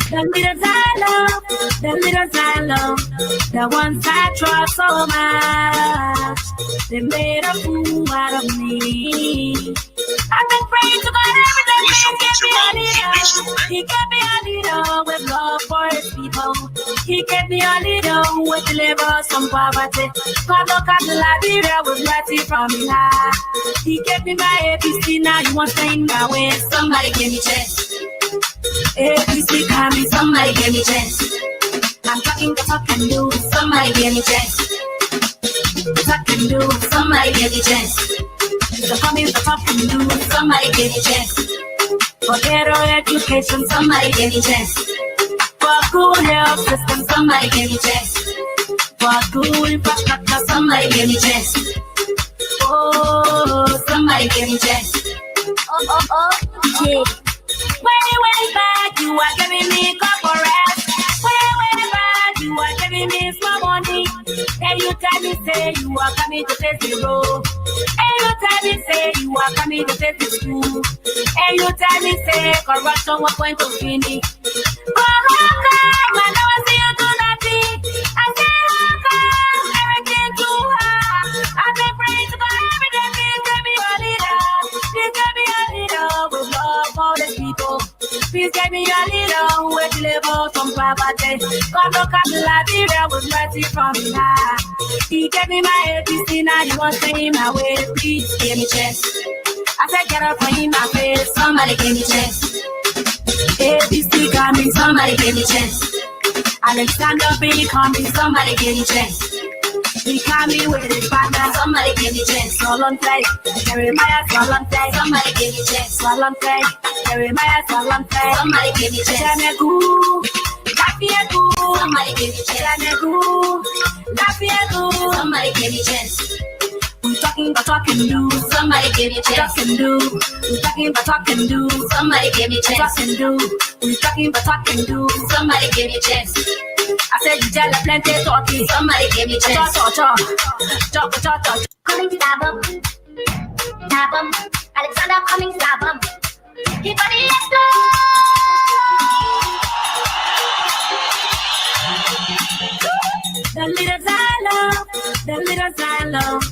The leaders I love, the leaders I love, the ones I trust so much, they made a fool out of me. I've been praying to God every day, please give me a leader. He gave me a leader with love for his people. He gave me a leader who will deliver us from poverty. God look at the Liberia with mercy from me high. He gave me my ABC, now you want to stay in my way. Somebody give me chance. ABC coming, somebody give me chance. I'm talking the talk and do, somebody give me chance. Talk and do, somebody give me chance. The coming the talk and do, somebody give me chance. For better education, somebody give me chance. For good health system, somebody give me chance. For good infrastructure, somebody give me chance. Oh, somebody give me chance. Yeah. Way back, you are giving me corporate. Way back, you are giving me small money. And you tell me say you are coming to take the road. And you tell me say you are coming to take the school. And you tell me say corruption was going to finish. But how come when I was see you do nothing? I say how come everything too hard? I've been praying to God every day, please give me a leader. Please give me a leader with love for the people. Please give me a leader who will deliver from poverty. God look at the Liberia with mercy from me now. He gave me my ABC, now you want to stay my way. Please give me chance. I said get up in my face, somebody give me chance. ABC coming, somebody give me chance. Alexander B coming, somebody give me chance. He coming with his partner, somebody give me chance. Solonte, Jeremiah Solonte, somebody give me chance. Solonte, Jeremiah Solonte, somebody give me chance. Chanegu, Lafiegu, somebody give me chance. Chanegu, Lafiegu, somebody give me chance. We talking about talk and do, somebody give me chance. Talk and do. We talking about talk and do, somebody give me chance. Talk and do. We talking about talk and do, somebody give me chance. I said you tell a plenty talking, somebody give me chance. Talk. Cummings album, Alexander Cummings album. Keep on the explode. The leaders I love, the leaders I love,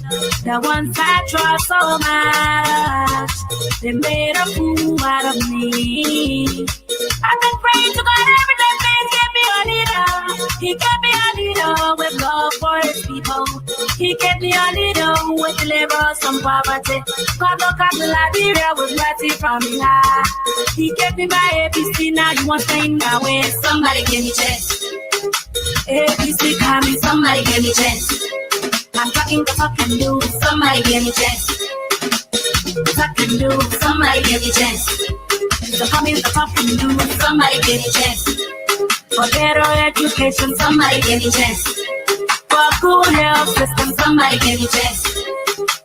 the ones I trust so much, they made a fool out of me. I've been praying to God every day, please give me a leader. He gave me a leader with love for his people. He gave me a leader who will deliver us from poverty. God look at the Liberia with mercy from me high. He gave me my ABC, now you want to stay in my way. Somebody give me chance. ABC coming, somebody give me chance. I'm talking the talk and do, somebody give me chance. Talk and do, somebody give me chance. The coming the talk and do, somebody give me chance. For better education, somebody give me chance. For good health system, somebody give me chance.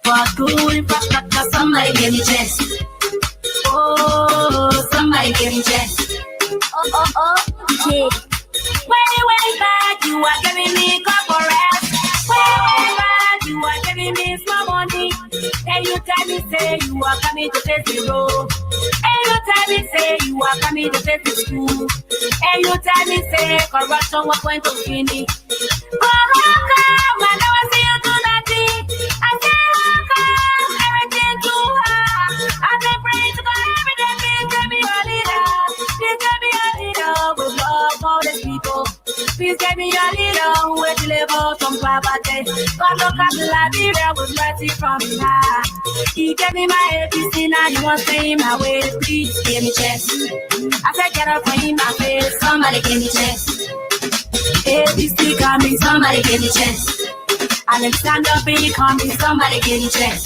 For good infrastructure, somebody give me chance. Oh, somebody give me chance. Yeah. Way back, you are giving me corporate. Way back, you are giving me small money. And you tell me say you are coming to take the road. And you tell me say you are coming to take the school. And you tell me say corruption was going to finish. But how come when I was see you do nothing? I say how come everything too hard? I've been praying to God every day, please give me a leader. Please give me a leader with love for the people. Please give me a leader who will deliver from poverty. God look at the Liberia with mercy from me high. He gave me my ABC, now you want to stay my way. Please give me chance. I said get up in my face, somebody give me chance. ABC coming, somebody give me chance. Alexander B coming, somebody give me chance.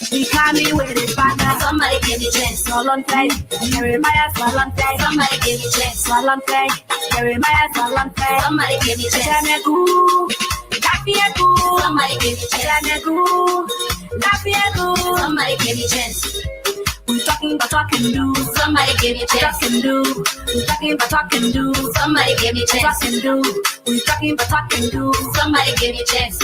He coming with his partner, somebody give me chance. Solonte, Jeremiah Solonte, somebody give me chance. Solonte, Jeremiah Solonte, somebody give me chance. Chanegu, Lafiegu, somebody give me chance. Chanegu, Lafiegu, somebody give me chance. We talking about talk and do, somebody give me chance. Talk and do. We talking about talk and do, somebody give me chance. Talk and do. We talking about talk and do, somebody give me chance.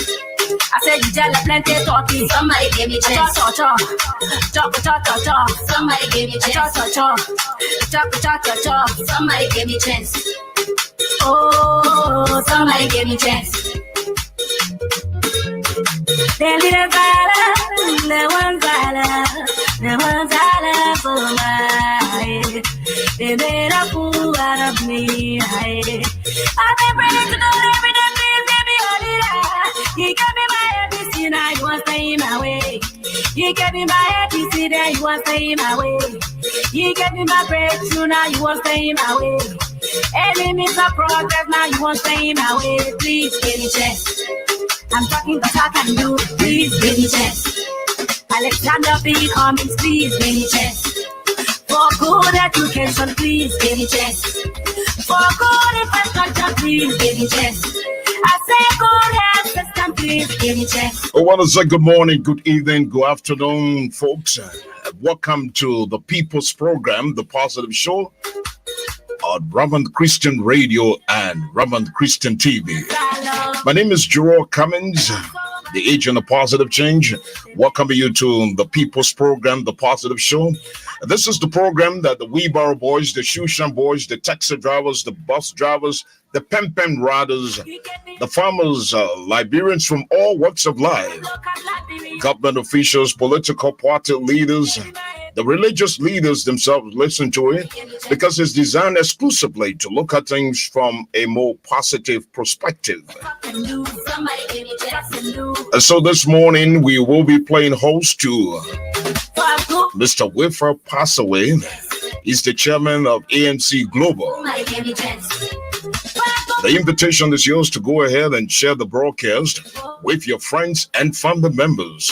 I said you tell plenty talking. Somebody give me chance. Somebody give me chance. Somebody give me chance. Oh, somebody give me chance. The little Zala, the one Zala for my. They made a fool out of me. I've been praying to God every day, please give me all. He gave me my ABC, now you want to stay my way. He gave me my ABC, then you want to stay my way. He gave me my breakthrough, now you want to stay my way. Enemies of progress, now you want to stay my way. Please give me chance. I'm talking but I can do. Please give me chance. Alexander B. Cummings, please give me chance. For good education, please give me chance. For good infrastructure, please give me chance. I say good health system, please give me chance. I want to say good morning, good evening, good afternoon, folks. Welcome to the People's Program, The Positive Show, on Ramah Christian Radio and Ramah Christian TV. My name is Jeroy Cummings, the agent of positive change. Welcome you to the People's Program, The Positive Show. This is the program that the wheelbarrow boys, the shoeshine boys, the taxi drivers, the bus drivers, the pen riders, the farmers, Liberians from all walks of life, government officials, political party leaders, the religious leaders themselves listen to it because it's designed exclusively to look at things from a more positive perspective. And so this morning we will be playing host to Mr. Wilfred Passawe. He's the chairman of ANC Global. The invitation is yours to go ahead and share the broadcast with your friends and family members.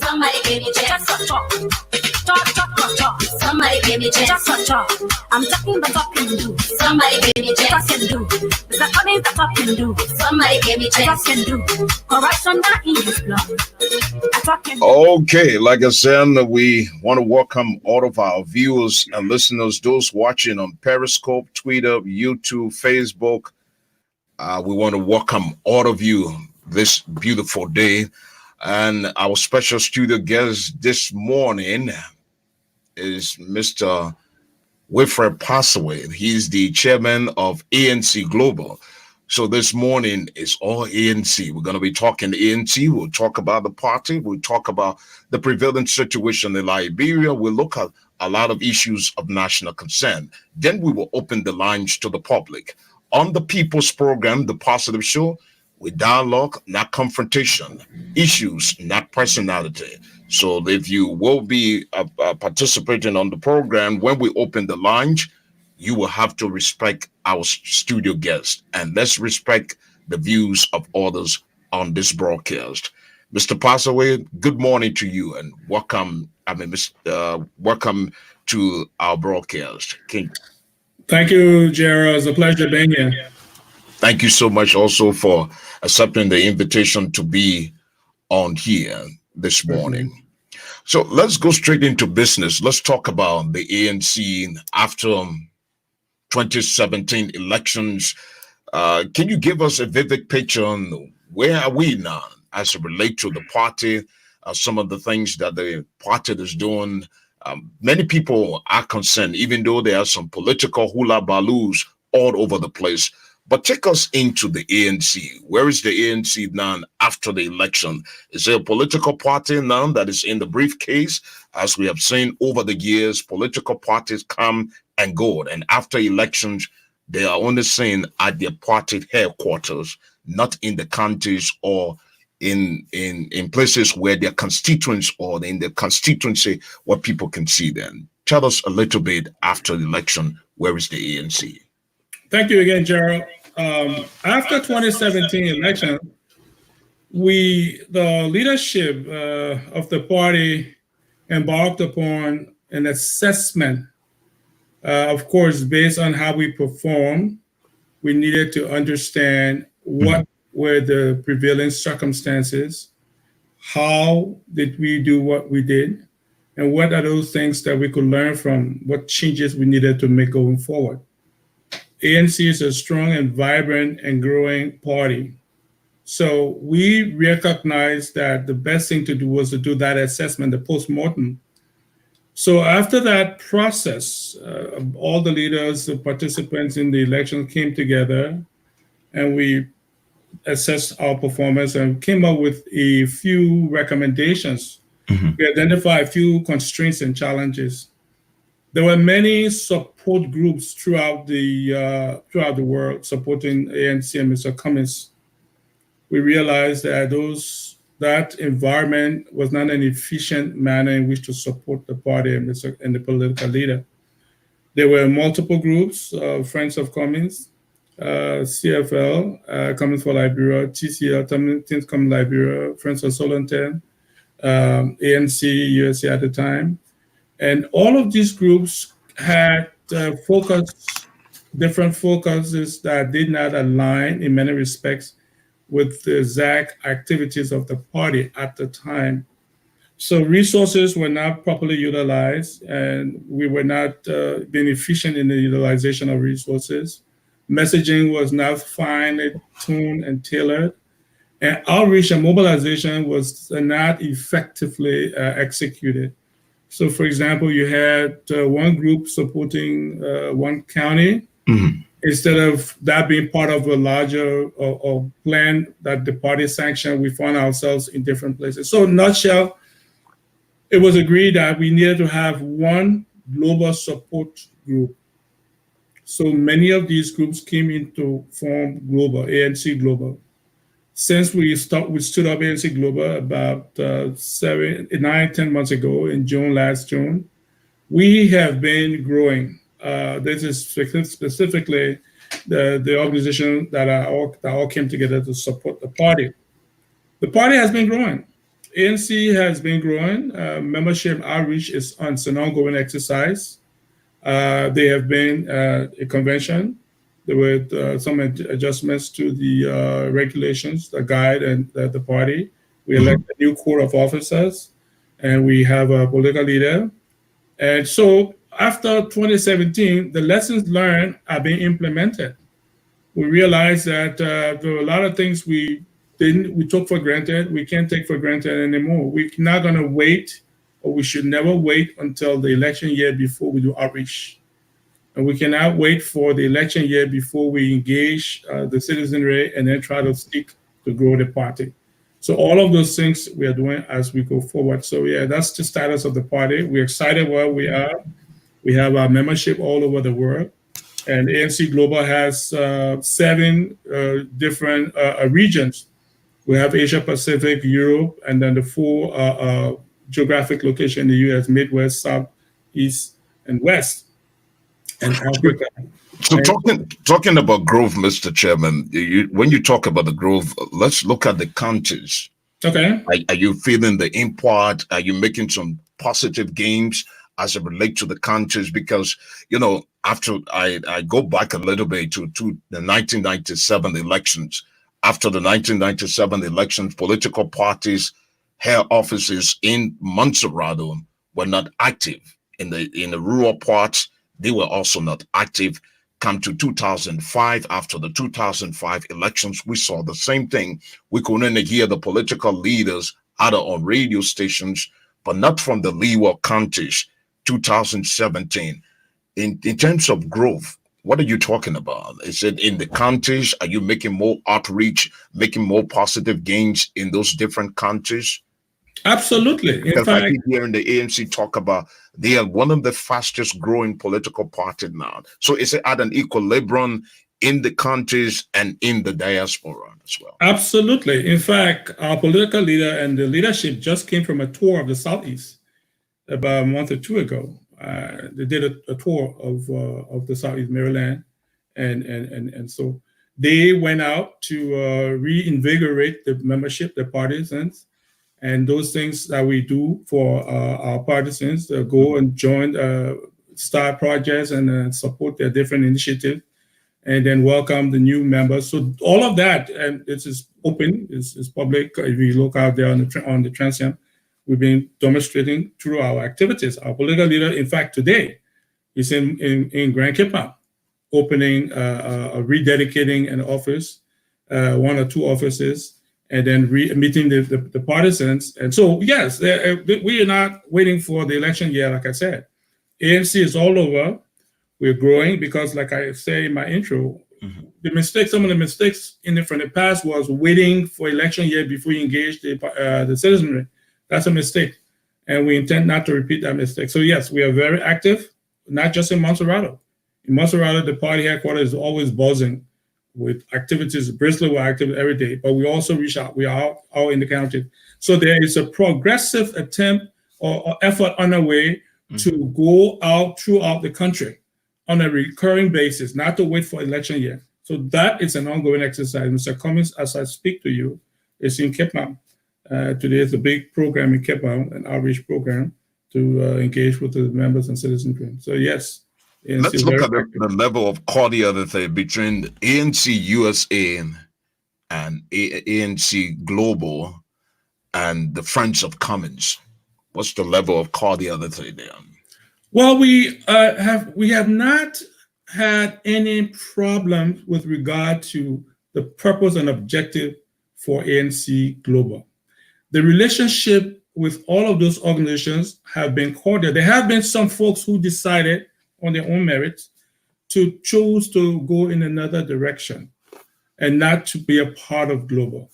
Somebody give me chance. Talk. Somebody give me chance. I'm talking but talking do. Somebody give me chance. Talk and do. There's a funny that talking do. Somebody give me chance. Talk and do. Correction that in his blood. Okay, like I said, we want to welcome all of our viewers and listeners, those watching on Periscope, Twitter, YouTube, Facebook. We want to welcome all of you this beautiful day. And our special studio guest this morning is Mr. Wilfred Passawe. He's the chairman of ANC Global. So this morning is all ANC. We're going to be talking ANC. We'll talk about the party. We'll talk about the prevailing situation in Liberia. We'll look at a lot of issues of national concern. Then we will open the lines to the public. On the People's Program, The Positive Show, with dialogue, not confrontation, issues, not personality. So if you will be participating on the program, when we open the lounge, you will have to respect our studio guests, and let's respect the views of others on this broadcast. Mr. Passawe, good morning to you, and welcome. Welcome to our broadcast. Thank you, Jeroy. It's a pleasure being here. Thank you so much also for accepting the invitation to be on here this morning. So let's go straight into business. Let's talk about the ANC after 2017 elections. Can you give us a vivid picture on where are we now as it relates to the party, some of the things that the party is doing? Many people are concerned, even though there are some political hula baloos all over the place. But take us into the ANC. Where is the ANC now after the election? Is there a political party now that is in the briefcase? As we have seen over the years, political parties come and go. And after elections, they are only seen at their party headquarters, not in the counties or in places where their constituents or in the constituency where people can see them. Tell us a little bit after the election, where is the ANC? Thank you again, Jeroy. After 2017 election, the leadership of the party embarked upon an assessment. Of course, based on how we perform, we needed to understand what were the prevailing circumstances, how did we do what we did, and what are those things that we could learn from, what changes we needed to make going forward. ANC is a strong and vibrant and growing party. So we recognized that the best thing to do was to do that assessment, the post-mortem. So after that process, all the leaders, the participants in the election came together, and we assessed our performance and came up with a few recommendations. We identified a few constraints and challenges. There were many support groups throughout the world supporting ANC and Mr. Cummings. We realized that that environment was not an efficient manner in which to support the party and the political leader. There were multiple groups, Friends of Cummings, CFL, Cummings for Liberia, TCL, Teams Cummings Liberia, Friends of Solonten, ANC, USA at the time. And all of these groups had different focuses that did not align in many respects with the exact activities of the party at the time. So resources were not properly utilized, and we were not being efficient in the utilization of resources. Messaging was not finely tuned and tailored, and outreach and mobilization was not effectively executed. So, for example, you had one group supporting one county. Instead of that being part of a larger plan that the party sanctioned, we found ourselves in different places. So, in a nutshell, it was agreed that we needed to have one global support group. So many of these groups came in to form Global, ANC Global. Since we stood up ANC Global about 10 months ago in last June, we have been growing. This is specifically the organization that all came together to support the party. The party has been growing. ANC has been growing. Membership outreach is an ongoing exercise. There have been a convention. There were some adjustments to the regulations, the guide, and the party. We elected a new core of officers, and we have a political leader. And so after 2017, the lessons learned are being implemented. We realized that there were a lot of things we took for granted. We can't take for granted anymore. We're not going to wait, or we should never wait until the election year before we do outreach. And we cannot wait for the election year before we engage the citizenry and then try to seek to grow the party. So all of those things we are doing as we go forward. So yeah, that's the status of the party. We're excited where we are. We have our membership all over the world. And ANC Global has 7 different regions. We have Asia Pacific, Europe, and then the 4 geographic locations in the US, Midwest, South, East, and West, and Africa. So talking about growth, Mr. Chairman, when you talk about the growth, let's look at the counties. Okay. Are you feeling the import? Are you making some positive gains as it relates to the counties? Because, after I go back a little bit to the 1997 elections, after the 1997 elections, political parties held offices in Montserrat were not active. In the rural parts, they were also not active. Come to 2005, after the 2005 elections, we saw the same thing. We couldn't hear the political leaders either on radio stations, but not from the leeward counties. 2017. In terms of growth, what are you talking about? Is it in the counties? Are you making more outreach, making more positive gains in those different counties? Absolutely. Because I keep hearing the ANC talk about they are one of the fastest growing political parties now. So is it at an equilibrium in the counties and in the diaspora as well? Absolutely. In fact, our political leader and the leadership just came from a tour of the Southeast about a month or 2 ago. They did a tour of the Southeast Maryland, and so they went out to reinvigorate the membership, the partisans, and those things that we do for our partisans, go and join start projects and support their different initiatives, and then welcome the new members. So all of that, and this is open, is public. If you look out there on the transom, we've been demonstrating through our activities. Our political leader, in fact, today is in Grand Kipa, opening, rededicating an office, 1 or 2 offices, and then meeting the partisans. And so, yes, we are not waiting for the election year, like I said. ANC is all over. We're growing because, like I say in my intro, some of the mistakes from the past was waiting for election year before you engage the citizenry. That's a mistake. And we intend not to repeat that mistake. So yes, we are very active, not just in Montserrado. In Montserrado, the party headquarters is always buzzing with activities. Bristol, we're active every day, but we also reach out. We are out in the county. So there is a progressive attempt or effort underway to go out throughout the country on a recurring basis, not to wait for election year. So that is an ongoing exercise. Mr. Cummings, as I speak to you, is in Cape Town. Today is a big program in Cape Town, an outreach program to engage with the members and citizens. So yes. Let's look at the level of cordiality between ANC USA and ANC Global and the Friends of Cummings. What's the level of cordiality there? Well, we have not had any problem with regard to the purpose and objective for ANC Global. The relationship with all of those organizations have been cordial. There have been some folks who decided on their own merits to choose to go in another direction and not to be a part of Global.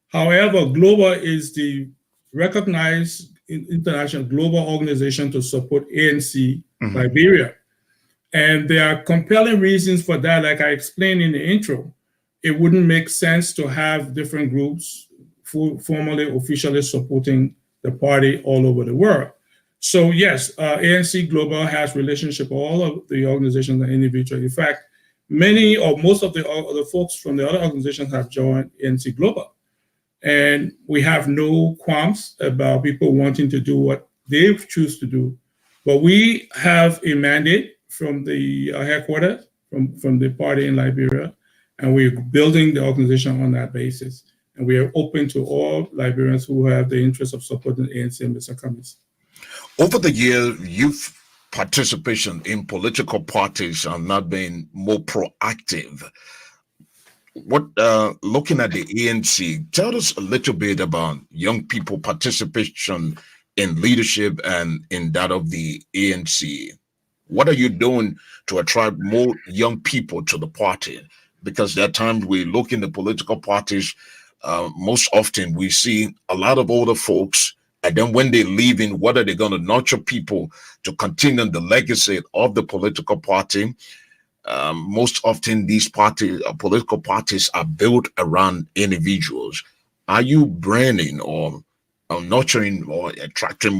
However, Global is the recognized international global organization to support ANC Liberia. And there are compelling reasons for that. Like I explained in the intro, it wouldn't make sense to have different groups formally, officially supporting the party all over the world. So yes, ANC Global has relationship with all of the organizations and individuals. In fact, many or most of the folks from the other organizations have joined ANC Global. And we have no qualms about people wanting to do what they choose to do. But we have a mandate from the headquarters, from the party in Liberia, and we're building the organization on that basis. And we are open to all Liberians who have the interest of supporting ANC and Mr. Cummings. Over the years, youth participation in political parties are not being more proactive. Looking at the ANC, tell us a little bit about young people participation in leadership and in that of the ANC. What are you doing to attract more young people to the party? Because there are times we look in the political parties, most often we see a lot of older folks, and then when they leave in, what are they going to nurture people to continue the legacy of the political party? Most often these political parties are built around individuals. Are you branding or nurturing or attracting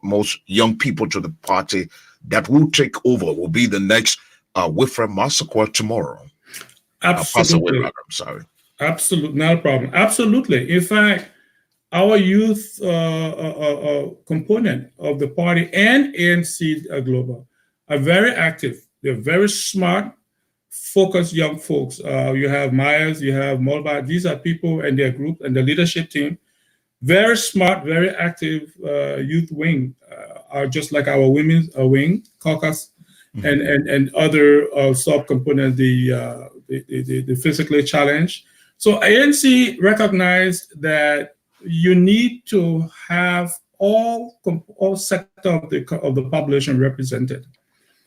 most young people to the party that will take over, will be the next Wilfred Massacre tomorrow? Absolutely. Passawe, I'm sorry. Absolutely, not a problem. Absolutely. In fact, our youth component of the party and ANC Global are very active. They're very smart, focused young folks. You have Myers, you have Mulba. These are people and their group and the leadership team. Very smart, very active youth wing, are just like our women's wing, caucus, and other sub-components, the physically challenged. So ANC recognized that you need to have all sectors of the population represented.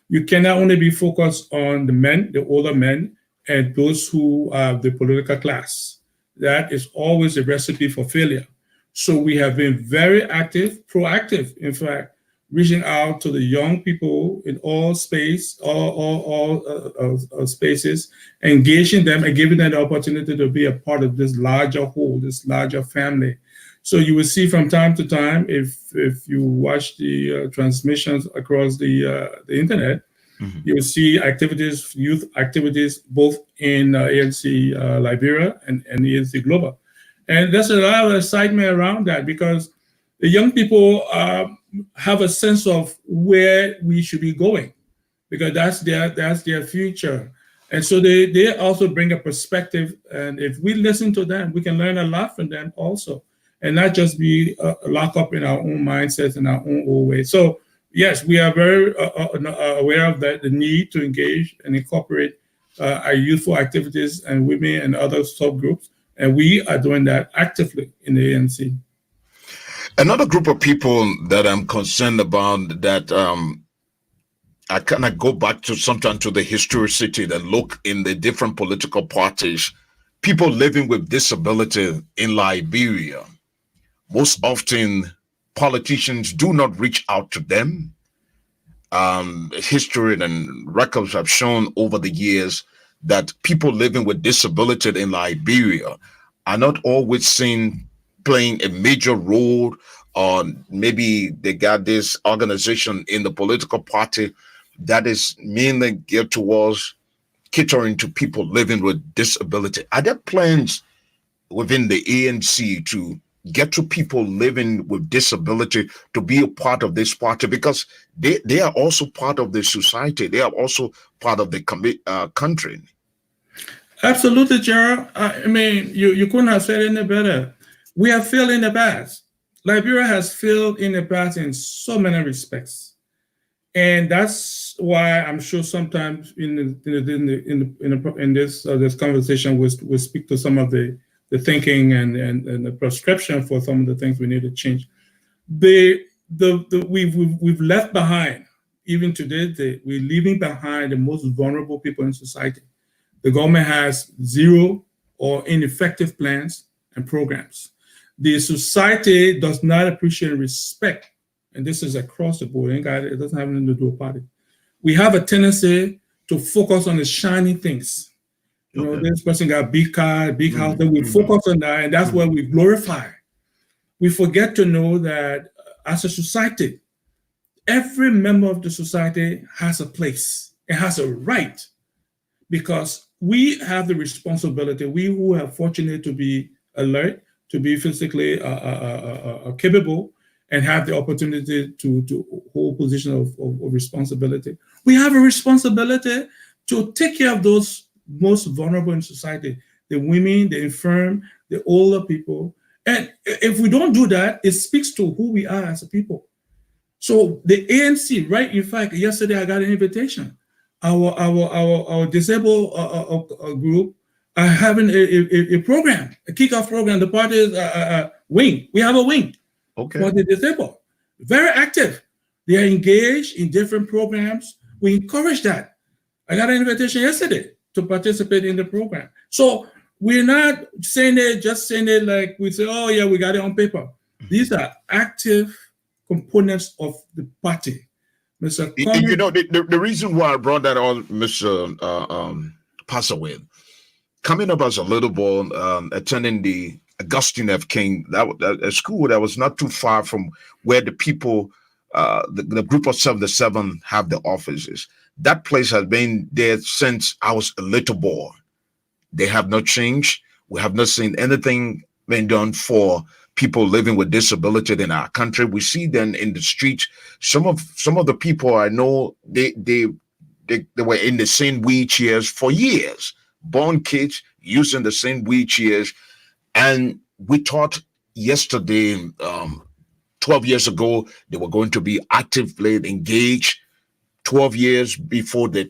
You cannot only be focused on the men, the older men, and those who are the political class. That is always a recipe for failure. So we have been very active, proactive, in fact, reaching out to the young people in all spaces, engaging them and giving them the opportunity to be a part of this larger whole, this larger family. So you will see from time to time, if you watch the transmissions across the internet, you will see activities, youth activities, both in ANC Liberia and ANC Global. And there's a lot of excitement around that because the young people have a sense of where we should be going, because that's their future. And so they also bring a perspective. And if we listen to them, we can learn a lot from them also, and not just be locked up in our own mindsets and our own old ways. So yes, we are very aware of the need to engage and incorporate our youthful activities and women and other subgroups. And we are doing that actively in the ANC. Another group of people that I'm concerned about that I kind of go back to sometimes to the historicity and look in the different political parties, people living with disability in Liberia. Most often, politicians do not reach out to them. History and records have shown over the years that people living with disability in Liberia are not always seen playing a major role, or maybe they got this organization in the political party that is mainly geared towards catering to people living with disability. Are there plans within the ANC to get to people living with disability to be a part of this party? Because they are also part of the society. They are also part of the country. Absolutely, Jeroy. I mean, you couldn't have said it any better. We have failed in the past. Liberia has failed in the past in so many respects. And that's why I'm sure sometimes in this conversation we'll speak to some of the thinking and the prescription for some of the things we need to change. We've left behind, even today, we're leaving behind the most vulnerable people in society. The government has zero or ineffective plans and programs. The society does not appreciate and respect, and this is across the board. It doesn't have anything to do with party. We have a tendency to focus on the shiny things. You know, this person got a big car, big house, then we focus on that, and that's what we glorify. We forget to know that as a society, every member of the society has a place. It has a right, because we have the responsibility, we who are fortunate to be alert, to be physically capable, and have the opportunity to hold position of responsibility. We have a responsibility to take care of those most vulnerable in society, the women, the infirm, the older people. And if we don't do that, it speaks to who we are as a people. So the ANC, right? In fact, yesterday I got an invitation. Our disabled group are having a program, a kickoff program. The party's wing. We have a wing for the disabled. Very active. They are engaged in different programs. We encourage that. I got an invitation yesterday to participate in the program. So we're not saying it like we say, oh yeah, we got it on paper. These are active components of the party. Mr. Cummings, You know, the reason why I brought that on, Mr. Passawe, coming up as a little boy, attending the Augustine F. King, a school that was not too far from where the people, the group of 77 have the offices. That place has been there since I was a little boy. They have not changed. We have not seen anything being done for people living with disability in our country. We see them in the streets. Some of the people I know, they were in the same wheelchairs for years. Born kids using the same wheelchairs. And we thought yesterday, 12 years ago, they were going to be actively engaged. 12 years before they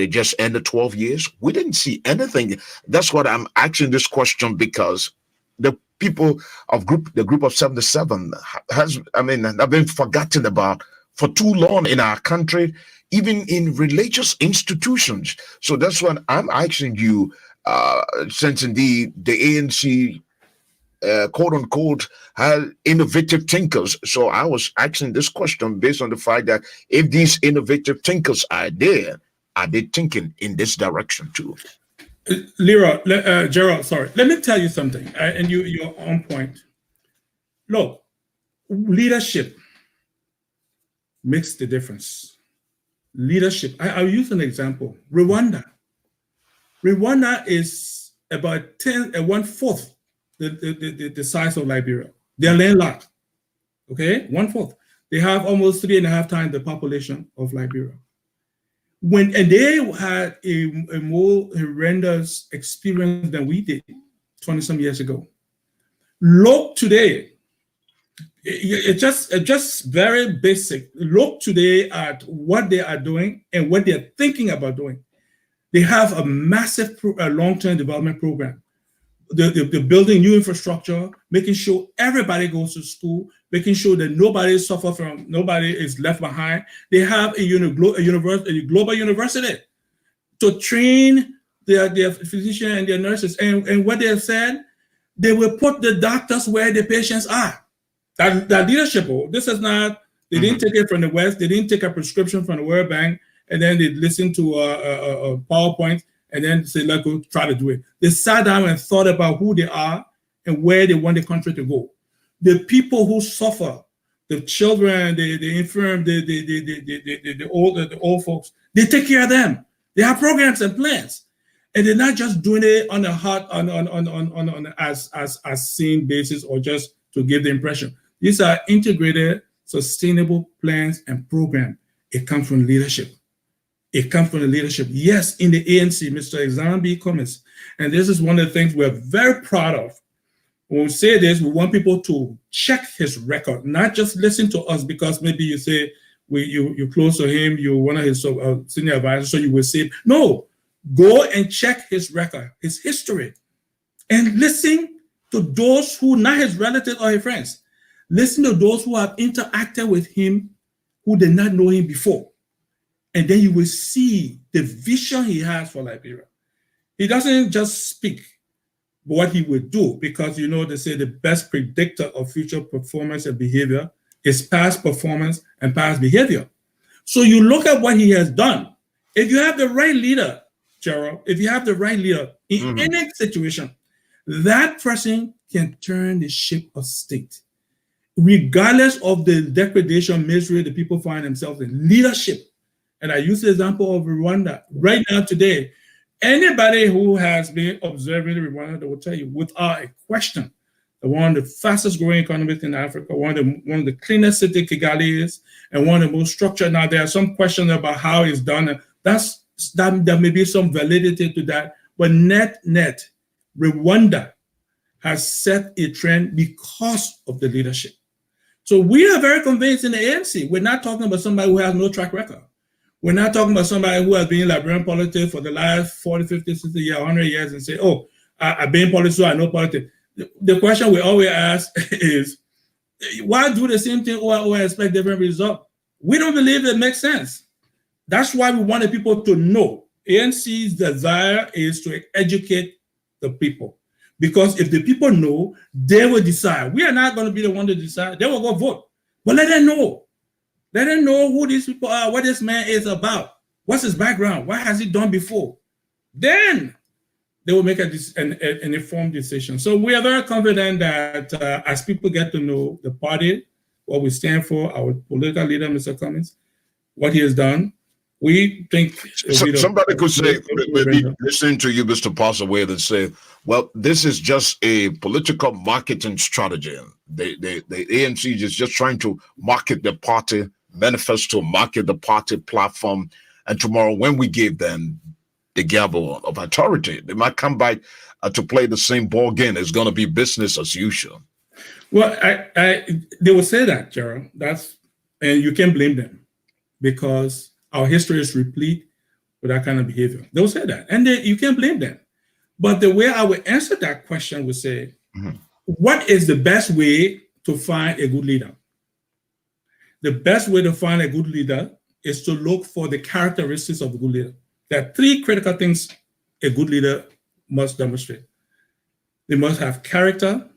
just ended 12 years. We didn't see anything. That's what I'm asking this question, because the people of the group of 77 have been forgotten about for too long in our country, even in religious institutions. So that's what I'm asking you, since indeed the ANC, quote unquote, had innovative thinkers. So I was asking this question based on the fact that if these innovative thinkers are there, are they thinking in this direction too? Jeroy, sorry. Let me tell you something, and you're on point. Look, leadership makes the difference. Leadership. I'll use an example. Rwanda. Rwanda is about 1/4 the size of Liberia. They're landlocked. Okay, 1/4. They have almost 3.5 times the population of Liberia. And they had a more horrendous experience than we did 20-some years ago. Look today, it's just very basic. Look today at what they are doing and what they're thinking about doing. They have a massive long-term development program. the building new infrastructure, making sure everybody goes to school, making sure that nobody is left behind. They have a global university to train their physicians and their nurses. And what they have said, they will put the doctors where the patients are. That leadership, this is not, they didn't take it from the West, they didn't take a prescription from the World Bank, and then they listen to a PowerPoint, and then say, let's go try to do it. They sat down and thought about who they are and where they want the country to go. The people who suffer, the children, the infirm, the old folks, they take care of them. They have programs and plans. And they're not just doing it on a hot, on as seen basis or just to give the impression. These are integrated, sustainable plans and programs. It comes from leadership. It comes from the leadership. Yes, in the ANC, Mr. Exambi Cummings. And this is one of the things we're very proud of. When we say this, we want people to check his record, not just listen to us because maybe you say you're close to him, you're one of his senior advisors, so you will say, no, go and check his record, his history, and listen to those who, not his relatives or his friends, listen to those who have interacted with him who did not know him before. And then you will see the vision he has for Liberia. He doesn't just speak what he will do, because they say the best predictor of future performance and behavior is past performance and past behavior. So you look at what he has done. If you have the right leader, Jeroy, if you have the right leader in any situation, that person can turn the ship of state, regardless of the degradation, misery the people find themselves in. Leadership. And I use the example of Rwanda. Right now, today, anybody who has been observing Rwanda, they will tell you without a question, one of the fastest growing economies in Africa, one of the cleanest city Kigali is, and one of the most structured. Now, there are some questions about how it's done. There may be some validity to that, but net, Rwanda has set a trend because of the leadership. So we are very convinced in the ANC. We're not talking about somebody who has no track record. We're not talking about somebody who has been in Liberian politics for the last 40, 50, 60 years, 100 years and say, oh, I've been in politics, so I know politics. The question we always ask is, why do the same thing or expect different results? We don't believe it makes sense. That's why we wanted people to know. ANC's desire is to educate the people. Because if the people know, they will decide. We are not going to be the one to decide. They will go vote. But let them know. Let them know who these people are, what this man is about. What's his background? What has he done before? Then they will make an informed decision. So we are very confident that as people get to know the party, what we stand for, our political leader, Mr. Cummings, what he has done, we think... somebody could say, maybe listening to you, Mr. Passawe, and say, well, this is just a political marketing strategy. The ANC is just trying to market the party manifesto, market the party platform, and tomorrow when we give them the gavel of authority, they might come back to play the same ball game. It's going to be business as usual. Well, they will say that, Jeroy. And you can't blame them, because our history is replete with that kind of behavior. They'll say that, and you can't blame them. But the way I would answer that question would say, what is the best way to find a good leader? The best way to find a good leader is to look for the characteristics of a good leader. There are three critical things a good leader must demonstrate. They must have character,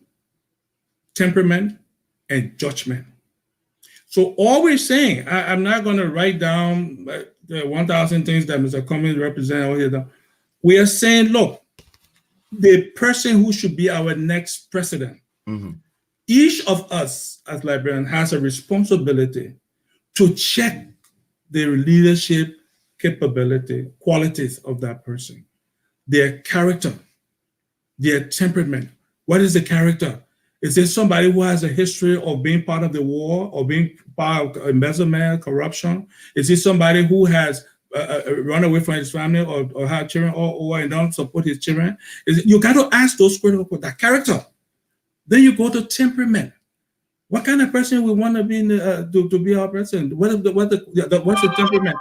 temperament, and judgment. So all we're saying, I'm not going to write down the 1,000 things that Mr. Cummings represents. We are saying, look, the person who should be our next president, each of us as Liberians has a responsibility to check the leadership capability, qualities of that person, their character, their temperament. What is the character? Is it somebody who has a history of being part of the war or being part of embezzlement, corruption? Is it somebody who has run away from his family or had children or and don't support his children? You got to ask those critical questions, that character. Then you go to temperament. What kind of person we want to be to be our president? What's the temperament?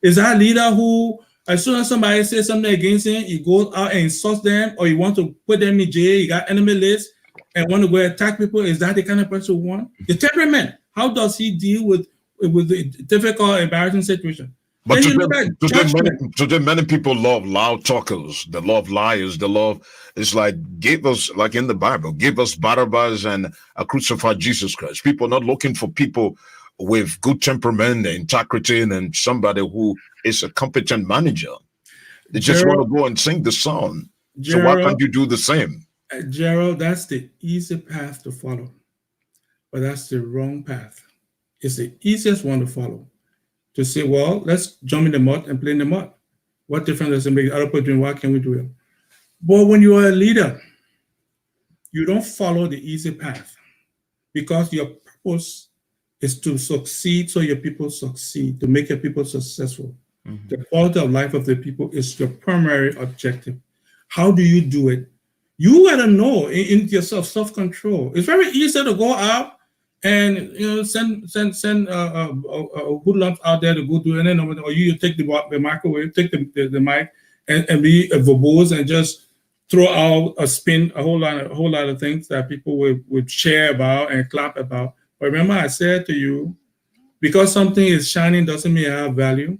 Is that leader who As soon as somebody says something against him, he goes out and insults them, or you want to put them in jail, you got enemy list, and want to go attack people. Is that the kind of person who want? The temperament. How does he deal with the difficult, embarrassing situation? But Then you look at judgment. today, many people love loud talkers. They love liars. They love, it's like, give us, like in the Bible, give us Barabbas and a crucified Jesus Christ. People are not looking for people with good temperament, integrity, and somebody who is a competent manager. They just want to go and sing the song. So why can't you do the same? Gerald, that's the easy path to follow. But that's the wrong path. It's the easiest one to follow. To say, well, let's jump in the mud and play in the mud. What difference does it make? Other people doing, why can't we do it? But when you are a leader, you don't follow the easy path because your purpose is to succeed so your people succeed, to make your people successful. Mm-hmm. The quality of life of the people is your primary objective. How do you do it? You gotta know in yourself, self-control. It's very easy to go out and send a good lump out there to go do it, or you take the microwave, take the mic, and be verbose and just throw out a spin, a whole lot of things that people would share about and clap about. But remember, I said to you, because something is shining doesn't mean it has value.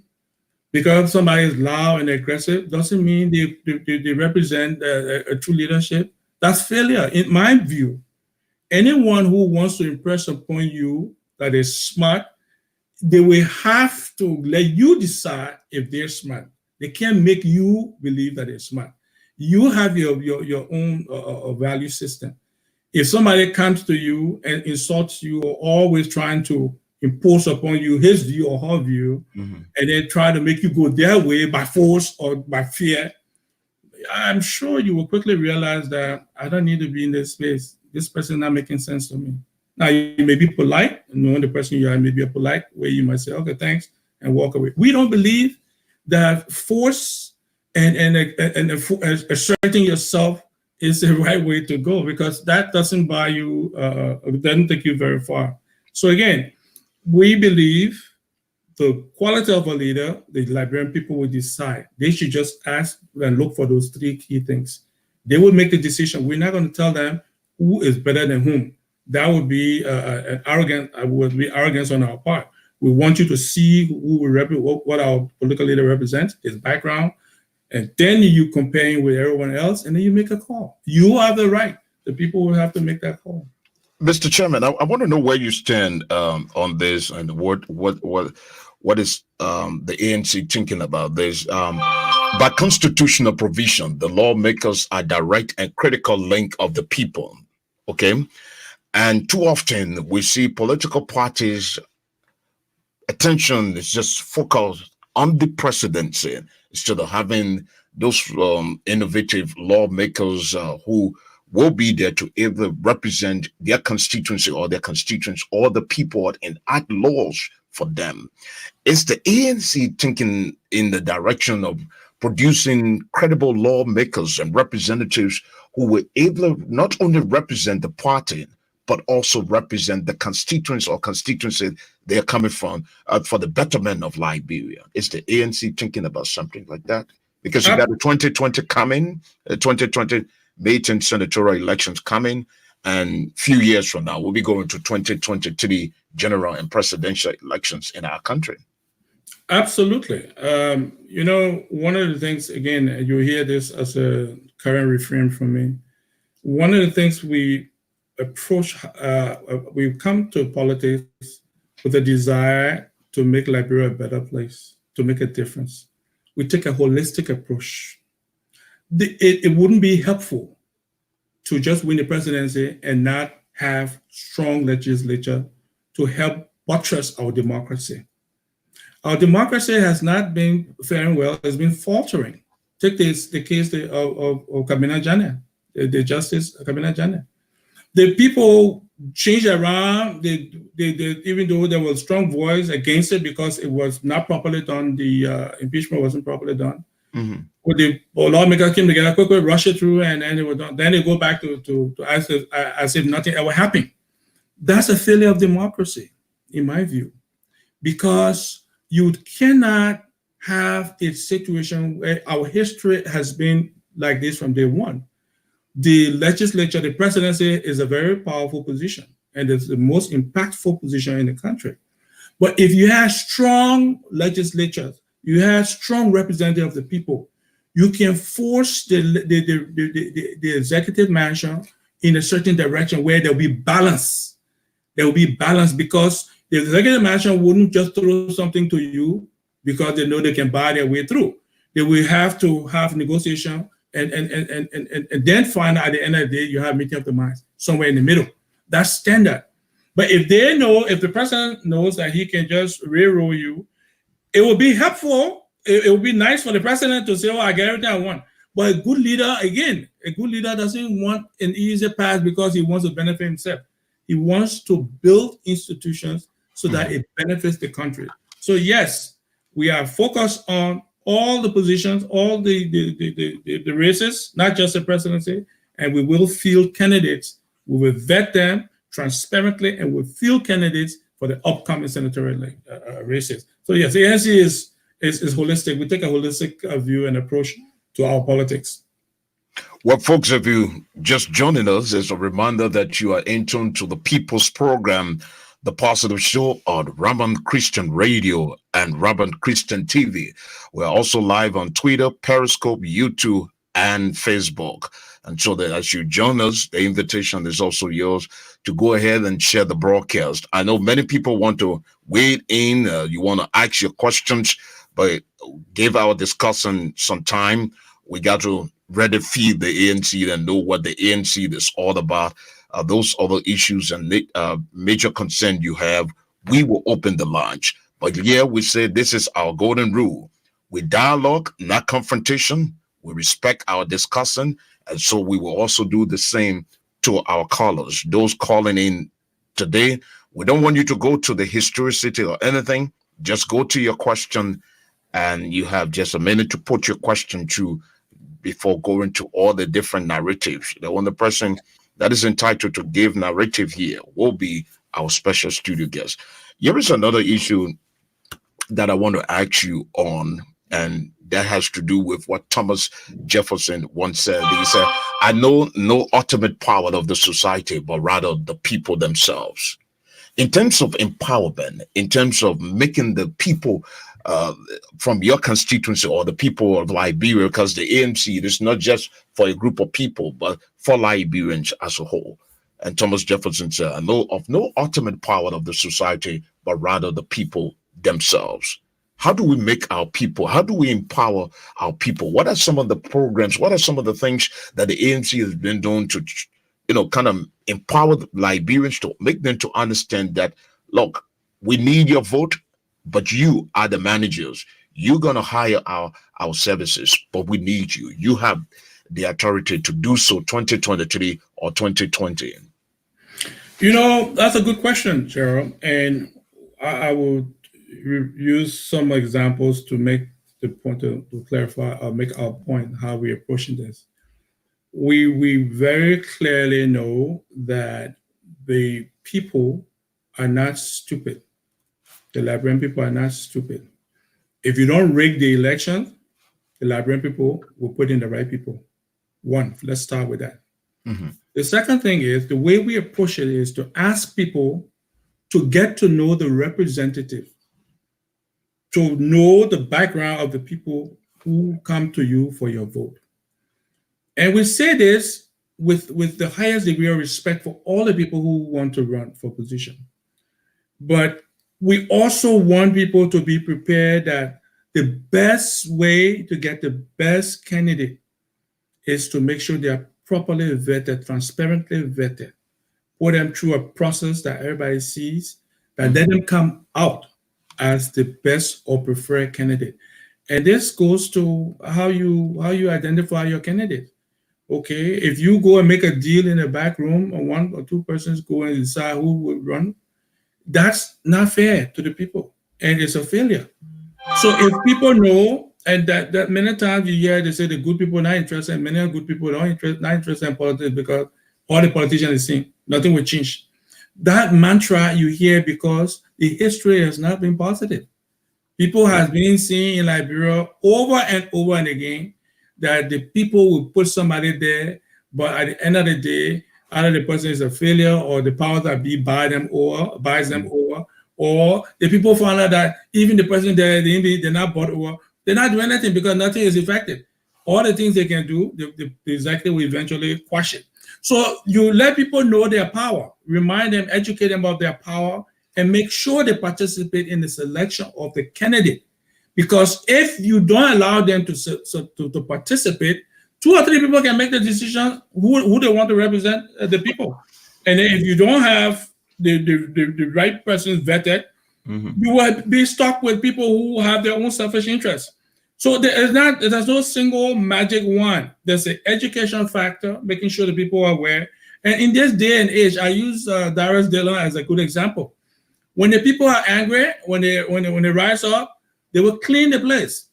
Because somebody is loud and aggressive doesn't mean they represent a true leadership. That's failure, in my view. Anyone who wants to impress upon you that is smart, they will have to let you decide if they're smart. They can't make you believe that they're smart. You have your own value system. If somebody comes to you and insults you or always trying to impose upon you his view or her view, mm-hmm. and then try to make you go their way by force or by fear, I'm sure you will quickly realize that I don't need to be in this space. This person is not making sense to me. Now, you may be polite, knowing the person you are, maybe a polite way you might say, okay, thanks, and walk away. We don't believe that force and asserting yourself is the right way to go, because that doesn't buy you, doesn't take you very far. So again, we believe the quality of a leader, the Liberian people will decide. They should just ask and look for those three key things. They will make the decision. We're not going to tell them who is better than whom. That would be arrogance on our part. We want you to see what our political leader represents, his background, and then you comparing with everyone else, and then you make a call. You have the right. The people will have to make that call. Mr. Chairman, I want to know where you stand on this, and what is the ANC thinking about this? By constitutional provision, the lawmakers are direct and critical link of the people. Okay, and too often we see political parties' attention is just focused on the presidency instead of having those innovative lawmakers who will be there to either represent their constituency or their constituents or the people and enact laws for them. Is the ANC thinking in the direction of producing credible lawmakers and representatives who will either not only represent the party, but also represent the constituents or constituency they're coming from for the betterment of Liberia? Is the ANC thinking about something like that? Because you got the 2020 coming, 2020 May 10th senatorial elections coming, and a few years from now, we'll be going to 2023 general and presidential elections in our country. Absolutely. One of the things, again, you hear this as a current refrain from me. One of the things we approach, we come to politics with a desire to make Liberia a better place, to make a difference. We take a holistic approach. It wouldn't be helpful to just win the presidency and not have strong legislature to help buttress our democracy. Our democracy has not been faring well, it's been faltering. Take the case of Kabina Jane, the Justice Kabina Jane. The people changed around, even though there was a strong voice against it because it was not properly done, the impeachment wasn't properly done. Mm-hmm. When the lawmakers came together, quickly rush it through, and then it was done. Then they go back to as if nothing ever happened. That's a failure of democracy, in my view, because you cannot have a situation where our history has been like this from day one. The legislature, the presidency is a very powerful position, and it's the most impactful position in the country. But if you have strong legislatures, you have strong representatives of the people, you can force the executive mansion in a certain direction where there will be balance. There will be balance because the executive mansion wouldn't just throw something to you because they know they can buy their way through. They will have to have negotiation and then find out at the end of the day you have meeting of the minds somewhere in the middle. That's standard. But if the president knows that he can just railroad you, it will be helpful. It will be nice for the president to say, "Oh, I get everything I want." But a good leader doesn't want an easy path because he wants to benefit himself. He wants to build institutions so that it benefits the country. So yes, we are focused on all the positions, all the races, not just the presidency, and we will field candidates. We will vet them transparently, and we'll field candidates for the upcoming senatorial races. So yes, the ANC is holistic. We take a holistic view and approach to our politics. Well, folks, if you just joining us, it's a reminder that you are in tune to the People's Program, The Positive Show on Ramah Christian Radio and Ramah Christian TV. We're also live on Twitter, Periscope, YouTube, and Facebook. And so that as you join us, the invitation is also yours to go ahead and share the broadcast. I know many people want to weigh in. You want to ask your questions, but give our discussion some time. We got to ready feed the ANC and know what the ANC is all about. Those other issues and major concern you have, we will open the launch. But yeah, we say this is our golden rule. We dialogue, not confrontation. We respect our discussion. And so we will also do the same to our callers. Those calling in today, we don't want you to go to the historicity or anything. Just go to your question, and you have just a minute to put your question through before going to all the different narratives. The one person that is entitled to give narrative here will be our special studio guest. Here is another issue that I want to ask you on, and that has to do with what Thomas Jefferson once said. He said, "I know no ultimate power of the society, but rather the people themselves." In terms of empowerment, in terms of making the people from your constituency or the people of Liberia, because the ANC is not just for a group of people, but for Liberians as a whole. And Thomas Jefferson said, "I know of no ultimate power of the society, but rather the people themselves." How do we make our people? How do we empower our people? What are some of the programs? What are some of the things that the ANC has been doing to, kind of empower the Liberians, to make them to understand that, look, we need your vote, but you are the managers. You're going to hire our services, but we need you. You have the authority to do so 2023 or 2020. That's a good question, Jeroy. And I will use some examples to make the point, to clarify or make our point how we're approaching this. We very clearly know that the people are not stupid. The Liberian people are not stupid. If you don't rig the election, the Liberian people will put in the right people. One, let's start with that. Mm-hmm. The second thing is, the way we approach it is to ask people to get to know the representative, to know the background of the people who come to you for your vote. And we say this with the highest degree of respect for all the people who want to run for position. But we also want people to be prepared that the best way to get the best candidate is to make sure they are properly vetted, transparently vetted, put them through a process that everybody sees, that let them come out as the best or preferred candidate. And this goes to how you identify your candidate. Okay, if you go and make a deal in a back room, or one or two persons go and decide who will run, that's not fair to the people, and it's a failure. So if people know, and that many times you hear they say the good people are not interested, and many good people not interested in politics because all the politicians are saying nothing will change. That mantra you hear because the history has not been positive. People has been seeing in Liberia over and over and again that the people will put somebody there, but at the end of the day, either the person is a failure or the powers that be buys them over, or the people find out that even the person there, they're not bought over, they're not doing anything because nothing is effective. All the things they can do, the executive will eventually quash it. So you let people know their power, remind them, educate them about their power, and make sure they participate in the selection of the candidate. Because if you don't allow them to participate, 2 or 3 people can make the decision who they want to represent the people. And then if you don't have the right person vetted, you will be stuck with people who have their own selfish interests. So there's no single magic one. There's an education factor, making sure the people are aware. And in this day and age, I use Darius Dillon as a good example. When the people are angry, when they rise up, they will clean the place.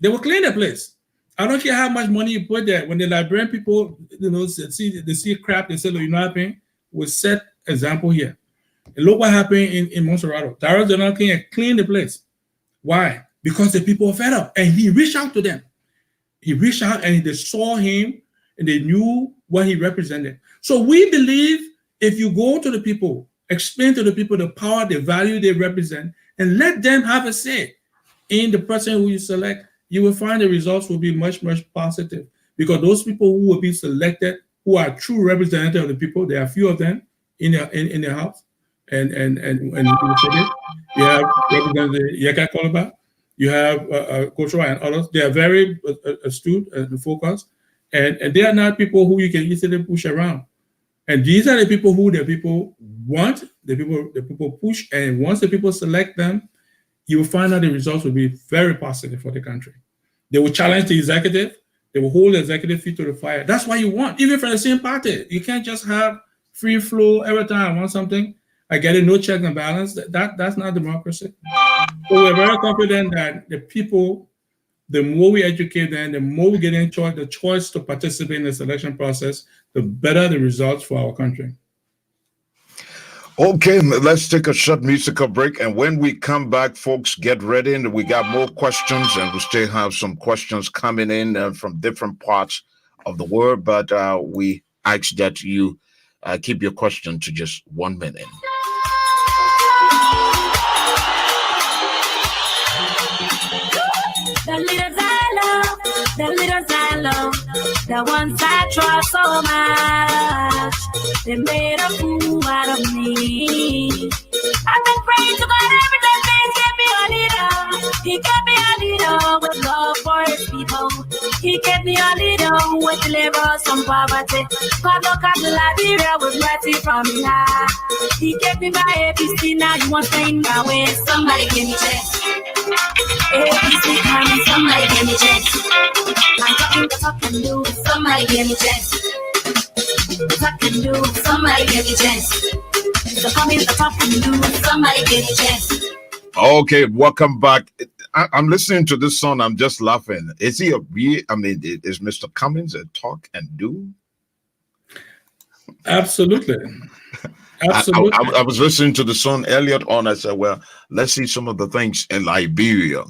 They will clean the place. I don't care how much money you put there. When the Liberian people, they see crap, they say, "Look, you know what happened? We'll set example here." And look what happened in Monserrato. Darius Dillon came and cleaned the place. Why? Because the people were fed up, and he reached out to them. He reached out, and they saw him, and they knew what he represented. So we believe if you go to the people, explain to the people the power, the value they represent, and let them have a say in the person who you select, you will find the results will be much, much positive. Because those people who will be selected, who are true representatives of the people, there are a few of them in the house, and you have Representative Yeka Koloba, you have Coach Roy and others. They are very astute and focused, and they are not people who you can easily push around. And these are the people who the people want, the people push, and once the people select them, you will find that the results will be very positive for the country. They will challenge the executive. They will hold the executive feet to the fire. That's what you want, even for the same party. You can't just have free flow every time I want something. I get it, no check and balance. That's not democracy. So we're very confident that the people, the more we educate them, the more we get the choice to participate in the selection process, the better the results for our country. Okay, let's take a short musical break. And when we come back, folks, get ready. And we got more questions, and we still have some questions coming in from different parts of the world. But we ask that you keep your question to just 1 minute. The leaders I love, the ones I trust so much, they made a fool out of me. I've been praying to God every day, please give me a leader. He gave me a leader with love for his people. He gave me a leader who would deliver us from poverty. God look at the Liberia with mercy from me now. He gave me my ABC, now he wants to in my way. Somebody give me chance. ABC coming, somebody give me chance. I'm talking the talk and do, somebody give me chance. Talk and do, somebody give me chance. The coming the talk and do, somebody give me chance. Okay, welcome back. I'm listening to this song. I'm just laughing. Is he is Mr. Cummings a talk and do? Absolutely. Absolutely. I was listening to the song earlier on. I said, well, let's see some of the things in Liberia.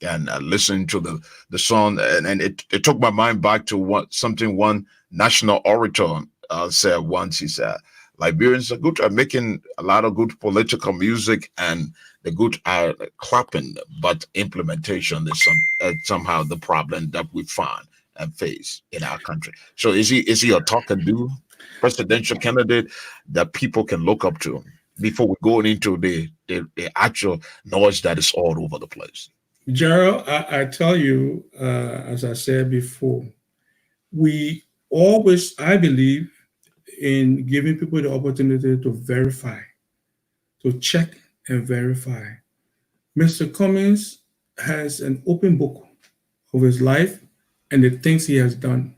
And listening to the song, and it took my mind back to one national orator said once. He said, Liberians are good at making a lot of good political music, and they're good at clapping, but implementation is somehow the problem that we find and face in our country. So is he a talk and do presidential candidate that people can look up to before we go into the actual noise that is all over the place? Jeroy, I tell you, as I said before, I believe in giving people the opportunity to verify, to check and verify. Mr. Cummings has an open book of his life and the things he has done.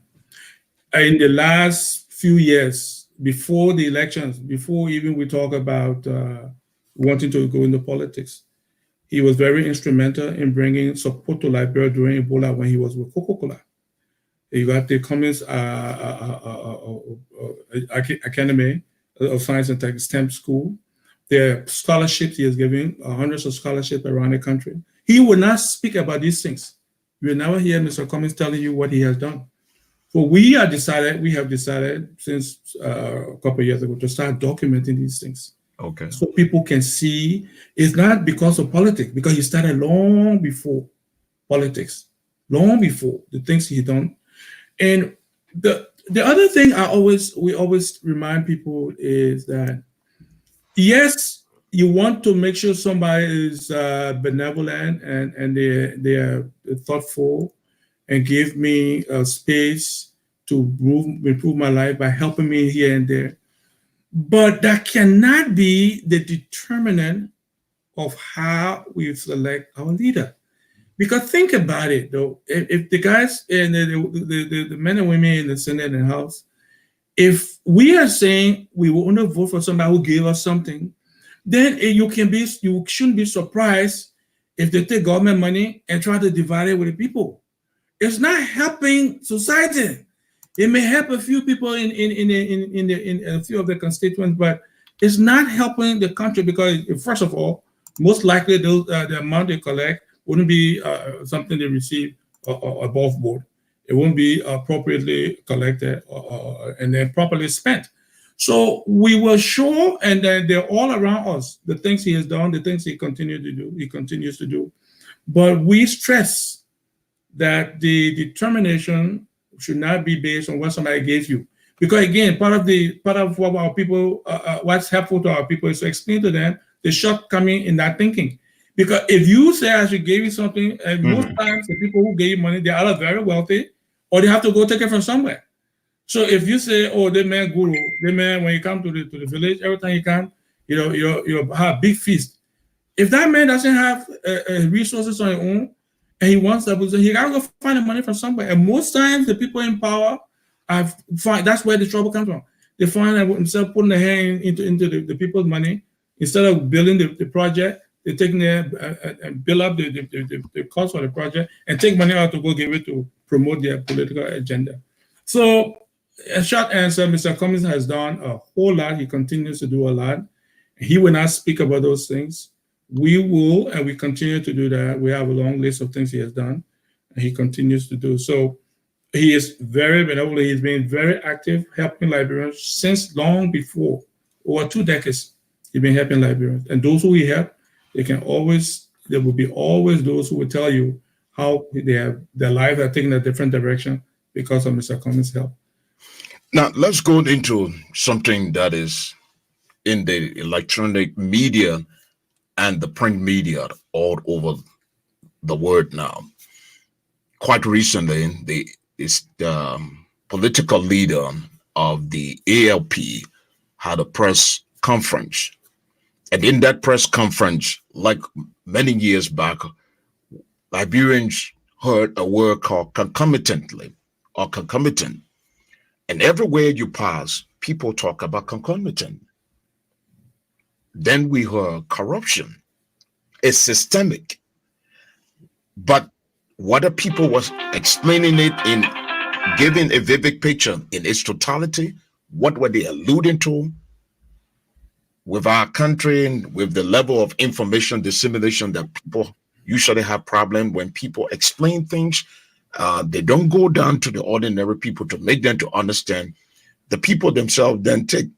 In the last few years, before the elections, before even we talk about wanting to go into politics, he was very instrumental in bringing support to Liberia during Ebola when he was with Coca-Cola. You got the Cummings Academy of Science and Tech STEM School, the scholarships he is giving, hundreds of scholarships around the country. He will not speak about these things. You will never hear Mr. Cummings telling you what he has done. So we have decided since a couple of years ago to start documenting these things. Okay. So people can see it's not because of politics, because he started long before politics, long before the things he done. And the other thing we always remind people is that, yes, you want to make sure somebody is benevolent and they are thoughtful and give me a space to improve my life by helping me here and there. But that cannot be the determinant of how we select our leader. Because think about it, though. If the guys and the men and women in the Senate and House, if we are saying we will only vote for somebody who gave us something, then you shouldn't be surprised if they take government money and try to divide it with the people. It's not helping society. It may help a few people in a few of the constituents, but it's not helping the country because, first of all, most likely the amount they collect wouldn't be something they receive above board. It won't be appropriately collected and then properly spent. So we will show, and then they're all around us, the things he has done, the things he continues to do. But we stress that the determination should not be based on what somebody gave you. Because again, part of what our people, what's helpful to our people is to explain to them the shortcoming in that thinking. Because if you say I should give you something, and most times the people who gave you money, they're either very wealthy or they have to go take it from somewhere. So if you say, oh, the man guru, the man, when you come to the village, every time you come, you have a big feast. If that man doesn't have resources on his own, and he wants that, he gotta go find the money from somewhere. And most times the people in power, that's where the trouble comes from. They find that instead of putting their hand into the people's money, instead of building the project, they take and build up the cost for the project and take money out to go give it to promote their political agenda. So a short answer, Mr. Cummings has done a whole lot. He continues to do a lot. He will not speak about those things. We will, and we continue to do that. We have a long list of things he has done, and he continues to do. So he is very benevolent. He's been very active, helping Liberians since long before, over 2 decades. He's been helping Liberians. And those who he helped, there will be always those who will tell you how their lives are taking a different direction because of Mr. Cummings' help. Now, let's go into something that is in the electronic media and the print media all over the world now. Quite recently, the political leader of the ALP had a press conference. And in that press conference, like many years back, Liberians heard a word called concomitant. And everywhere you pass, people talk about concomitant. Then we heard corruption. It's systemic. But whether people was explaining it in giving a vivid picture in its totality, what were they alluding to? With our country and with the level of information dissemination that people usually have problem when people explain things, they don't go down to the ordinary people to make them to understand. The people themselves then take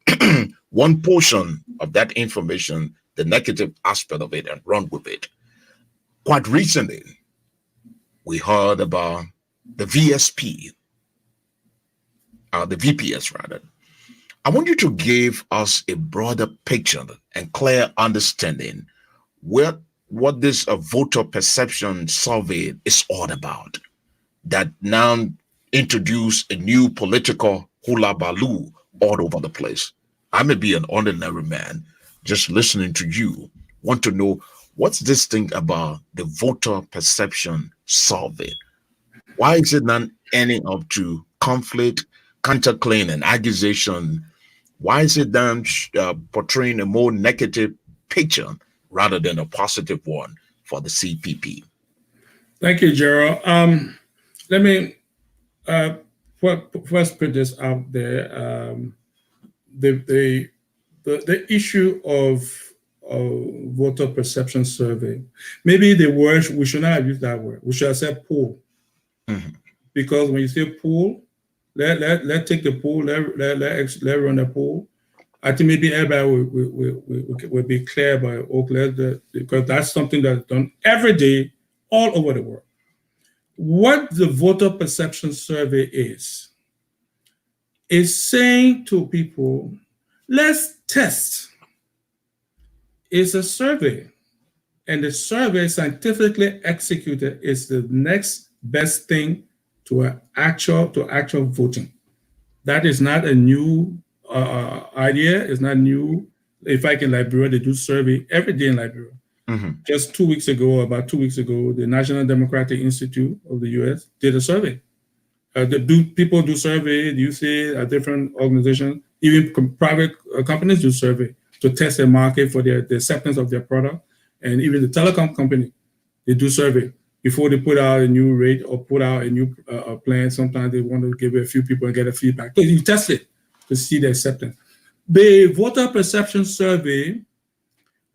one portion of that information, the negative aspect of it, and run with it. Quite recently, we heard about the VSP, the VPS rather. I want you to give us a broader picture and clear understanding what this voter perception survey is all about, that now introduce a new political hula baloo all over the place. I may be an ordinary man just listening to you, want to know what's this thing about the voter perception survey? Why is it not ending up to conflict, counterclaim, and accusation? Why is it then portraying a more negative picture rather than a positive one for the CPP? Thank you, Jeroy. Let me first put this out there. The issue of voter perception survey. Maybe the word, we should not have used that word. We should have said poll. Because when you say poll, let take the poll, let run the poll. I think maybe everybody will be clear about Oakland, because that's something that's done every day all over the world. What the voter perception survey is saying to people, let's test. It's a survey, and the survey scientifically executed is the next best thing to actual voting. That is not a new idea. It's not new. In fact, in Liberia, they do survey every day in Liberia. Just about 2 weeks ago, the National Democratic Institute of the U.S. did a survey. People do survey, you see, different organizations, even private companies do survey to test the market for the acceptance of their product. And even the telecom company, they do survey before they put out a new rate or put out a new plan. Sometimes they want to give it a few people and get a feedback. So you test it to see the acceptance. The voter perception survey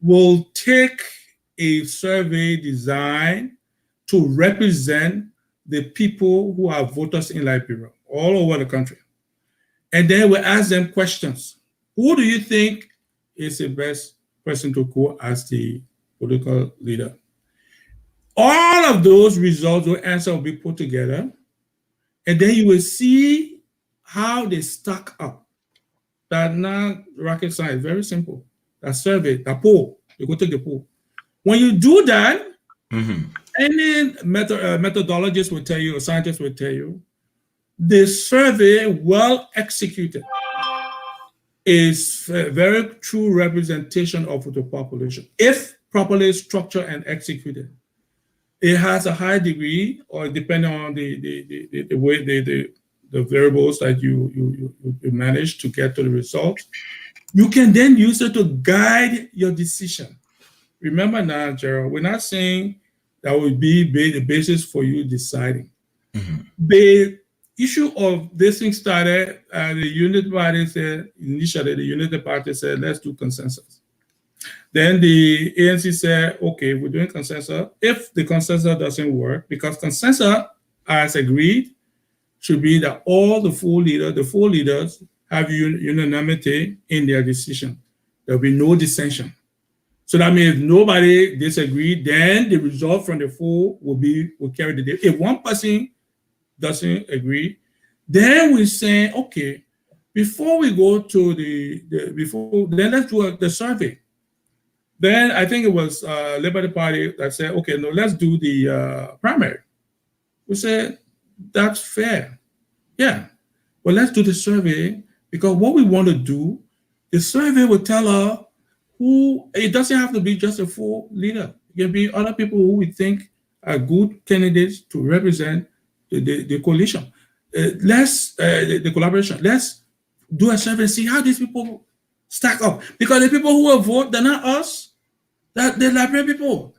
will take a survey designed to represent the people who are voters in Liberia all over the country. And then we'll ask them questions. Who do you think is the best person to go as the political leader? All of those results or answers will be put together, and then you will see how they stack up. That's not rocket science, very simple. That survey, that poll, you go take the poll. When you do that, any methodologist will tell you, or scientist will tell you, the survey, well executed, is a very true representation of the population. If properly structured and executed, it has a high degree, or depending on the way the variables that you manage to get to the results, you can then use it to guide your decision. Remember now, Jeroy, we're not saying that will be the basis for you deciding. The issue of this thing started, the Unity Party said, initially the Unity Party said, let's do consensus. Then the ANC said, okay, we're doing consensus. If the consensus doesn't work, because consensus, as agreed, should be that all the four leaders have unanimity in their decision. There'll be no dissension. So that means if nobody disagreed, then the result from the four will carry the day. If one person doesn't agree, then we say, okay, before we go to then let's do the survey. Then I think it was Liberty Party that said, okay, no, let's do the primary. We said, that's fair. Yeah, but let's do the survey, because what we want to do, the survey will tell us who, it doesn't have to be just a full leader. It can be other people who we think are good candidates to represent the coalition. The collaboration. Let's do a survey, see how these people stack up. Because the people who will vote, they're not us, they're Liberian people.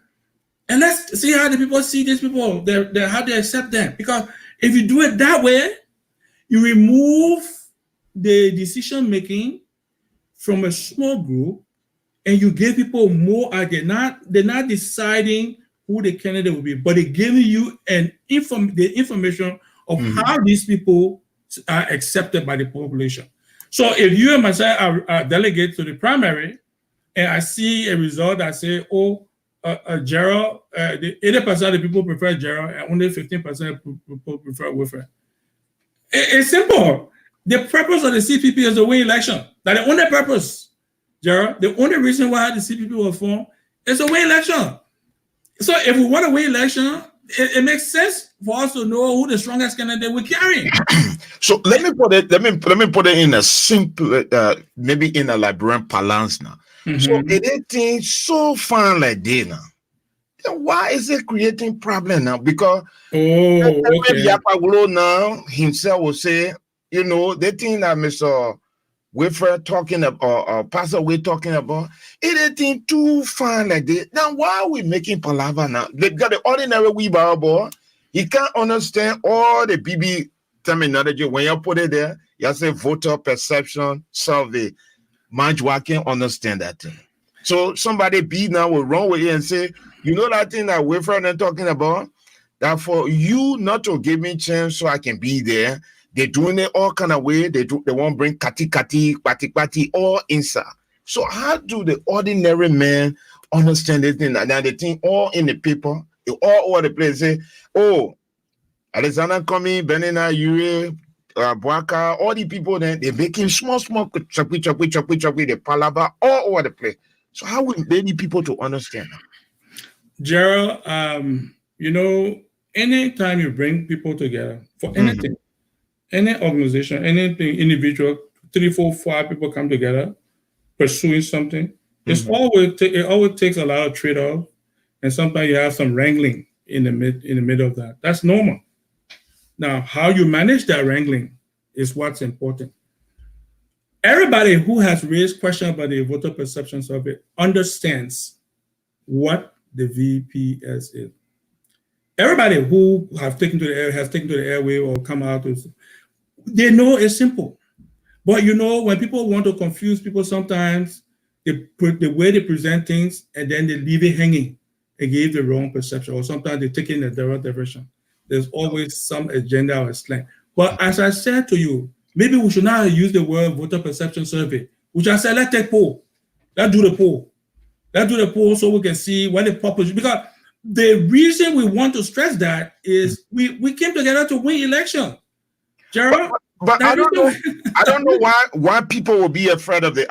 And let's see how the people see these people, how they accept them. Because if you do it that way, you remove the decision making from a small group, and you give people more idea. They're not deciding who the candidate will be, but they're giving you the information of how these people are accepted by the population. So if you and myself are delegates to the primary, and I see a result that say, Jeroy, 80% of the people prefer Jeroy, and only 15% of people prefer Wilfred. It's simple. The purpose of the CPP is to win election. That's the only purpose, Jeroy. The only reason why the CPP was formed is to win election. So if we want to win election, it makes sense for us to know who the strongest candidate we're carrying. So let me put it in a simple, maybe in a Liberian parlance now. So it ain't so fun like this now. Then why is it creating problem now? Because Yapaglo now himself will say, the thing that Mr. Wilfred talking about, Passawe talking about, it ain't too fun like this. Now why are we making palaver now? They got the ordinary wheelbarrow boy. He can't understand all the BB terminology. When you put it there, you say voter perception survey. Manjwa can understand that thing. So somebody be now will run with it and say, you know that thing that Wilfred are talking about? That for you not to give me chance so I can be there, they're doing it all kind of way. They won't bring kati, all inside. So how do the ordinary man understand this thing? And now they think all in the paper, all over the place say, oh, Alexander Cummings, Benina, Yuri, Boaka, all the people then they making small, choppy, the palaver all over the place. So how would they need people to understand that? Jeroy, you know, anytime you bring people together for anything, any organization, anything, individual, 3, 4, 5 people come together pursuing something, it always takes a lot of trade-off, and sometimes you have some wrangling in the middle of that. That's normal. Now, how you manage that wrangling is what's important. Everybody who has raised questions about the voter perception survey understands what the VPS is. Everybody who has taken to the airway or come out, they know it's simple. But you know, when people want to confuse people, sometimes they put the way they present things and then they leave it hanging and give the wrong perception, or sometimes they take it in a direct direction. There's always some agenda or slang. But as I said to you, maybe we should not use the word voter perception survey, which I said, let's take poll. Let's do the poll. Let's do the poll so we can see what the purpose is. Because the reason we want to stress that is we came together to win election. Jeroy, but I don't know. I don't know why people will be afraid of it.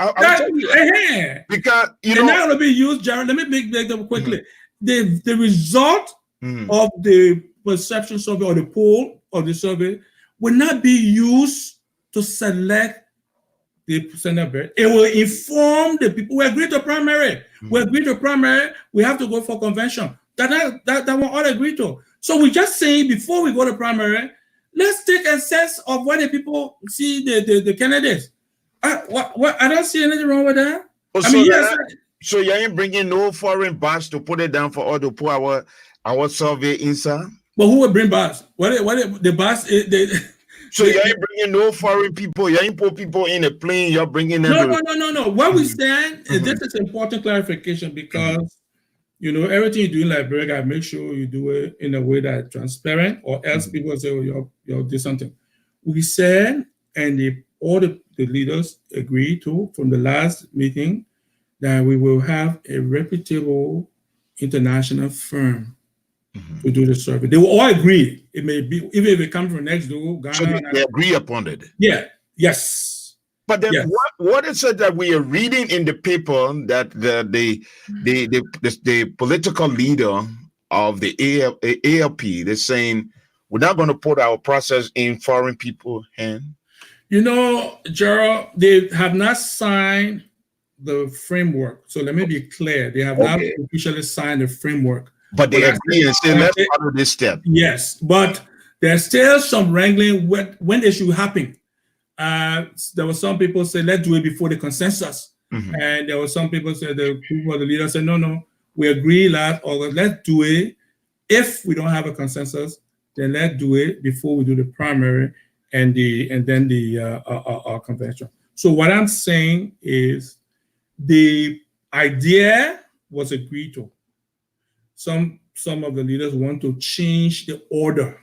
Because you know, not going to be used, Jeroy. Let me make them quickly. The result of the perception survey or the poll of the survey will not be used to select the percentage. It will inform the people. We agree to primary. We agree to primary. We have to go for convention. That one all agree to. So we're just saying before we go to primary, let's take a sense of what the people see the candidates. I don't see anything wrong with that. So you ain't bringing no foreign boss to put it down for all to put our survey inside. But who will bring boss? What the boss? So you ain't bringing no foreign people. You ain't put people in a plane. You're bringing them. No. What we saying is this is important clarification because you know everything you do in Liberia, make sure you do it in a way that's transparent, or else people say, "Oh, you'll do something." We said, and all the leaders agreed to from the last meeting that we will have a reputable international firm to do the survey. They will all agree. It may be even if it comes from next door, Ghana. So they agree upon it. Yeah. Yes. But then what is it that we are reading in the paper that the political leader of the ALP, they're saying we're not going to put our process in foreign people's hands? You know, Jeroy, they have not signed the framework. So let me be clear. They have not officially signed the framework. But they agree and say, let's follow this step. Yes, but there's still some wrangling when it should happen. There were some people say, let's do it before the consensus. And there were some people say, the leaders said, no, we agree last August, let's do it. If we don't have a consensus, then let's do it before we do the primary and then the convention. So what I'm saying is the idea was agreed to. Some of the leaders want to change the order.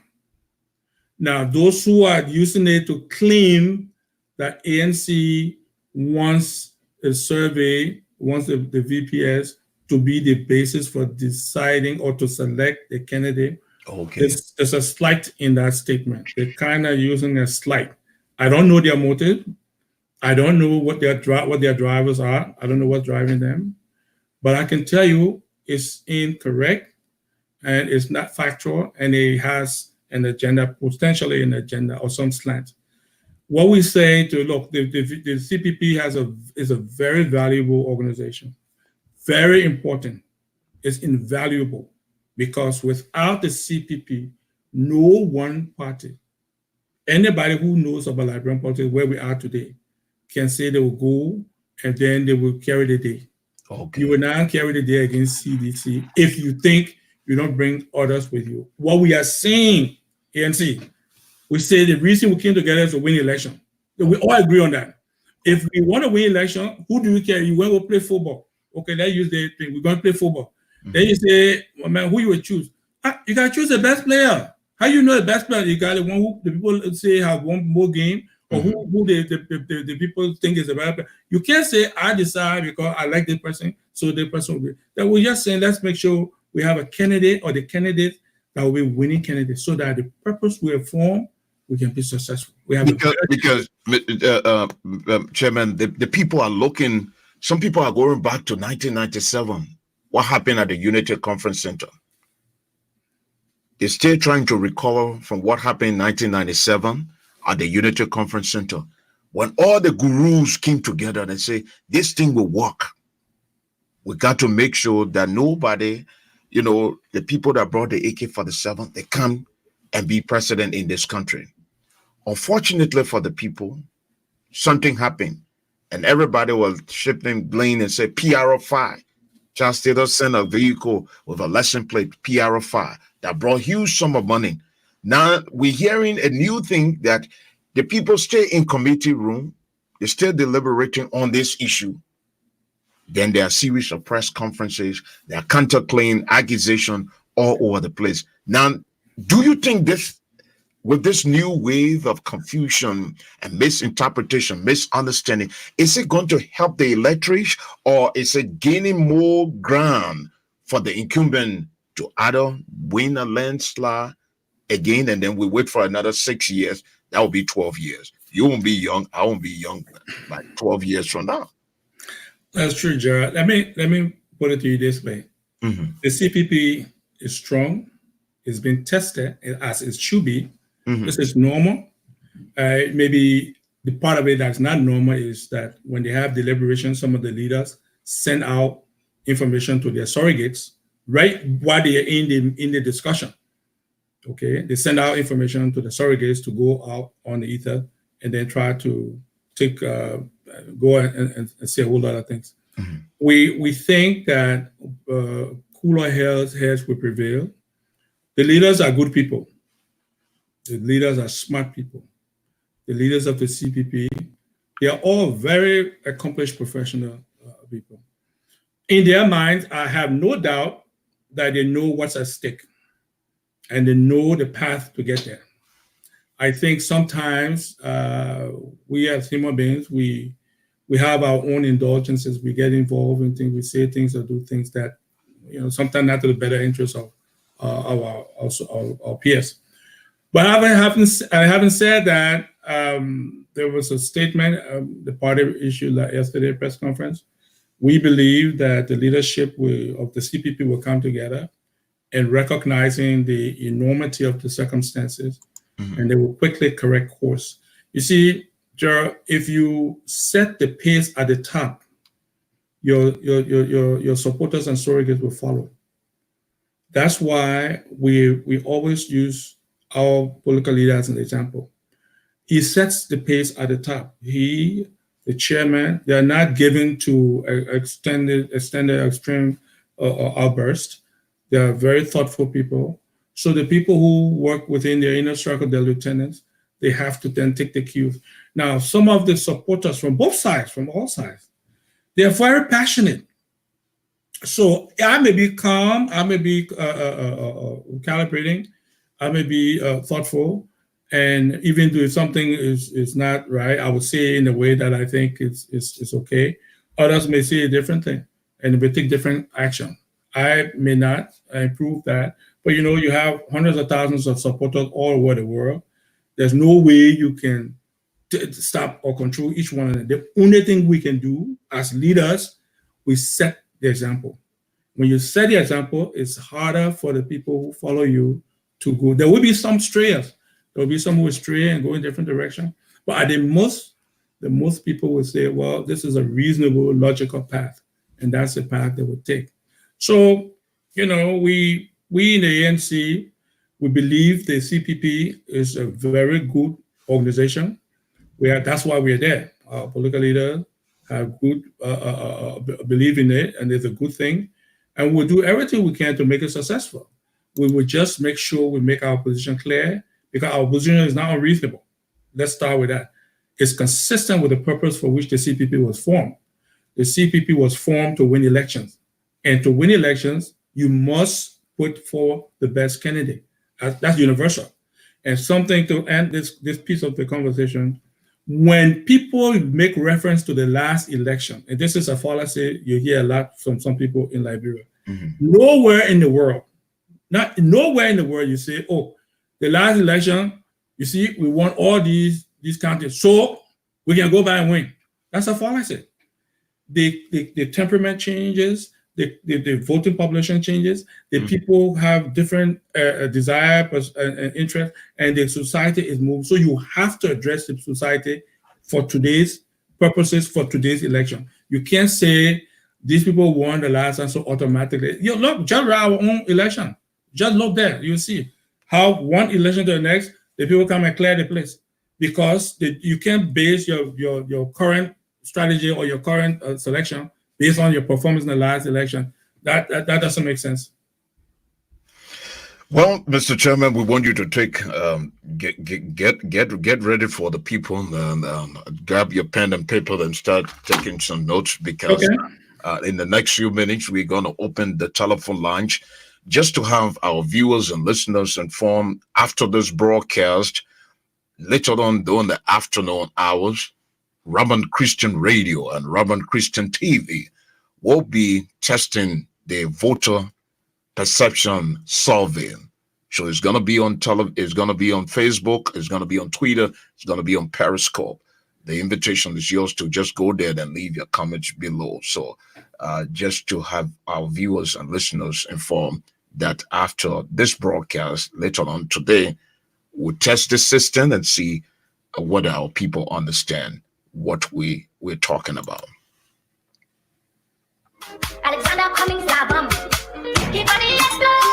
Now, those who are using it to claim that ANC wants a survey, wants the VPS to be the basis for deciding or to select the candidate. There's a slight in that statement. They're kind of using a slight. I don't know their motive. I don't know what their drivers are. I don't know what's driving them. But I can tell you it's incorrect and it's not factual, and it has an agenda, potentially an agenda or some slant. What we say to look, the CPP is a very valuable organization, very important. It's invaluable because without the CPP, no one party, anybody who knows about Liberian politics where we are today, can say they will go and then they will carry the day. You will not carry the day against CDC if you think you don't bring others with you. What we are saying, ANC, we say the reason we came together is to win election. We all agree on that. If we want to win election, who do we carry? You want to play football. Okay, let's use the thing. We're going to play football. Then you say, well, man, who you would choose? You got to choose the best player. How you know the best player? You got the one who the people say have won more game, or who the people think is the better player. You can't say, I decide because I like this person, so the person will be. That we're just saying, let's make sure we have a candidate or the candidate that will be winning candidate so that the purpose we have formed, we can be successful. We have because Chairman, the people are looking, some people are going back to 1997. What happened at the Unity Conference Center? They're still trying to recover from what happened in 1997 at the Unity Conference Center. When all the gurus came together and say, this thing will work. We got to make sure that nobody, the people that brought the AK-47, they come and be president in this country. Unfortunately for the people, something happened. And everybody was shifting blame and say, PRO5. Charles Taylor sent a vehicle with a license plate, PRO5, that brought huge sum of money. Now we're hearing a new thing that the people stay in committee room, they're still deliberating on this issue. Then there are a series of press conferences, there are counterclaim, accusation all over the place. Now, do you think this, with this new wave of confusion and misinterpretation, misunderstanding, is it going to help the electorate, or is it gaining more ground for the incumbent to either win a landslide again, and then we wait for another 6 years? That will be 12 years. You won't be young, I won't be young, like 12 years from now. That's true, Gerard. Let me put it to you this way. The CPP is strong. It's been tested as it should be. This is normal. Maybe the part of it that's not normal is that when they have deliberations, some of the leaders send out information to their surrogates right while they are in the discussion. Okay, they send out information to the surrogates to go out on the ether and then try to take go and say a whole lot of things. We think that cooler heads will prevail. The leaders are good people. The leaders are smart people. The leaders of the CPP, they are all very accomplished professional people. In their minds, I have no doubt that they know what's at stake and they know the path to get there. I think sometimes we as human beings, we have our own indulgences. We get involved in things, we say things or do things that, sometimes not to the better interest of our peers. But I haven't said that. There was a statement the party issued yesterday press conference. We believe that the leadership of the CPP will come together and recognizing the enormity of the circumstances, and they will quickly correct course. You see, Gerald, if you set the pace at the top, your supporters and surrogates will follow. That's why we always use our political leader as an example. He sets the pace at the top. He, the chairman, they are not given to extended extreme outburst. They are very thoughtful people. So the people who work within their inner circle, their lieutenants, they have to then take the cues. Now, some of the supporters from both sides, from all sides, they are very passionate. So I may be calm, I may be calibrating, I may be thoughtful, and even if something is not right, I would say in a way that I think it's okay. Others may say a different thing, and may take different action. I may not improve that, but you have hundreds of thousands of supporters all over the world. There's no way you can stop or control each one of them. The only thing we can do as leaders, we set the example. When you set the example, it's harder for the people who follow you to go. There will be some strayers. There will be some who will stray and go in different direction. But at the most people will say, well, this is a reasonable, logical path. And that's the path they would take. So, we in the ANC, we believe the CPP is a very good organization. That's why we're there. Our political leaders have good believe in it, and it's a good thing. And we'll do everything we can to make it successful. We will just make sure we make our position clear, because our position is not unreasonable. Let's start with that. It's consistent with the purpose for which the CPP was formed. The CPP was formed to win elections. And to win elections, you must put forward the best candidate. That's universal. And something to end this piece of the conversation, when people make reference to the last election, and this is a fallacy you hear a lot from some people in Liberia, nowhere in the world you say, oh, the last election, you see, we won all these counties, so we can go back and win. That's a fallacy. The temperament changes, the voting population changes, the people have different desire and interest, and the society is moving. So you have to address the society for today's purposes, for today's election. You can't say these people won the last one, so automatically. You look, just our own election. Just look there. You'll see how one election to the next, the people come and clear the place. Because you can't base your current strategy or your current selection based on your performance in the last election. That doesn't make sense. Well, Mr. Chairman, we want you to take get ready for the people and grab your pen and paper and start taking some notes, because in the next few minutes we're going to open the telephone lines just to have our viewers and listeners informed after this broadcast. Later on during the afternoon hours, Ramah Christian Radio and Ramah Christian TV will be testing the voter perception survey. So it's going to be on it's going to be on Facebook, it's going to be on Twitter, it's going to be on Periscope. The invitation is yours to just go there and leave your comments below. So just to have our viewers and listeners informed that after this broadcast later on today, we'll test the system and see whether our people understand what we're talking about. Alexander Cummings album. Keep on the explode.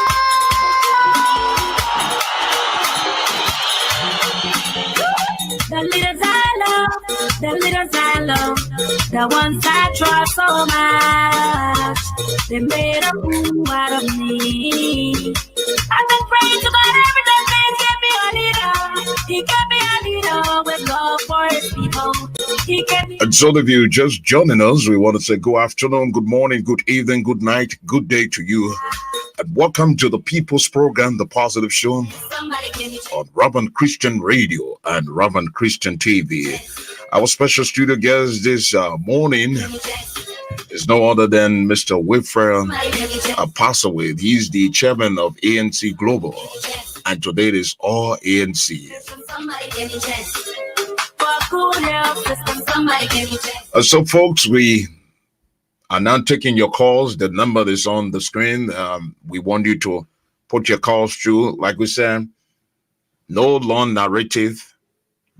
The leaders I love, the ones I trust so much, they made a fool out of me. I've been praying to God every day, please give me a leader. He gave me a leader with love for his people. And so if you just joining us, we want to say good afternoon, good morning, good evening, good night, good day to you. And welcome to the People's Program, The Positive Show, on Ramah Christian Radio and Ramah Christian TV. Our special studio guest this morning is no other than Mr. Wilfred Passawe. He's the chairman of ANC Global, and today is all ANC. So, folks, we are now taking your calls. The number is on the screen. We want you to put your calls through. Like we said, no long narrative.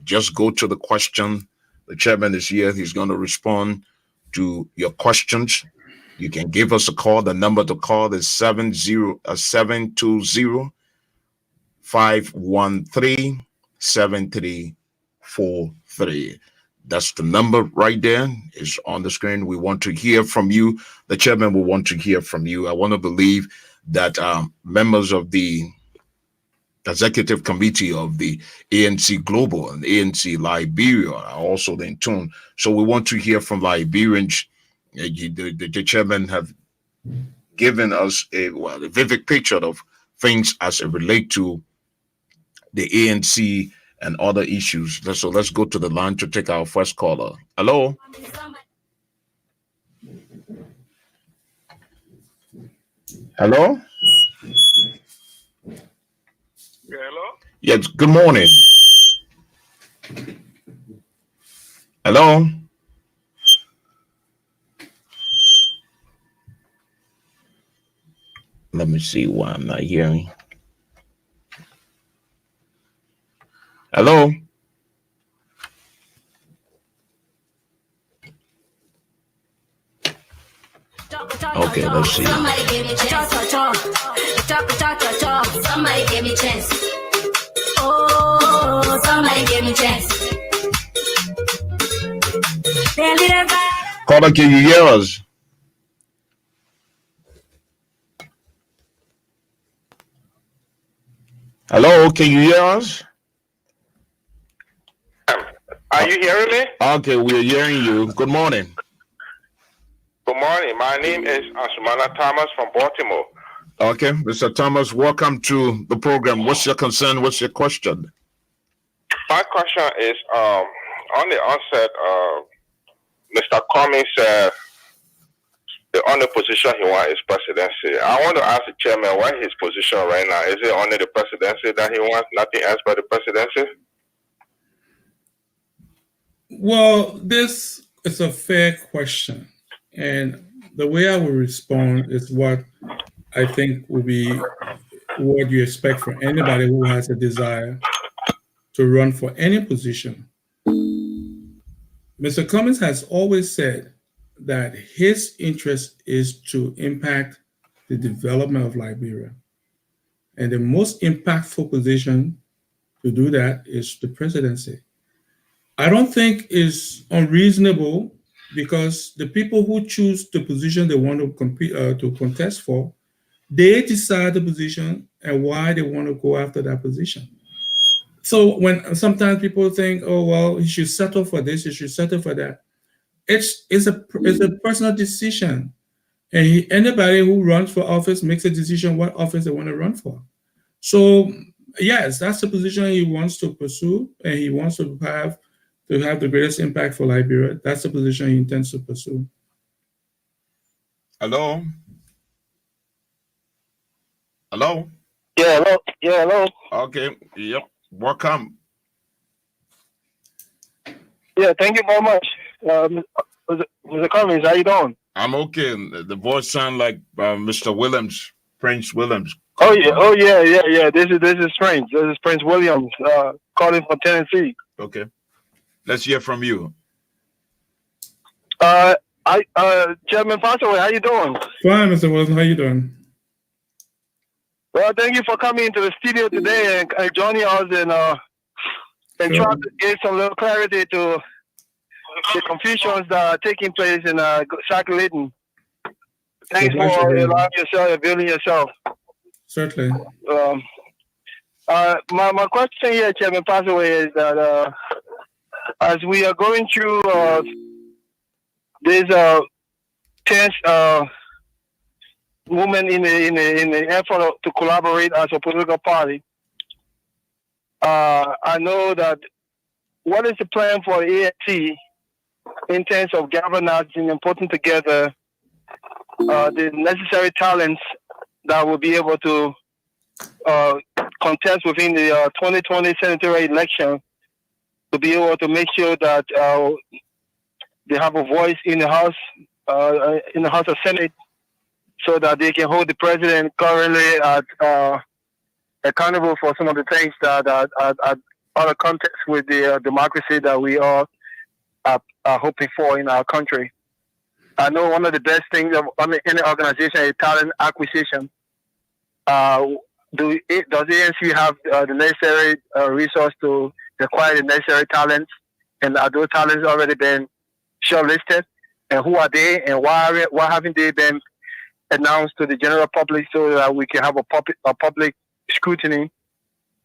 Just go to the question. The chairman is here. He's going to respond to your questions. You can give us a call. The number to call is 720-513-7343. That's the number right there. It's on the screen. We want to hear from you. The chairman will want to hear from you. I want to believe that members of the executive committee of the ANC Global and ANC Liberia are also in tune. So we want to hear from Liberians. The chairman have given us a vivid picture of things as it relate to the ANC and other issues. So let's go to the line to take our first caller. Hello. Hello. Hello? Yes, good morning. Hello? Let me see why I'm not hearing. Hello? Okay, let's see. Somebody give me a chance. Somebody give me a chance. Oh, somebody give me a chance. Caller, can you hear us? Hello, can you hear us? Are you hearing me? Okay, we are hearing you. Good morning. Good morning. My name is Asumana Thomas from Baltimore. Okay, Mr. Thomas, welcome to the program. What's your concern? What's your question? My question is on the onset, Mr. Cummings said the only position he wants is presidency. I want to ask the chairman what his position right now. Is it only the presidency that he wants, nothing else but the presidency? Well, this is a fair question. And the way I will respond is what I think will be what you expect from anybody who has a desire to run for any position. Mr. Cummings has always said that his interest is to impact the development of Liberia. And the most impactful position to do that is the presidency. I don't think it's unreasonable because the people who choose the position they want to compete to contest for, they decide the position and why they want to go after that position. So when sometimes people think, oh well, he should settle for this, he should settle for that. It's a personal decision, and anybody who runs for office makes a decision what office they want to run for. So yes, that's the position he wants to pursue, and he wants to have the greatest impact for Liberia. That's the position he intends to pursue. Hello? Hello? Yeah, hello. Yeah, hello. Okay, yep. Welcome. Yeah, thank you very much. Mr. Cummings, how you doing? I'm okay. The voice sound like Mr. Williams, Prince Williams. Oh yeah. This is Prince. This is Prince Williams, calling from Tennessee. Okay. Let's hear from you. Chairman Passawe, how you doing? Fine, Mr. Wilson. How you doing? Well, thank you for coming into the studio today and joining us and Sure. trying to give some little clarity to the confusions that are taking place in circulating. Thanks Well, for actually- allowing yourself, availing yourself. Certainly. My question here, Chairman Passawe, is that as we are going through this tense movement in the effort to collaborate as a political party, I know that what is the plan for the ANC in terms of galvanizing and putting together the necessary talents that will be able to contest within the 2020 senatorial election, to be able to make sure that they have a voice in the House of Senate, so that they can hold the president currently accountable for some of the things that are out of context with the democracy that we all are hoping for in our country. I know one of the best things of any organization is talent acquisition. Does the ANC have the necessary resource to acquire the necessary talents? And are those talents already been shortlisted? And who are they? And why haven't they been announced to the general public so that we can have a public scrutiny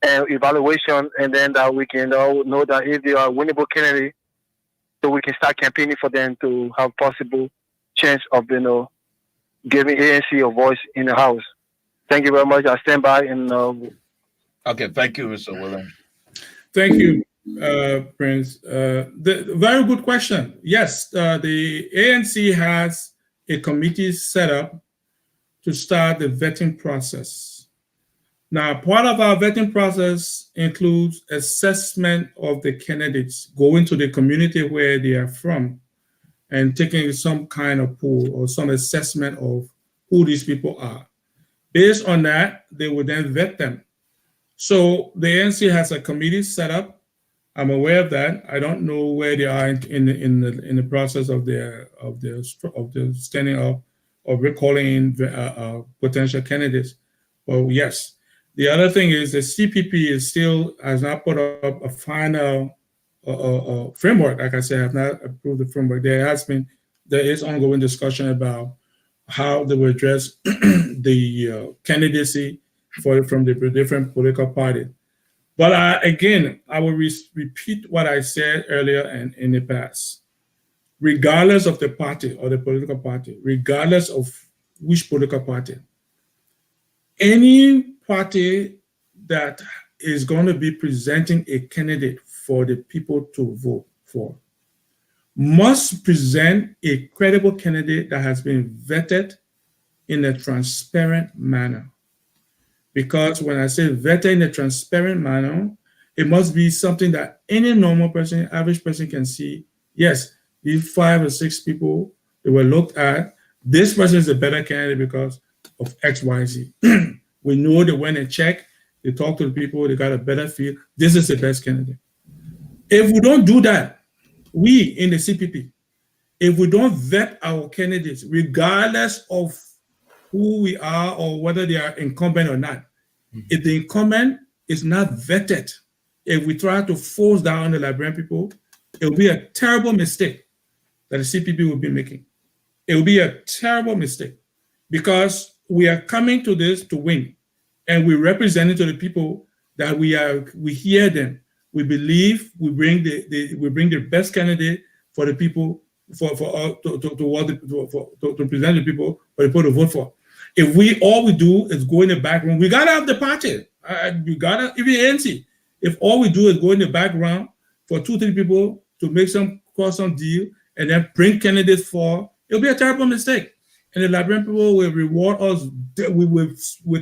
and evaluation, and then that we can know that if they are winnable candidates, so we can start campaigning for them to have possible chance of giving ANC a voice in the House. Thank you very much. I stand by and. Okay, thank you, Mr. Williams. Thank you, Prince. Very good question. Yes, the ANC has a committee set up to start the vetting process. Now, part of our vetting process includes assessment of the candidates, going to the community where they are from and taking some kind of poll or some assessment of who these people are. Based on that, they will then vet them. So the ANC has a committee set up. I'm aware of that. I don't know where they are in the process of the standing up or recalling potential candidates. Well, yes. The other thing is the CPP has not put up a final framework. Like I said, have not approved the framework. There is ongoing discussion about how they will address the candidacy from the different political parties. But again, I will repeat what I said earlier and in the past. regardless of the party or the political party, regardless of which political party, any party that is going to be presenting a candidate for the people to vote for must present a credible candidate that has been vetted in a transparent manner. Because when I say vetted in a transparent manner, it must be something that any normal person, average person can see. Yes, these 5 or 6 people, they were looked at. This person is a better candidate because of X, Y, Z. We know they went and checked, they talked to the people, they got a better feel. This is the best candidate. If we don't do that, we in the CPP, if we don't vet our candidates, regardless of who we are or whether they are incumbent or not, if the incumbent is not vetted, if we try to force down on the Liberian people, it will be a terrible mistake that the CPP will be making. It will be a terrible mistake because we are coming to this to win, and we represent it to the people that we hear them. We believe we bring the best candidate for the people to present the people for the people to vote for. If all we do is go in the background, we gotta have the party. We gotta even ANC. If all we do is go in the background for 2-3 people to cross some deal and then bring candidates for, it'll be a terrible mistake. And the Liberian people will reward us. We will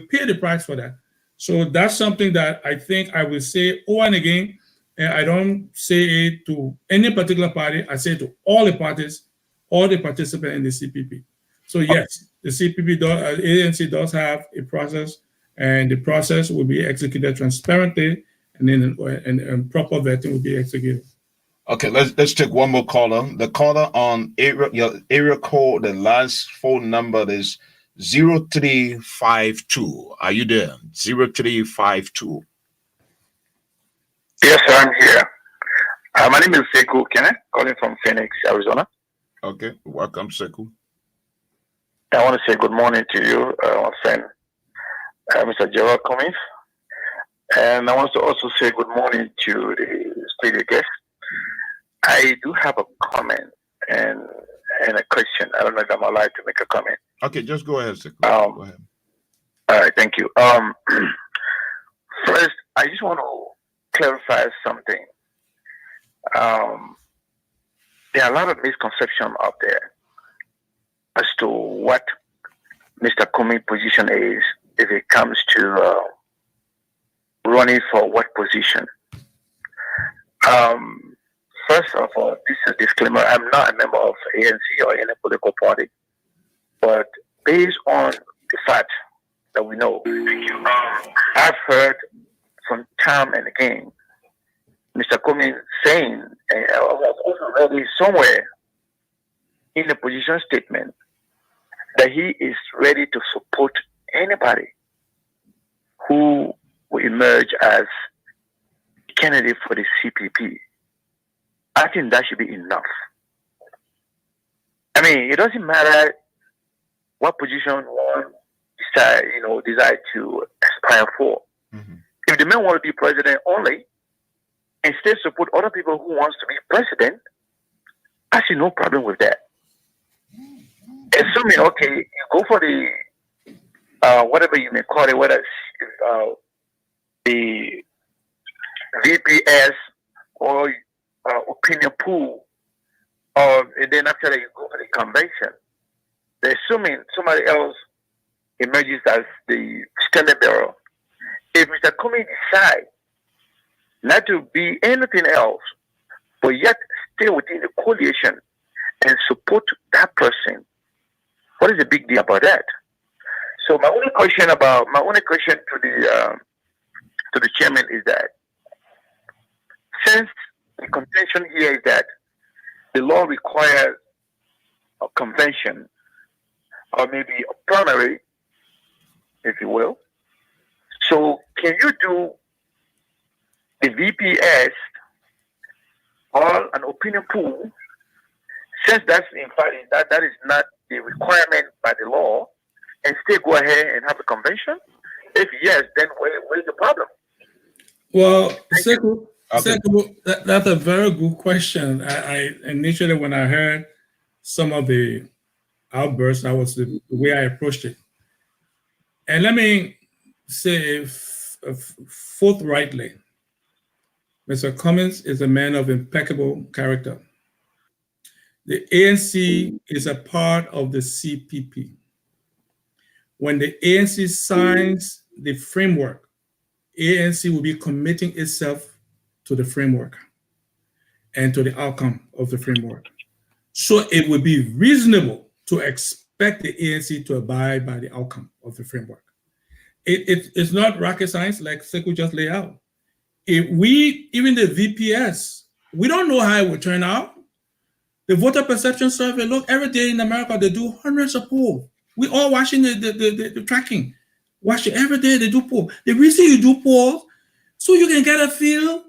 pay the price for that. So that's something that I think I will say over and again. And I don't say it to any particular party. I say it to all the parties, all the participants in the CPP. So yes, the CPP ANC does have a process, and the process will be executed transparently, and then proper vetting will be executed. Okay, let's take one more caller. The caller on your area code, the last phone number is 0352. Are you there? 0352. Yes, sir, I'm here. My name is Sekou Kenneth, calling from Phoenix, Arizona. Okay, welcome, Sekou. I want to say good morning to you, my friend, Mr. Jeroy Cummings. And I want to also say good morning to the studio guest. I do have a comment and a question. I don't know if I'm allowed to make a comment. Okay, just go ahead, Sekou. Go ahead. All right, thank you. First, I just want to clarify something. There are a lot of misconceptions out there as to what Mr. Cummings' position is if it comes to running for what position. First of all, this is a disclaimer. I'm not a member of ANC or any political party, but based on the fact that we know, I've heard from time and again Mr. Cummings saying, and I was also read somewhere in the position statement, that he is ready to support anybody who will emerge as candidate for the CPP. I think that should be enough. I mean, it doesn't matter what position one decide to aspire for. Mm-hmm. If the man want to be president only and still support other people who wants to be president, I see no problem with that. Assuming, okay, you go for the whatever you may call it, whether it's the VPS or opinion pool, and then after that you go for the convention. They're assuming somebody else emerges as the standard bearer. If Mr. Cummings decides not to be anything else, but yet stay within the coalition and support that person, what is the big deal about that? So my only question to the chairman is that, since the contention here is that the law requires a convention or maybe a primary, if you will, so can you do the VPS or an opinion pool, since that's in fact that is not the requirement by the law, and still go ahead and have a convention? If yes, then where's the problem? Well, Sekou, Okay. That's a very good question. I initially, when I heard some of the outbursts, that was the way I approached it. And let me say forthrightly, Mr. Cummings is a man of impeccable character. The ANC is a part of the CPP. When the ANC signs the framework, ANC will be committing itself to the framework and to the outcome of the framework. So it would be reasonable to expect the ANC to abide by the outcome of the framework. It's not rocket science like Sekou just laid out. Even the VPS, we don't know how it will turn out. The voter perception survey, look, every day in America, they do hundreds of polls. We all watching the tracking. Watch it every day, they do polls. The reason you do polls, so you can get a feel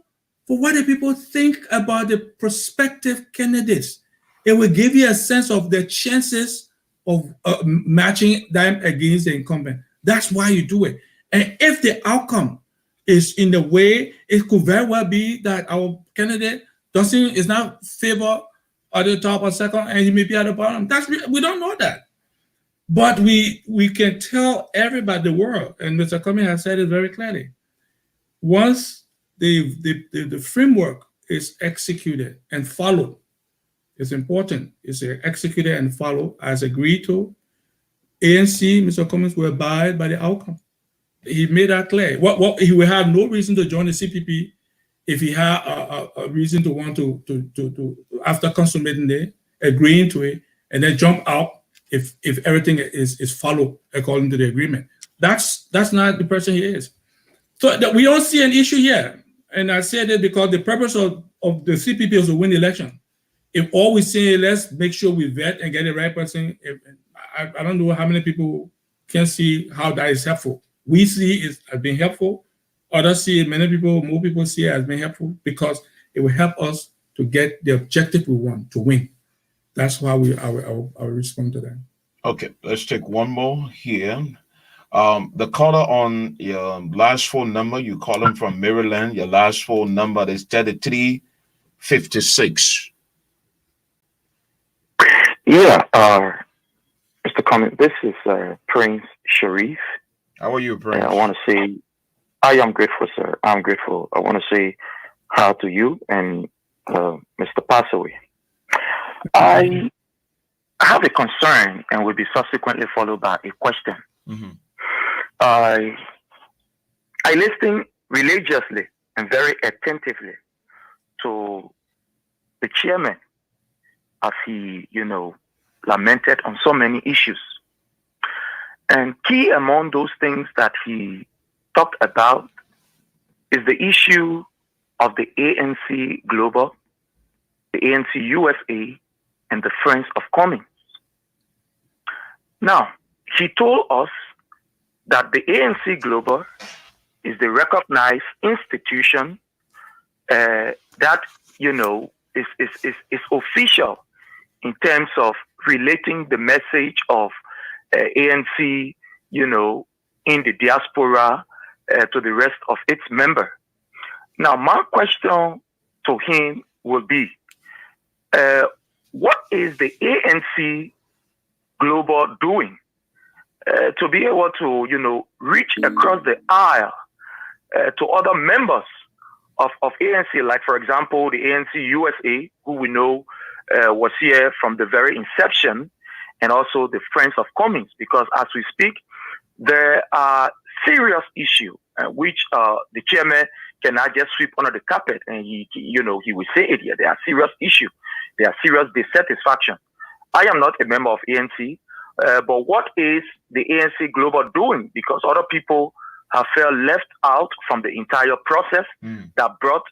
for what the people think about the prospective candidates. It will give you a sense of the chances of matching them against the incumbent. That's why you do it. And if the outcome is in the way, it could very well be that our candidate is not favor at the top or second, and he may be at the bottom. We don't know that. But we can tell everybody, the world, and Mr. Cummings has said it very clearly. Once the framework is executed and followed, it's important. It's executed and followed as agreed to. ANC, Mr. Cummings, will abide by the outcome. He made that clear. He will have no reason to join the CPP if he had a reason to want to after consummating it, agreeing to it, and then jump out if everything is followed according to the agreement. That's not the person he is. So we don't see an issue here. And I said it because the purpose of the CPP is to win the election. If all we say, let's make sure we vet and get the right person, I don't know how many people can see how that is helpful. We see it as being helpful. Others see it, more people see it as being helpful because it will help us to get the objective we want, to win. That's why I will respond to that. Okay, let's take one more here. The caller on your last phone number, you call him from Maryland. Your last phone number is 3356. Yeah, Mr. Cummings, this is Prince Sharif. How are you, Prince? I want to say, I am grateful, sir. I'm grateful. I want to say hi to you and Mr. Passawe. I have a concern and will be subsequently followed by a question. Mm-hmm. I listen religiously and very attentively to the chairman as he, lamented on so many issues. And key among those things that he talked about is the issue of the ANC Global, the ANC USA, and the Friends of Cummings. Now, he told us that the ANC Global is the recognized institution that, is official in terms of relating the message of ANC, in the diaspora to the rest of its members. Now, my question to him will be, what is the ANC Global doing to be able to, reach across the aisle to other members of ANC, like, for example, the ANC USA, who we know was here from the very inception, and also the Friends of Cummings, because as we speak, there are serious issues which the chairman cannot just sweep under the carpet, and he will say it here. There are serious issues. There are serious dissatisfaction. I am not a member of ANC, but what is the ANC Global doing? Because other people have felt left out from the entire process that brought,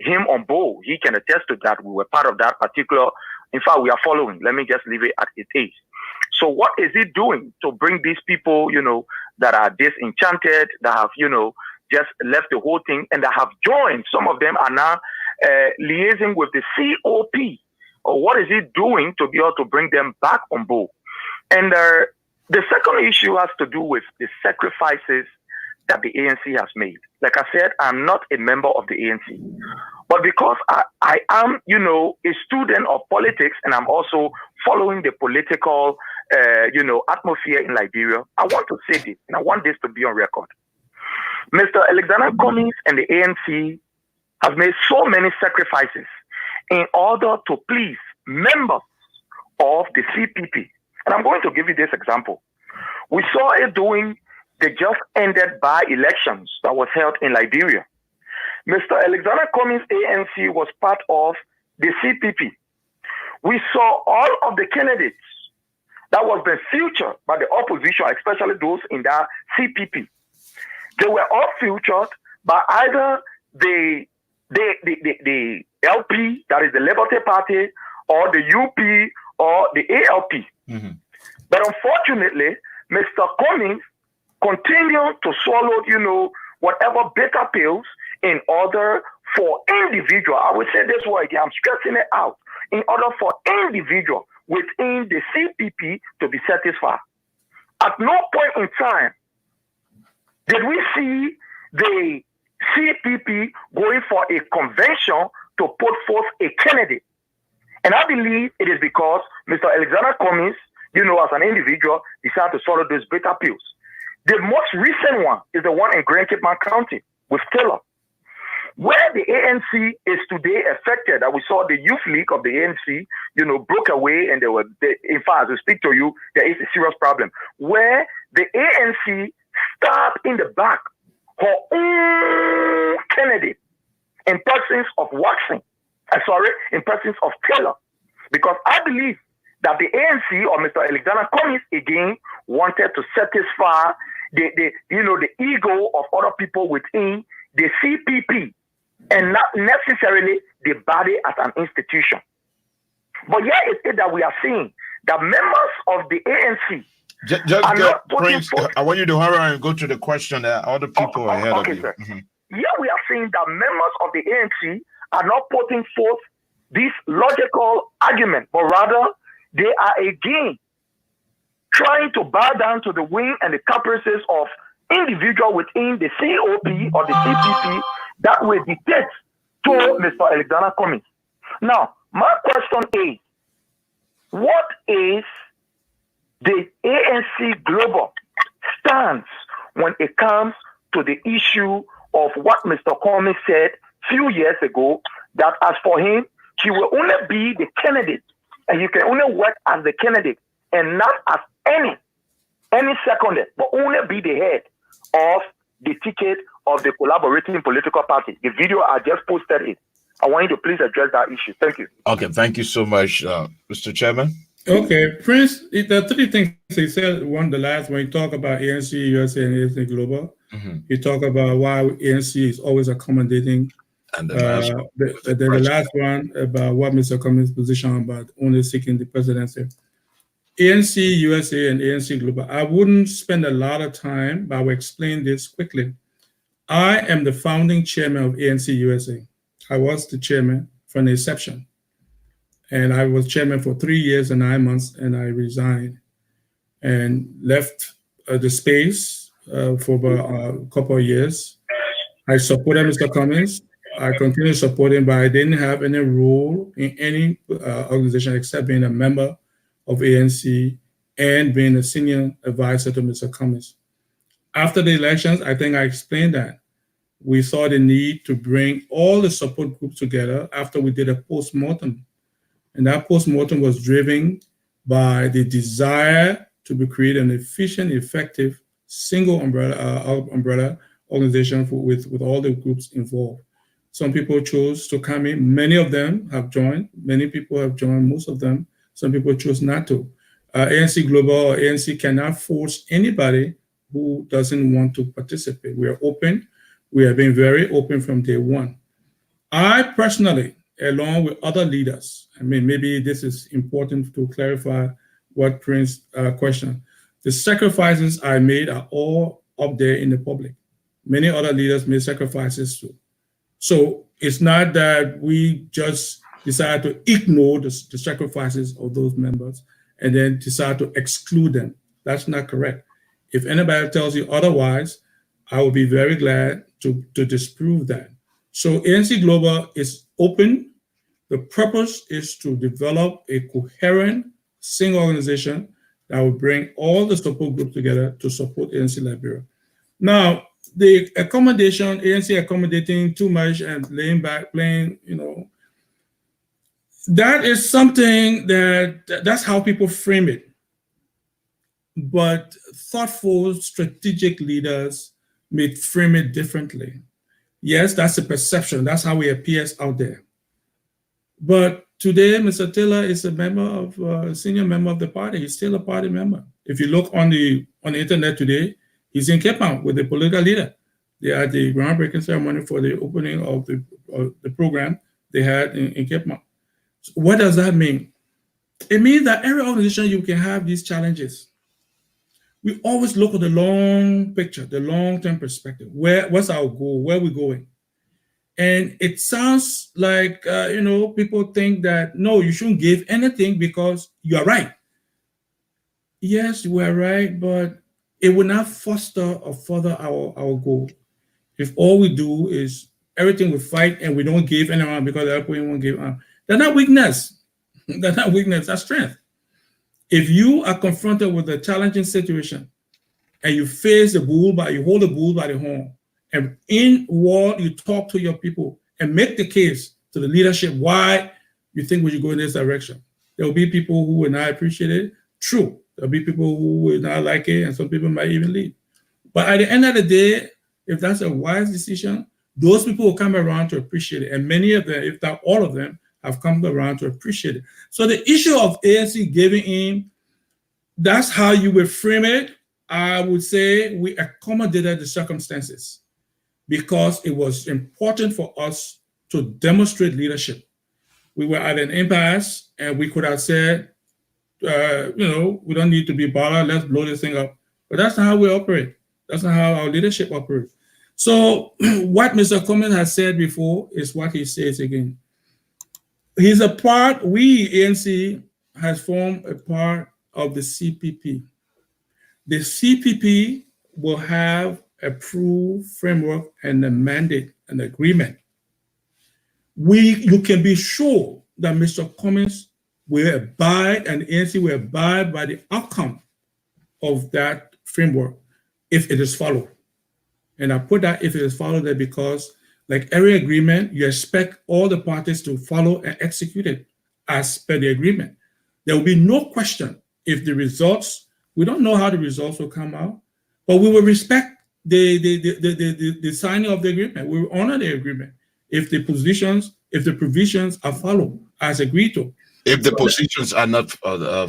him on board. He can attest to that. We were part of that particular. In fact, we are following. Let me just leave it at it is. So what is he doing to bring these people, that are disenchanted, that have, just left the whole thing and that have joined? Some of them are now liaising with the COP. Or what is he doing to be able to bring them back on board? And the second issue has to do with the sacrifices that the ANC has made. Like I said, I'm not a member of the ANC. But because I am, a student of politics, and I'm also following the political, atmosphere in Liberia, I want to say this, and I want this to be on record. Mr. Alexander Cummings and the ANC have made so many sacrifices in order to please members of the CPP. And I'm going to give you this example. We saw it during the just ended by-elections that was held in Liberia. Mr. Alexander Cummings' ANC was part of the CPP. We saw all of the candidates that was been featured by the opposition, especially those in the CPP. They were all featured by either the LP, that is the Liberty Party, or the UP, or the ALP. Mm-hmm. But unfortunately, Mr. Cummings continued to swallow, whatever bitter pills in order for individual, I will say this word again, I'm stressing it out, in order for individual within the CPP to be satisfied. At no point in time did we see the CPP going for a convention to put forth a candidate. And I believe it is because Mr. Alexander Cummings, as an individual, decided to swallow those bitter pills. The most recent one is the one in Grand Cape County with Taylor, where the ANC is today affected. And we saw the youth league of the ANC, broke away, and in fact, as we speak to you, there is a serious problem where the ANC stabbed in the back her own candidate in persons of in persons of Taylor, because I believe that the ANC or Mr. Alexander Cummings again wanted to satisfy the ego of other people within the CPP and not necessarily the body as an institution. But here it is that we are seeing that members of the ANC Prince, I want you to hurry and go to the question that other people are ahead of you. Sir. Mm-hmm. Here we are seeing that members of the ANC are not putting forth this logical argument, but rather they are again trying to bow down to the whim and the caprices of individuals within the COP or the CPP that will dictate to Mr. Alexander Cummings. Now, my question is, what is the ANC Global stance when it comes to the issue of what Mr. Cummings said a few years ago, that as for him, he will only be the candidate, and you can only work as the candidate and not as any seconded, but only be the head of the ticket of the collaborating political party. The video I just posted it. I want you to please address that issue. Thank you. Okay, thank you so much, Mr. Chairman. Okay, Prince, there are three things he said. The last, when you talk about ANC USA and ANC Global, you talk about why ANC is always accommodating. And the last one about what Mr. Cummings' position about only seeking the presidency. ANC USA and ANC Global, I wouldn't spend a lot of time, but I will explain this quickly. I am the founding chairman of ANC USA. I was the chairman from the inception. And I was chairman for 3 years and 9 months, and I resigned and left the space for about a couple of years. I supported Mr. Cummings. I continued supporting, but I didn't have any role in any organization except being a member of ANC and being a senior advisor to Mr. Cummings. After the elections, I think I explained that. We saw the need to bring all the support groups together after we did a post-mortem. And that post-mortem was driven by the desire to create an efficient, effective, single umbrella organization with all the groups involved. Some people chose to come in. Many of them have joined. Many people have joined, most of them. Some people chose not to. ANC Global or ANC cannot force anybody who doesn't want to participate. We are open. We have been very open from day one. I personally, along with other leaders, maybe this is important to clarify what Prince questioned. The sacrifices I made are all up there in the public. Many other leaders made sacrifices too. So it's not that we just decide to ignore the sacrifices of those members and then decide to exclude them. That's not correct. If anybody tells you otherwise, I will be very glad to disprove that. So ANC Global is open. The purpose is to develop a coherent single organization that will bring all the support groups together to support ANC Liberia. Now, the accommodation, ANC accommodating too much and laying back, playing, that is something that's how people frame it. But thoughtful, strategic leaders may frame it differently. Yes, that's a perception. That's how it appears out there. But today, Mr. Taylor is a senior member of the party. He's still a party member. If you look on the internet today, he's in Cape Town with the political leader. They had the groundbreaking ceremony for the opening of the program they had in Cape Town. So what does that mean? It means that every organization you can have these challenges. We always look at the long picture, the long-term perspective. What's our goal? Where are we going? And it sounds like, people think that, no, you shouldn't give anything because you are right. Yes, you are right, but it will not foster or further our goal. If all we do is everything we fight and we don't give anyone because everyone won't give, they're not weakness. They're not weakness, that's strength. If you are confronted with a challenging situation and you face you hold the bull by the horn, and in war, you talk to your people and make the case to the leadership why you think we should go in this direction. There will be people who will not appreciate it. True. There'll be people who will not like it, and some people might even leave. But at the end of the day, if that's a wise decision, those people will come around to appreciate it. And many of them, if not all of them, have come around to appreciate it. So the issue of ANC giving in, that's how you would frame it. I would say we accommodated the circumstances because it was important for us to demonstrate leadership. We were at an impasse, and we could have said, we don't need to be bothered, let's blow this thing up. But that's not how we operate. That's not how our leadership operates. So what Mr. Cummings has said before is what he says again. He's a part, ANC has formed a part of the CPP. The CPP will have approved framework and a mandate, an agreement. You can be sure that Mr. Cummings will abide and the ANC will abide by the outcome of that framework if it is followed. And I put that if it is followed there because, like every agreement, you expect all the parties to follow and execute it as per the agreement. There will be no question if the results, we don't know how the results will come out, but we will respect the signing of the agreement. We will honor the agreement if the provisions are followed as agreed to. If the positions are not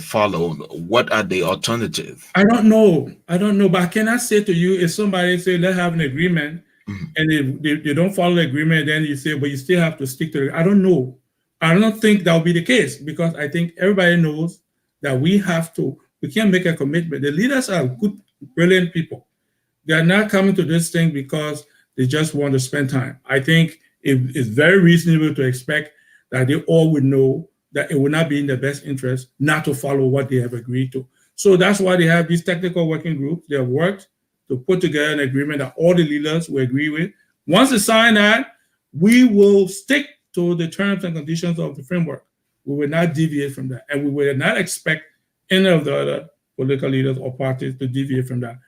followed, what are the alternatives? I don't know, but I cannot say to you, if somebody say, let's have an agreement, and if they don't follow the agreement, then you say, but you still have to stick to it. I don't know. I don't think that will be the case because I think everybody knows that we can't make a commitment. The leaders are good, brilliant people. They are not coming to this thing because they just want to spend time. I think it's very reasonable to expect that they all would know that it would not be in their best interest not to follow what they have agreed to. So that's why they have these technical working groups. They have worked to put together an agreement that all the leaders will agree with. Once they sign that, we will stick to the terms and conditions of the framework. We will not deviate from that. And we will not expect any of the other political leaders or parties to deviate from that.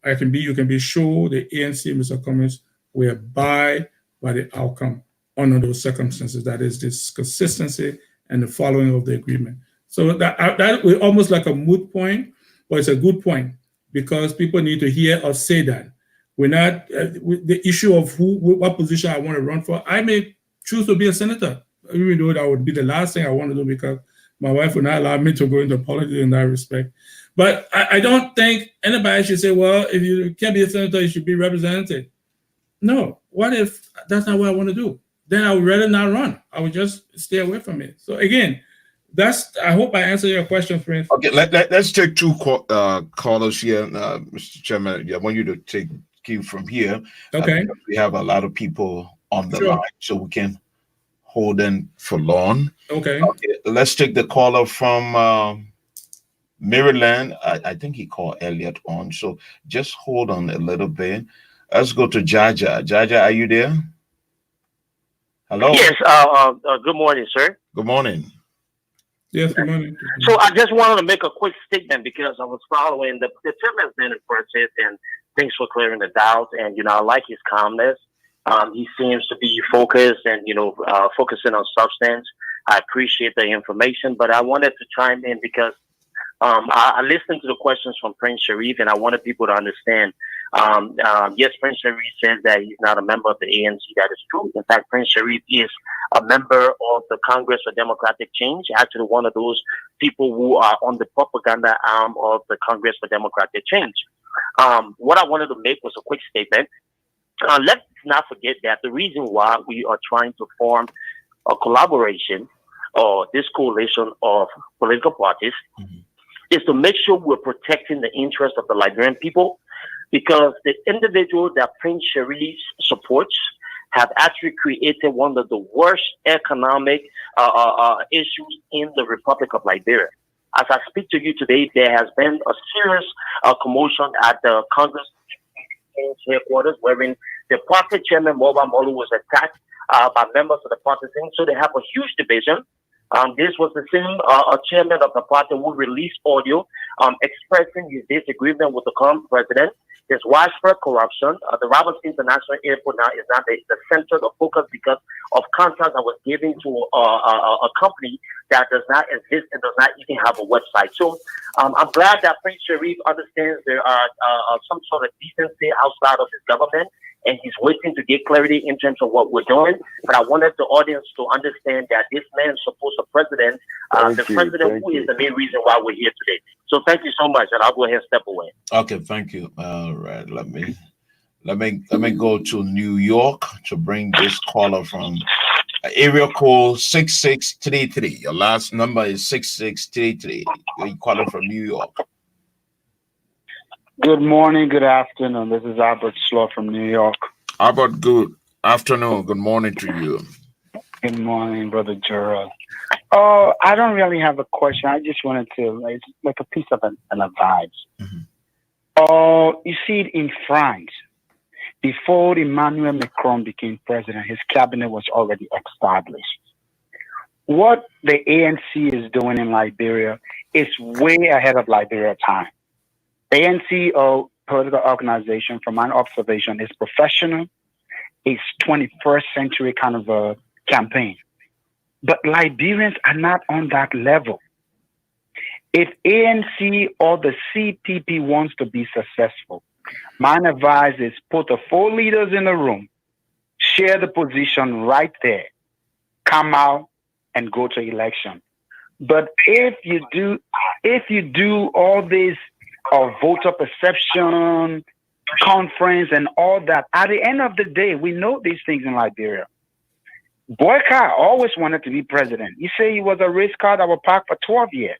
You can be sure the ANC, Mr. Cummings, will abide by the outcome under those circumstances. That is this consistency and the following of the agreement. So that was almost like a moot point, but it's a good point because people need to hear us say that. We're not, the issue of what position I want to run for, I may choose to be a senator, even though that would be the last thing I want to do because my wife would not allow me to go into politics in that respect. But I don't think anybody should say, well, if you can't be a senator, you should be represented. No, what if that's not what I want to do? Then I would rather not run. I would just stay away from it. So again, I hope I answered your question, Prince. Okay, let's take two callers here, Mr. Chairman. I want you to take cue from here. Okay. We have a lot of people on the Sure. line, so we can hold in for long. Okay. Let's take the caller from Maryland. I think he called Elliot on, so just hold on a little bit. Let's go to Jaja. Jaja, are you there? Hello. Yes. Good morning, sir. Good morning. Yes, good morning. So I just wanted to make a quick statement because I was following the chairman's been in process, and thanks for clearing the doubt. And I like his calmness. He seems to be focused and focusing on substance. I appreciate the information, but I wanted to chime in because I listened to the questions from Prince Sharif, and I wanted people to understand. Yes, Prince Sharif says that he's not a member of the ANC. That is true. In fact, Prince Sharif is a member of the Congress for Democratic Change, actually one of those people who are on the propaganda arm of the Congress for Democratic Change. What I wanted to make was a quick statement. Let's not forget that the reason why we are trying to form a collaboration or this coalition of political parties is to make sure we're protecting the interests of the Liberian people, because the individual that Prince Sharif supports have actually created one of the worst economic issues in the Republic of Liberia. As I speak to you today, there has been a serious commotion at the Congress headquarters, wherein the party chairman, Moba Molu, was attacked by members of the party thing. So they have a huge division. This was the same chairman of the party who released audio expressing his disagreement with the current president. There's widespread corruption. The Ramah International Airport now is not the center of focus because of contracts that was given to a company that does not exist and does not even have a website. So I'm glad that Prince Sharif understands there are some sort of decency outside of his government, and he's waiting to get clarity in terms of what we're doing. But I wanted the audience to understand that this man supports a president, the president who is the main reason why we're here today. So thank you so much, and I'll go ahead and step away. Okay, thank you. All right, let me go to New York to bring this caller from area code 6633. Your last number is 6633. You caller from New York. Good morning, good afternoon. This is Albert Slaw from New York. Albert, good afternoon. Good morning to you. Good morning, Brother Jeroy. Oh, I don't really have a question. I just wanted to like a piece of an advice. Oh, you see it in France. Before Emmanuel Macron became president, his cabinet was already established. What the ANC is doing in Liberia is way ahead of Liberia time. The ANC or political organization, from my observation, is professional. It's 21st century kind of a campaign. But Liberians are not on that level. If ANC or the CPP wants to be successful, my advice is put the 4 leaders in the room, share the position right there, come out and go to election. But if you do all this voter perception, conference, and all that, at the end of the day, we know these things in Liberia. Boyka always wanted to be president. He said he was a race car that was parked for 12 years.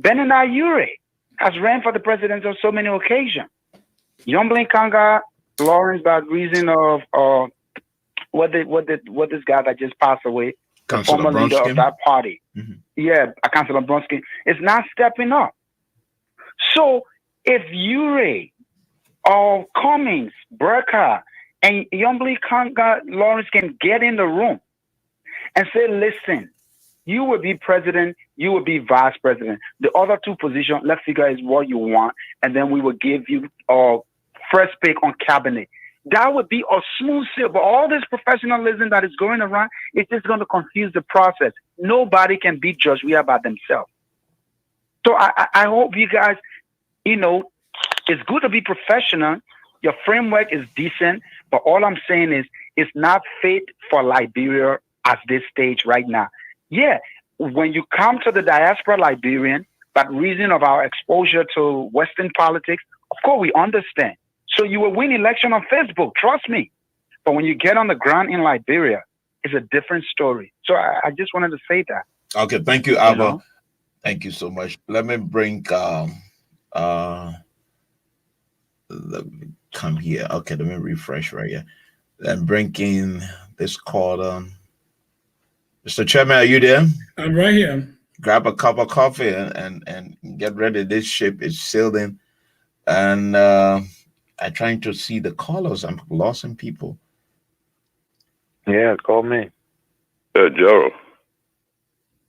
Benina Ure has ran for the presidency on so many occasions. Yomblin Kanga Lawrence, by reason of what this guy that just passed away, the former leader of that party, Councilor Bronsky, is not stepping up. So if Ure or Cummings, Burka, and Yomblin Kanga Lawrence can get in the room and say, listen, you will be president, you will be vice president. The other 2 positions, let's figure out what you want, and then we will give you first pick on cabinet. That would be a smooth sail. But all this professionalism that is going around, it's just going to confuse the process. Nobody can be judged by themselves. So I hope you guys, it's good to be professional. Your framework is decent, but all I'm saying is it's not fit for Liberia at this stage right now. Yeah, when you come to the diaspora Liberian, by reason of our exposure to Western politics, of course we understand. So you will win election on Facebook, trust me. But when you get on the ground in Liberia, it's a different story. So I just wanted to say that. Okay, thank you, Alba. Thank you so much. Let me bring let me come here. Okay, let me refresh right here. Then bring in this call. Mr. Chairman, are you there? I'm right here. Grab a cup of coffee and get ready. This ship is sailing. And I'm trying to see the callers. I'm lost in people. Yeah, call me. Jeroy.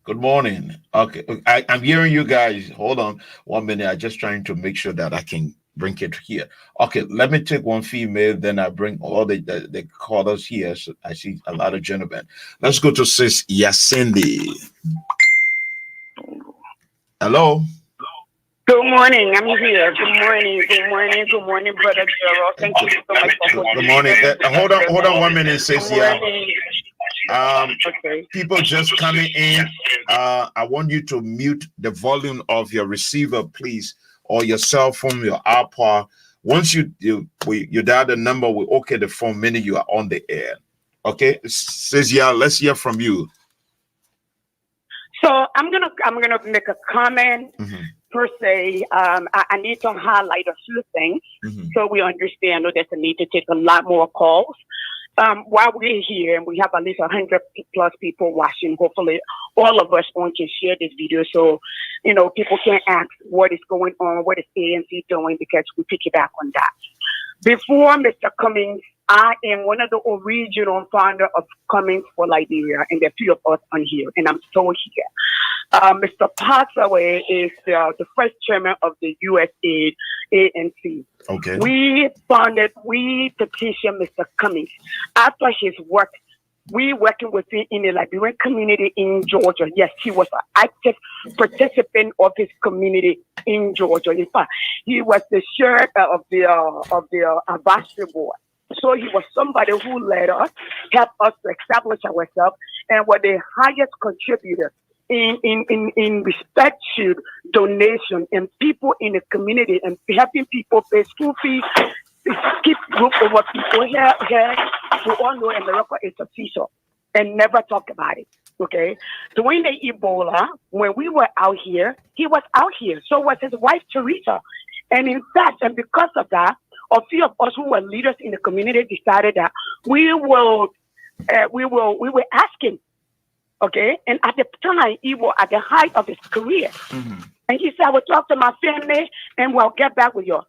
Good morning. Okay, I'm hearing you guys. Hold on 1 minute. I'm just trying to make sure that I can bring it here. Okay, let me take one female, then I bring all the callers here. So I see a lot of gentlemen. Let's go to Sis Yasindi. Hello. Good morning. I'm here. Good morning, Brother Jeroy. Thank you so much for Good morning. Hold on 1 minute, Sis. Yeah. Okay. People just coming in. I want you to mute the volume of your receiver, please, or your cell phone, your iPod. Once you dial the number, we okay the phone minute you are on the air. Okay, Sis, yeah, let's hear from you. So I'm gonna make a comment per se. I need to highlight a few things so we understand that there's a need to take a lot more calls. While we're here, and we have at least 100 plus people watching, hopefully all of us can share this video so, people can ask what is going on, what is ANC doing, because we pick it back on that. Before Mr. Cummings, I am one of the original founder of Cummings for Liberia, and there are few of us on here, and I'm still here. Mr. Passawe is the first chairman of the USAID ANC. Okay. We petitioned Mr. Cummings after his work. We working with him in the Liberian community in Georgia. Yes, he was an active participant of his community in Georgia. In fact, he was the chair of the advisory board. So he was somebody who led us, helped us to establish ourselves, and was the highest contributor in respect to donation and people in the community and helping people pay school fees, keep group over people here. We all know America is official and never talk about it. Okay. During the Ebola, when we were out here, he was out here. So was his wife Teresa. And in fact, and because of that, a few of us who were leaders in the community decided that we were asking. Okay, and at the time, he was at the height of his career. And he said, I will talk to my family and we'll get back with you.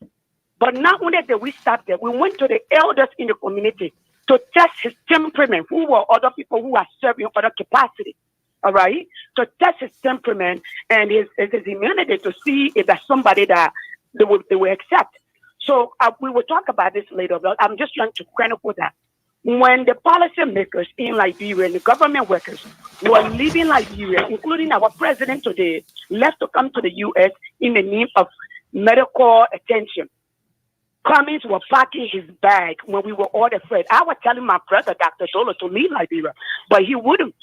But not only did we stop there, we went to the elders in the community to test his temperament, who were other people who are serving other capacity, all right? To test his temperament and his immunity to see if that's somebody that they will accept. So we will talk about this later, but I'm just trying to chronicle that. When the policymakers in Liberia and the government workers were leaving Liberia, including our president today, left to come to the U.S. in the need of medical attention, Cummings was packing his bag when we were all afraid. I was telling my brother, Dr. Dolo, to leave Liberia, but he wouldn't.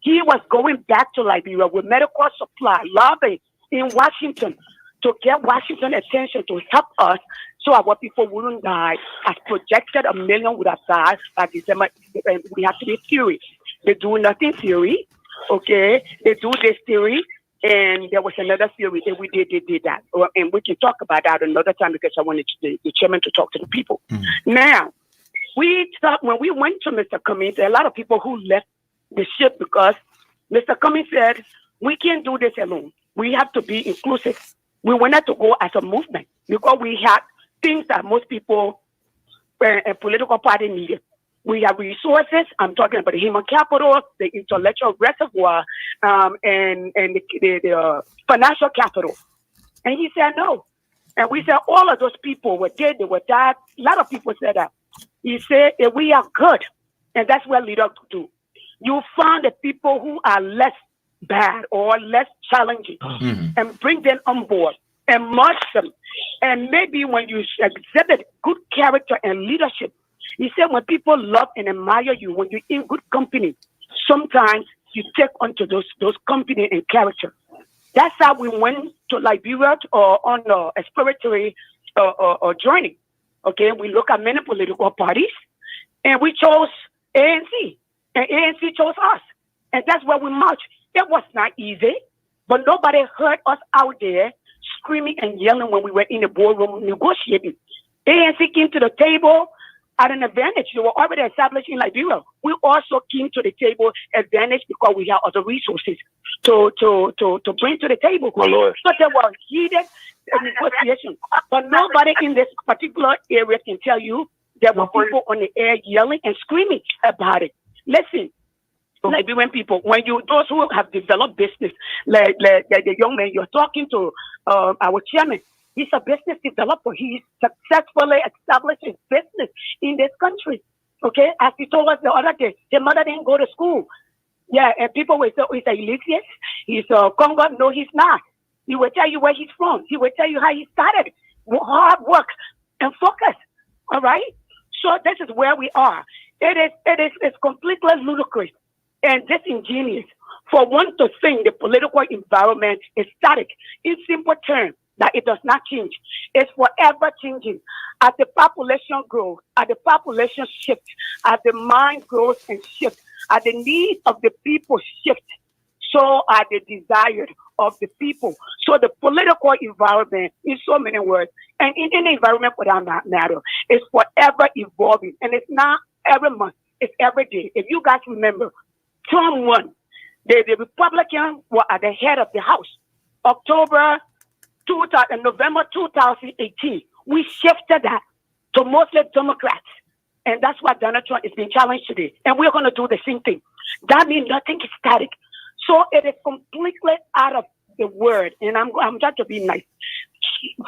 He was going back to Liberia with medical supply, lobbying in Washington to get Washington attention to help us so our people wouldn't die. As projected, 1 million would have died by December. We have to be theory. They do nothing theory, okay? They do this theory, and there was another theory that we did that. And we can talk about that another time because I wanted the chairman to talk to the people. Now, when we went to Mr. Cummings, there are a lot of people who left the ship because Mr. Cummings said, we can't do this alone. We have to be inclusive. We wanted to go as a movement because we had things that most people and political party needed. We have resources. I'm talking about the human capital, the intellectual reservoir, and the financial capital. And he said no. And we said all of those people were dead, they were died. A lot of people said that. He said if we are good, and that's what leaders do. You find the people who are less bad or less challenging and bring them on board and merge them. And maybe when you exhibit good character and leadership, he said when people love and admire you, when you're in good company, sometimes you take onto those company and character. That's how we went to Liberia on a exploratory journey. Okay, we look at many political parties and we chose ANC and ANC chose us. And that's where we marched. It was not easy, but nobody heard us out there screaming and yelling when we were in the boardroom negotiating. ANC came to the table at an advantage. They were already established in Liberia. We also came to the table advantage because we have other resources to bring to the table. My Lord. So they were heated. negotiation. But nobody in this particular area can tell you there were people on the air yelling and screaming about it. Listen, Liberian people, when those who have developed business, like the young man you're talking to, our chairman, he's a business developer. He's successfully established his business in this country. Okay, as he told us the other day, his mother didn't go to school. Yeah, and people will say, he's a Elysius, he's a Congo. No, he's not. He will tell you where he's from. He will tell you how he started. Hard work and focus. All right? So this is where we are. It's completely ludicrous and disingenuous for one to think the political environment is static. In simple terms, that it does not change. It's forever changing. As the population grows, as the population shifts, as the mind grows and shifts, as the needs of the people shift, so are the desires of the people. So the political environment, in so many words, and in any environment for that matter, is forever evolving. And it's not every month, it's every day. If you guys remember, Trump won. The Republicans were at the head of the House. November 2018, we shifted that to mostly Democrats. And that's why Donald Trump is being challenged today. And we're going to do the same thing. That means nothing is static. So it is completely out of the word. And I'm trying to be nice.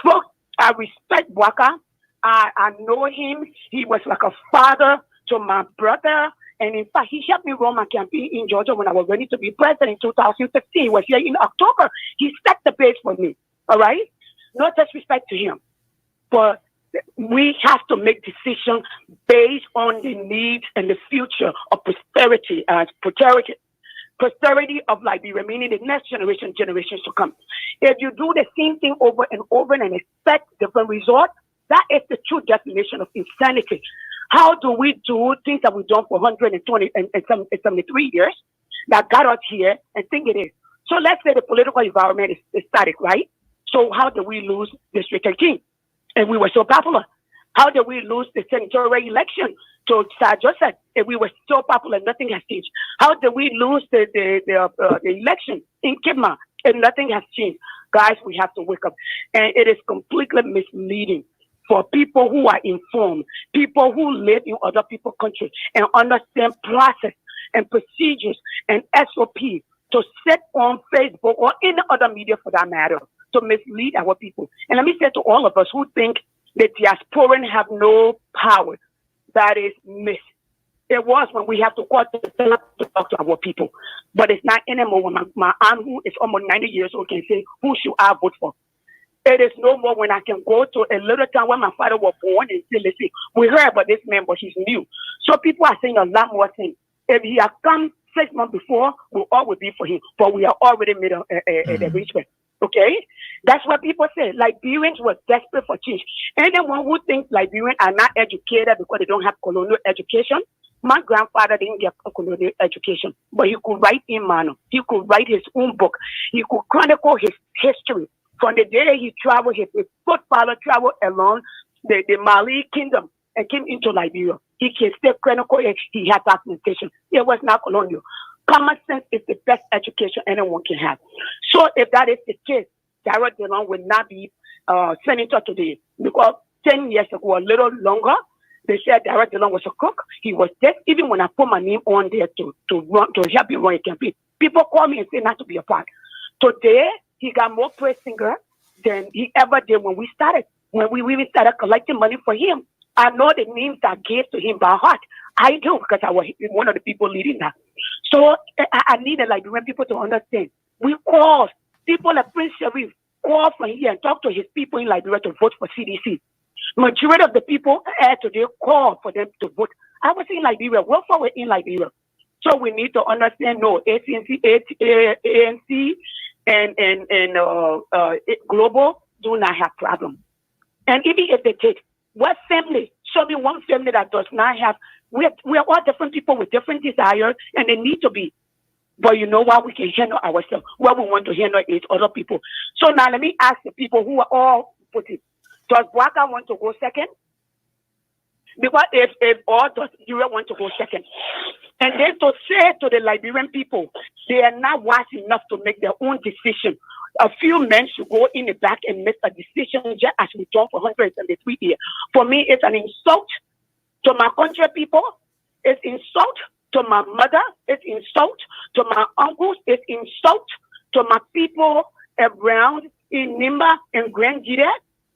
Folks, I respect Waka. I know him. He was like a father to my brother. And in fact, he helped me run my campaign in Georgia when I was ready to be president in 2015. He was here in October. He set the pace for me. All right? No disrespect to him. But we have to make decisions based on the needs and the future of prosperity of Liberia, meaning the next generations to come. If you do the same thing over and over and expect different results, that is the true definition of insanity. How do we do things that we've done for 120 and 73 years that got us here and think it is? So let's say the political environment is static, right? So how do we lose District 13? And we were so popular. How did we lose the senatorial election to Sir Joseph? And we were so popular, nothing has changed. How did we lose the election in Kidma? And nothing has changed. Guys, we have to wake up. And it is completely misleading for people who are informed, people who live in other people's countries and understand process and procedures and SOP to sit on Facebook or any other media for that matter to mislead our people. And let me say to all of us who think the diasporan have no power, that is myth. It was when we have to call to talk to our people, but it's not anymore when my aunt, who is almost 90 years old, can say, who should I vote for? It is no more when I can go to a little town where my father was born and say, listen, we heard about this man, but he's new. So people are saying a lot more things. If he had come 6 months before, we all would be for him, but we have already made an arrangement. Okay? That's what people say. Liberians were desperate for change. Anyone who thinks Liberians are not educated because they don't have colonial education, my grandfather didn't get a colonial education, but he could write in Mano. He could write his own book. He could chronicle his history. From the day he traveled, his footfather traveled along the Mali kingdom and came into Liberia. He can still chronicle it. He had documentation. It was not colonial. Common sense is the best education anyone can have. So if that is the case, Jared Delon will not be senator today, because 10 years ago, a little longer, they said Jared Delon was a crook. He was dead. Even when I put my name on there to help me run a campaign, people call me and say not to be a part. Today, he got more praise singer than he ever did when we started. When we even started collecting money for him, I know the names I gave to him by heart. I do, because I was one of the people leading that. So I need the Liberian people to understand. We call people like Prince Sharif, call from here and talk to his people in Liberia to vote for CDC. Majority of the people today call for them to vote. I was in Liberia, work for in Liberia. So we need to understand, no, ANC and Global do not have problems. And even if they take, what family? Show me one family that does not have. We are all different people with different desires, and they need to be. But you know what? We can handle ourselves. What we want to handle is other people. So now let me ask the people who are all put it. Does Waka want to go second? Because if does Jeroy want to go second? And then to say to the Liberian people, they are not wise enough to make their own decision. A few men should go in the back and make a decision just as we done for 173 years. For me, it's an insult to my country people. It's insult to my mother. It's insult to my uncles. It's insult to my people around in Nimba and Grand Gide,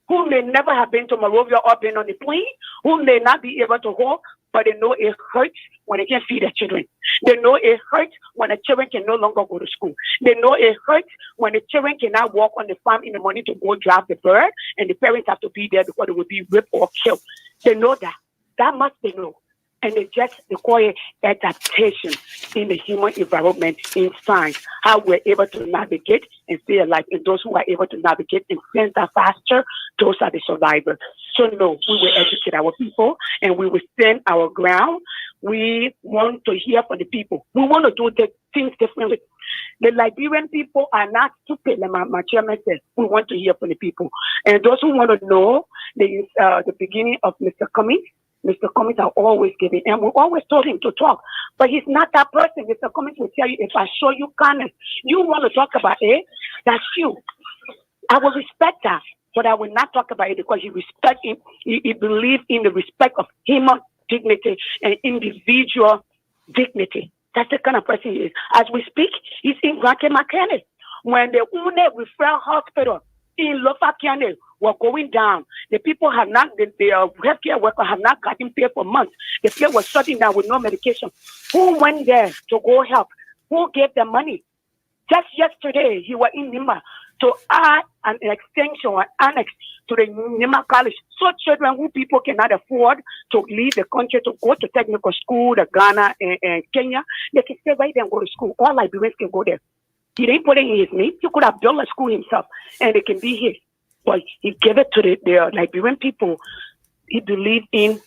who may never have been to Monrovia or been on the plane, who may not be able to walk, but they know it hurts when they can't feed their children. They know it hurts when the children can no longer go to school. They know it hurts when the children cannot walk on the farm in the morning to go drive the bird, and the parents have to be there because they will be ripped or killed. They know that. That much they know. And they just require adaptation in the human environment in science, how we're able to navigate and stay alive. And those who are able to navigate and sense that faster, those are the survivors. So no, we will educate our people and we will stand our ground. We want to hear from the people. We want to do the things differently. The Liberian people are not stupid, like my chairman said. We want to hear from the people. And those who want to know the beginning of Mr. Cummings, Mr. Cummings are always giving, and we always told him to talk, but he's not that person. Mr. Cummings will tell you, if I show you kindness, you want to talk about it, that's you. I will respect that, but I will not talk about it because he respect him. He believes in the respect of human dignity and individual dignity. That's the kind of person he is. As we speak, he's in Grand County. When the UNE Referral Hospital in Lofa County were going down, the people have not, the healthcare workers have not gotten paid for months. The place was shutting down with no medication. Who went there to go help? Who gave them money? Just yesterday, he was in Nima to add an extension or annex to the Nima College. So children who people cannot afford to leave the country to go to technical school, the Ghana and Kenya, they can stay right there and go to school. All Liberians can go there. He didn't put it in his name. He could have built a school himself, and it can be his. But he gave it to the Liberian people. He believed in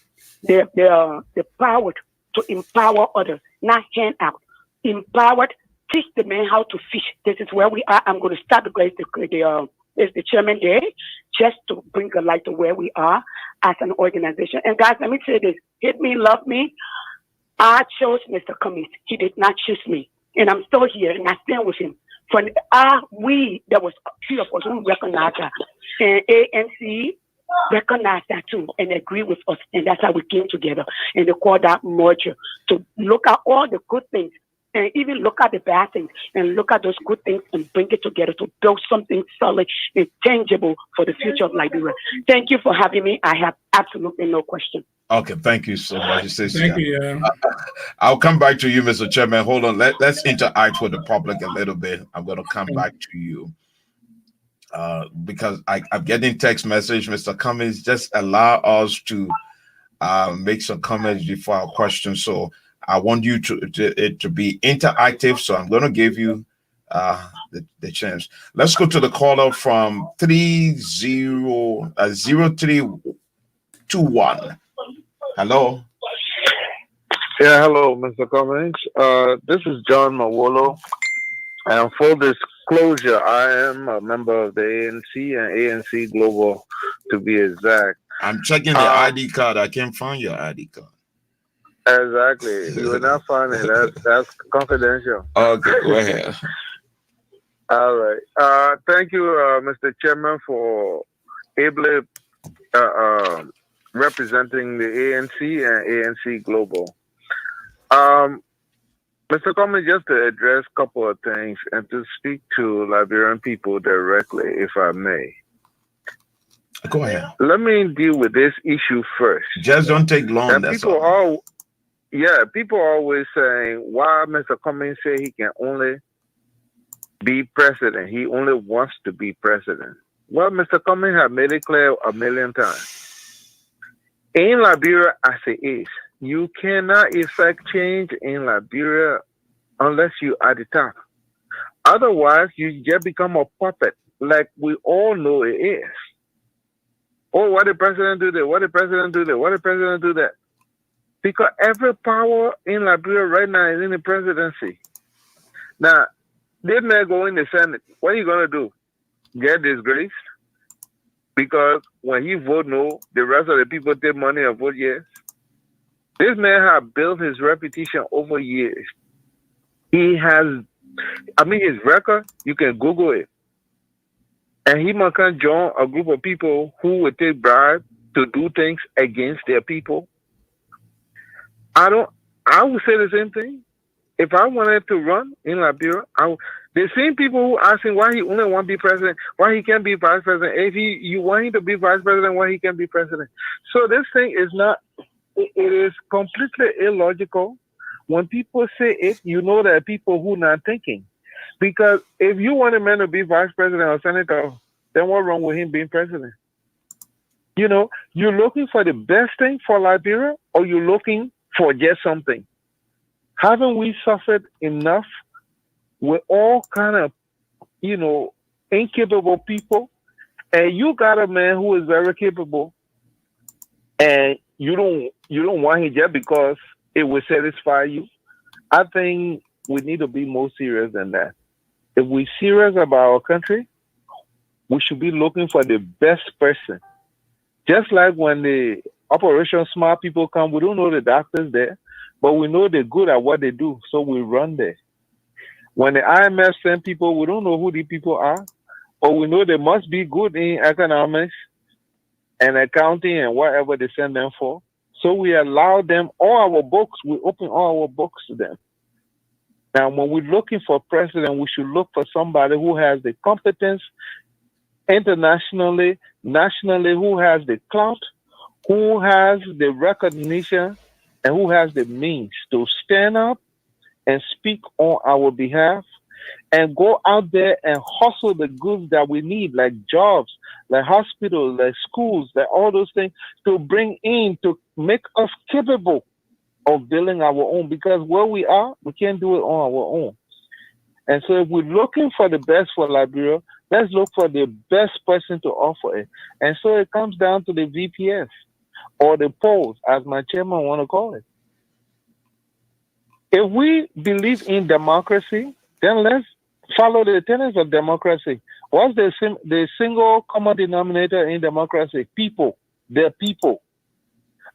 the power to empower others, not hand out. Empowered, teach the men how to fish. This is where we are. I'm going to start because it's the chairman there, just to bring a light to where we are as an organization. And guys, let me say this: hate me, love me. I chose Mr. Cummings. He did not choose me. And I'm still here, and I stand with him. There was a few of us who recognized that. And ANC recognized that too and agree with us. And that's how we came together. And they called that merger, to look at all the good things and even look at the bad things and look at those good things and bring it together to build something solid and tangible for the future of Liberia. Thank you for having me. I have absolutely no question. Okay, thank you so much. Thank you. I'll come back to you, Mr. Chairman. Hold on. Let's interact with the public a little bit. I'm going to come back to you because I'm getting text message. Mr. Cummings, just allow us to make some comments before our questions. So I want you to be interactive. So I'm going to give you the chance. Let's go to the caller from 0321. Hello. Yeah, hello, Mr. Cummings. This is John Mawolo. And full disclosure, I am a member of the ANC and ANC Global, to be exact. I'm checking the ID card. I can't find your ID card. Exactly. You will not find it. That's confidential. Okay, go ahead. All right. Thank you, Mr. Chairman, for ably representing the ANC and ANC Global. Mr. Cummings, just to address a couple of things and to speak to Liberian people directly, if I may. Go ahead. Let me deal with this issue first. Just don't take long. People always saying why Mr. Cummings say he can only be president. He only wants to be president. Well, Mr. Cummings has made it clear a million times. In Liberia as it is, you cannot effect change in Liberia unless you are the top. Otherwise, you just become a puppet, like we all know it is. Oh, what did the president do there? What did the president do there? What did the president do that? Because every power in Liberia right now is in the presidency. Now, this man go in the Senate. What are you going to do? Get disgraced? Because when he vote no, the rest of the people take money and vote yes. This man has built his reputation over years. He has, his record, you can Google it. and he must come join a group of people who would take bribes to do things against their people. I would say the same thing. If I wanted to run in Liberia, the same people who asking why he only want to be president, why he can't be vice president. If you want him to be vice president, why he can't be president? So this thing is not. It is completely illogical. When people say it, you know there are people who not thinking. Because if you want a man to be vice president or senator, then what's wrong with him being president? You know, you're looking for the best thing for Liberia, or you're looking for just something. Haven't we suffered enough with all kind of, incapable people? And you got a man who is very capable, and you don't want him just because it will satisfy you. I think we need to be more serious than that. If we're serious about our country, we should be looking for the best person. Just like when the Operation Smart people come, we don't know the doctors there, but we know they're good at what they do, so we run there. When the IMF send people, we don't know who the people are, but we know they must be good in economics and accounting and whatever they send them for. So we allow them all our books. We open all our books to them. Now, when we're looking for president, we should look for somebody who has the competence internationally, nationally, who has the clout, who has the recognition, and who has the means to stand up and speak on our behalf and go out there and hustle the goods that we need, like jobs, like hospitals, like schools, like all those things, to bring in, to make us capable of building our own. Because where we are, we can't do it on our own. And so if we're looking for the best for Liberia, let's look for the best person to offer it. And so it comes down to the VPS or the polls, as my chairman want to call it. If we believe in democracy, then let's follow the tenets of democracy. What's the single common denominator in democracy? People. The people.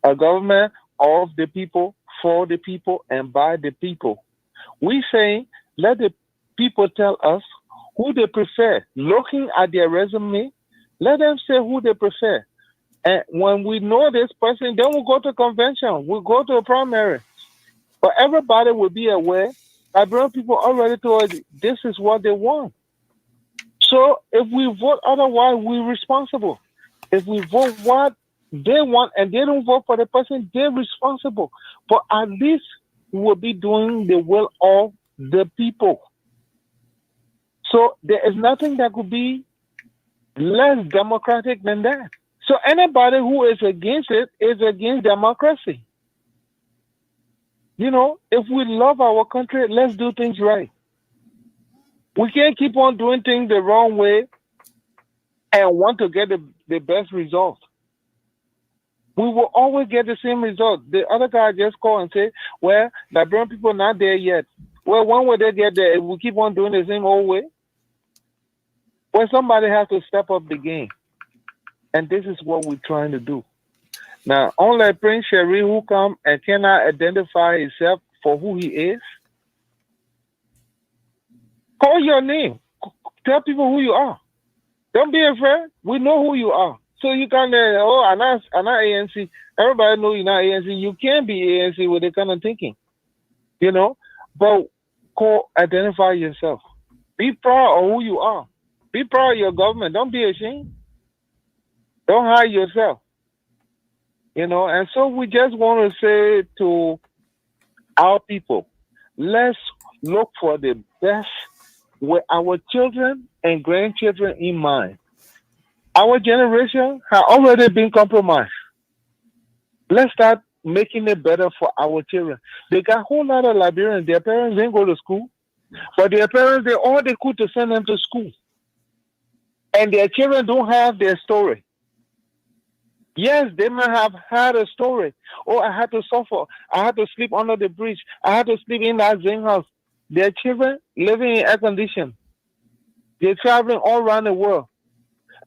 A government of the people, for the people, and by the people. We say, let the people tell us who they prefer. Looking at their resume, let them say who they prefer. And when we know this person, then we'll go to convention. We'll go to a primary. But everybody will be aware. Liberian people already told us this is what they want. So if we vote otherwise, we're responsible. If we vote what they want and they don't vote for the person, they're responsible. But at least we will be doing the will of the people. So there is nothing that could be less democratic than that. So anybody who is against it is against democracy. You know, if we love our country, let's do things right. We can't keep on doing things the wrong way and want to get the best result. We will always get the same result. The other guy just called and said, well, Liberian people are not there yet. Well, when will they get there if we keep on doing the same old way? Well, somebody has to step up the game. And this is what we're trying to do. Now, unlike Prince Sherry, who come and cannot identify himself for who he is, call your name. Tell people who you are. Don't be afraid. We know who you are. So you can't, I'm not ANC. Everybody knows you're not ANC. You can't be ANC with that kind of thinking, you know. But identify yourself. Be proud of who you are. Be proud of your government. Don't be ashamed. Don't hide yourself. You know, and so we just want to say to our people, let's look for the best with our children and grandchildren in mind. Our generation has already been compromised. Let's start making it better for our children. They got a whole lot of Liberians. Their parents didn't go to school, but their parents, they all they could to send them to school. And their children don't have their story. Yes, they might have had a story. Oh, I had to suffer. I had to sleep under the bridge. I had to sleep in that zinc house. Their children living in air condition. They're traveling all around the world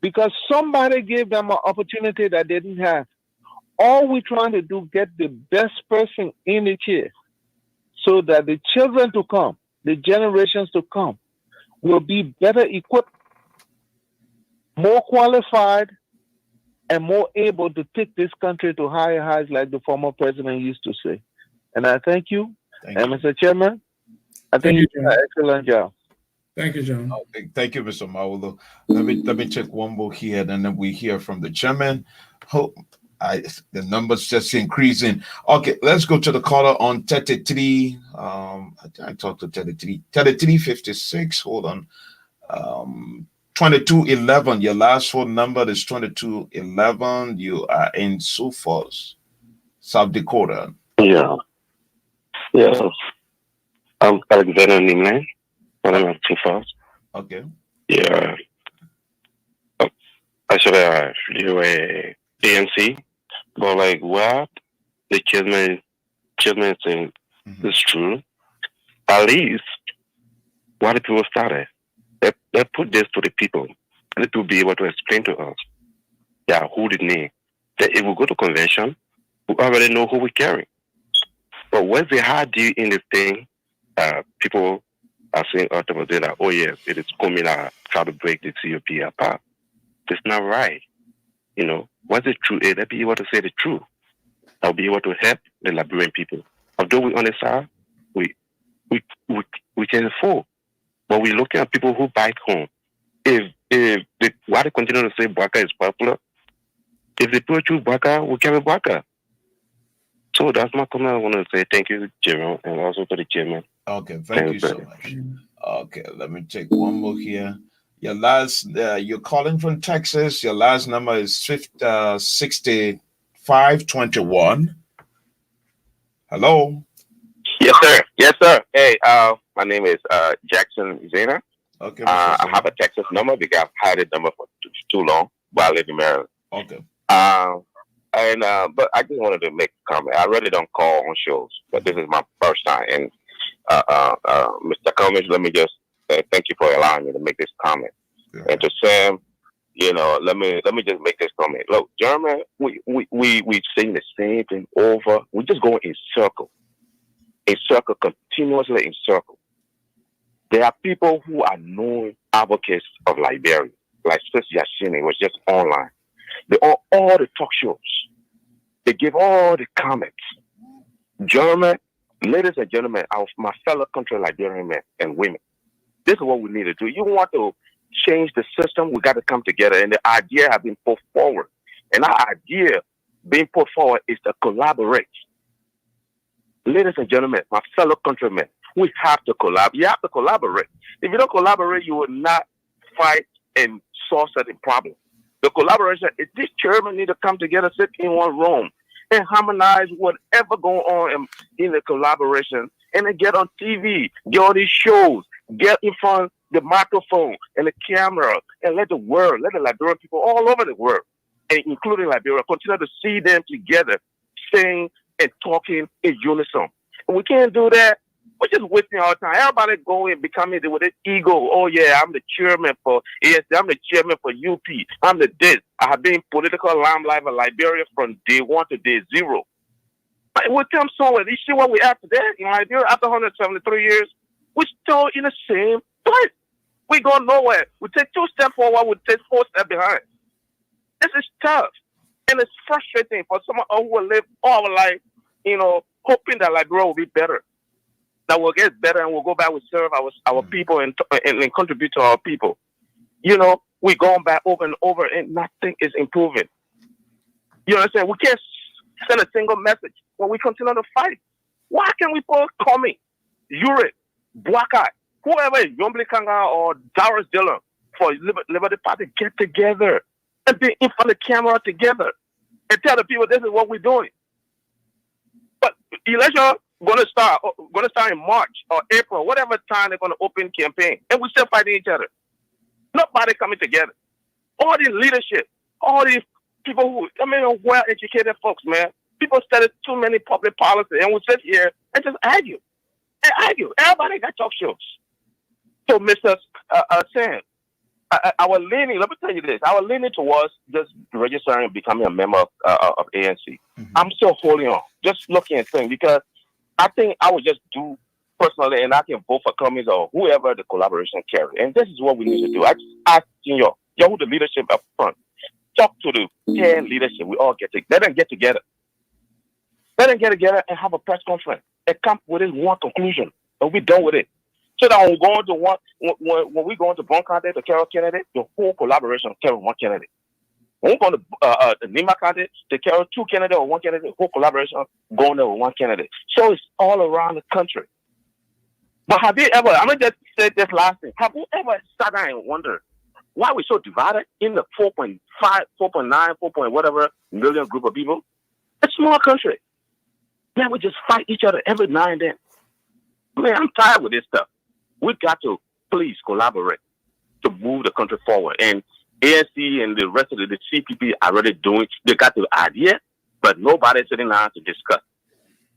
because somebody gave them an opportunity that they didn't have. All we're trying to do, get the best person in the chair so that the children to come, the generations to come, will be better equipped more qualified, and more able to take this country to higher heights, like the former president used to say. And I thank you. Thank and you. Mr. Chairman, I think you did an excellent job. Thank you, John. Thank you, Mr. Mawulu. Let me check one more here, and then we hear from the chairman. The numbers just increasing. Okay, let's go to the caller on 33. I talked to 3356. Hold on. 2211. Your last phone number is 2211. You are in Sioux Falls, South Dakota. Yeah. I'm Alexander Ningland. I'm Sioux Falls. Okay. Yeah. Actually, you a ANC, but like what the chairman saying is true. At least what the people started, they put this to the people. And the people be able to explain to us, who did need. That if we go to convention, we already know who we carry. But once they had you in this thing, people are saying ultimately that, oh yes, it is coming out try to break the COP apart. It's not right. Once the truth is, they'll be able to say the truth. They'll be able to help the Liberian people. Although we understand, we can afford, but we're looking at people who back home. Why they continue to say Bwaka is popular? If they put you Bwaka, we carry Bwaka. So that's my comment. I want to say thank you, Jeroy, and also to the chairman. Okay, thank you so much. Okay, let me take one more here. Your last, you're calling from Texas. Your last number is 6521. Hello. Yes, sir. Hey, my name is Jackson Zena. Okay. I have a Texas number because I've had a number for too long while I live in Maryland. Okay. But I just wanted to make a comment. I really don't call on shows, but this is my first time. And Mr. Cummings, let me just thank you for allowing me to make this comment. Yeah. And to Sam, let me just make this comment. Look, German, we've seen the same thing over. We just go in circle, continuously in circle. There are people who are known advocates of Liberia, like Sister Yashini was just online. They are all the talk shows. They give all the comments. German, ladies and gentlemen, my fellow country Liberian men and women, this is what we need to do. You want to change the system, we got to come together. And the idea has been put forward. And our idea being put forward is to collaborate. Ladies and gentlemen, my fellow countrymen, we have to collaborate. You have to collaborate. If you don't collaborate, you will not fight and solve certain problems. The collaboration, this chairman need to come together, sit in one room, and harmonize whatever going on in the collaboration, and then get on TV, get on these shows, get in front of the microphone and the camera, and let the Liberian people all over the world, and including Liberia, continue to see them together, saying and talking in unison. And we can't do that. We're just wasting our time. Everybody going becoming with this ego. Oh yeah, I'm the chairman for ASD. I'm the chairman for UP. I'm the this. I have been political limelight of Liberia from day one to day zero. But we come somewhere. You see what we have today in Liberia after 173 years? We're still in the same place. We go nowhere. We take 2 steps forward. We take 4 steps behind. This is tough, and it's frustrating for someone who will live all our life, hoping that Liberia will be better. That will get better and we'll go back, we serve our people and contribute to our people. We're going back over and over and nothing is improving. You understand? We can't send a single message when we continue to fight. Why can't we put Cummings, Uri, Bwaka, whoever is Yombli Kanga or Darius Dillon for Liberty Party get together and be in front of the camera together and tell the people this is what we're doing. But election going to start in March or April, whatever time they're going to open campaign, and we're still fighting each other. Nobody coming together. All the leadership, all these people well-educated folks, man. People study too many public policy, and we sit here and just argue. Everybody got talk shows. So, Mr. Sam, our leaning, let me tell you this, our leaning towards just registering and becoming a member of ANC. Mm-hmm. I'm still holding on, just looking and saying, because I think I would just do personally, and I can vote for Cummings or whoever the collaboration carry. And this is what we need to do. I just ask Senior, Y'all the leadership up front. Talk to the 10 leadership. We all let them get together. Let them get together and have a press conference and come with one conclusion, and we're done with it. So that when we go into when we go into one candidate, the Carroll candidate, the whole collaboration carry one candidate. When we go to the Nima candidate, the Carroll 2 candidate or one candidate, the whole collaboration going there with one candidate. So it's all around the country. But have you ever? I'm gonna just say this last thing. Have you ever sat down and wondered why we're so divided in the 4.5, 4.9, 4. Whatever million group of people? It's a small country. Man, we just fight each other every now and then. Man, I'm tired with this stuff. We got to please collaborate to move the country forward. And ANC and the rest of the CPP are already doing. They got the idea, but nobody's sitting down to discuss.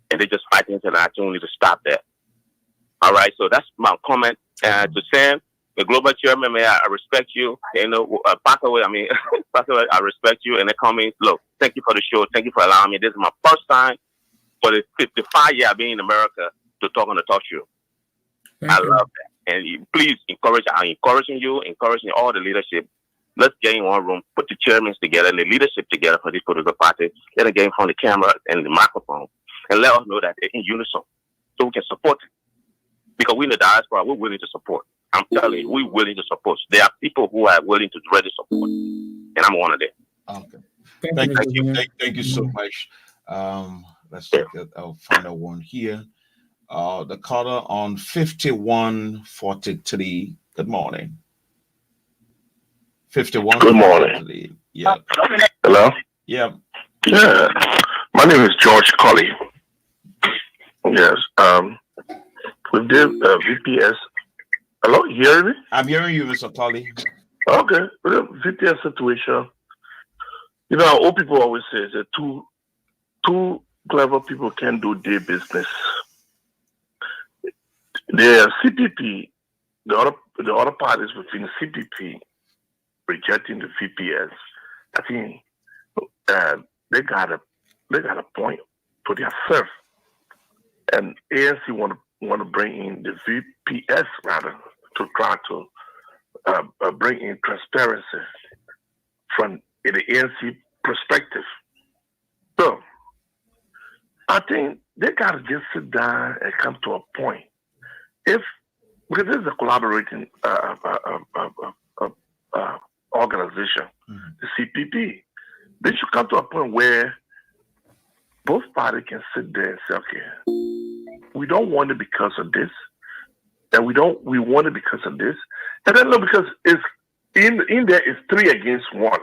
And they just fighting each other. I think we need to stop that. All right, so that's my comment. To Sam, the global chairman, man, I respect you. You know, Passawe, Passawe, I respect you. And the Cummings, look, thank you for the show. Thank you for allowing me. This is my first time for the 55 years I've been in America to talk on the talk show. I love that. And please I'm encouraging you, encouraging all the leadership. Let's get in one room, put the chairmen together and the leadership together for this political party. Let them get in front of the camera and the microphone and let us know that they're in unison so we can support it. Because we in the diaspora, we're willing to support. I'm telling you, we're willing to support. There are people who are willing to ready support. And I'm one of them. Okay. Thank you so much. Let's check our final one here. The caller on 5143. Good morning. 51. Good morning. Yeah. Hello? Yeah. Yeah. My name is George Colley. Yes. We did VPS. Hello? You hear me? I'm hearing you, Mr. Colley. Okay. With the VPS situation, you know, old people always say that two clever people can do their business. The CPP, the other parties within CPP rejecting the VPS. I think they got a point to themselves, and ANC want to bring in the VPS rather to try to bring in transparency from the ANC perspective. So I think they got to just sit down and come to a point. Because this is a collaborating organization, the CPP, they should come to a point where both parties can sit there and say, okay, we don't want it because of this, and we want it because of this, and then no, because it's in there is 3 against 1.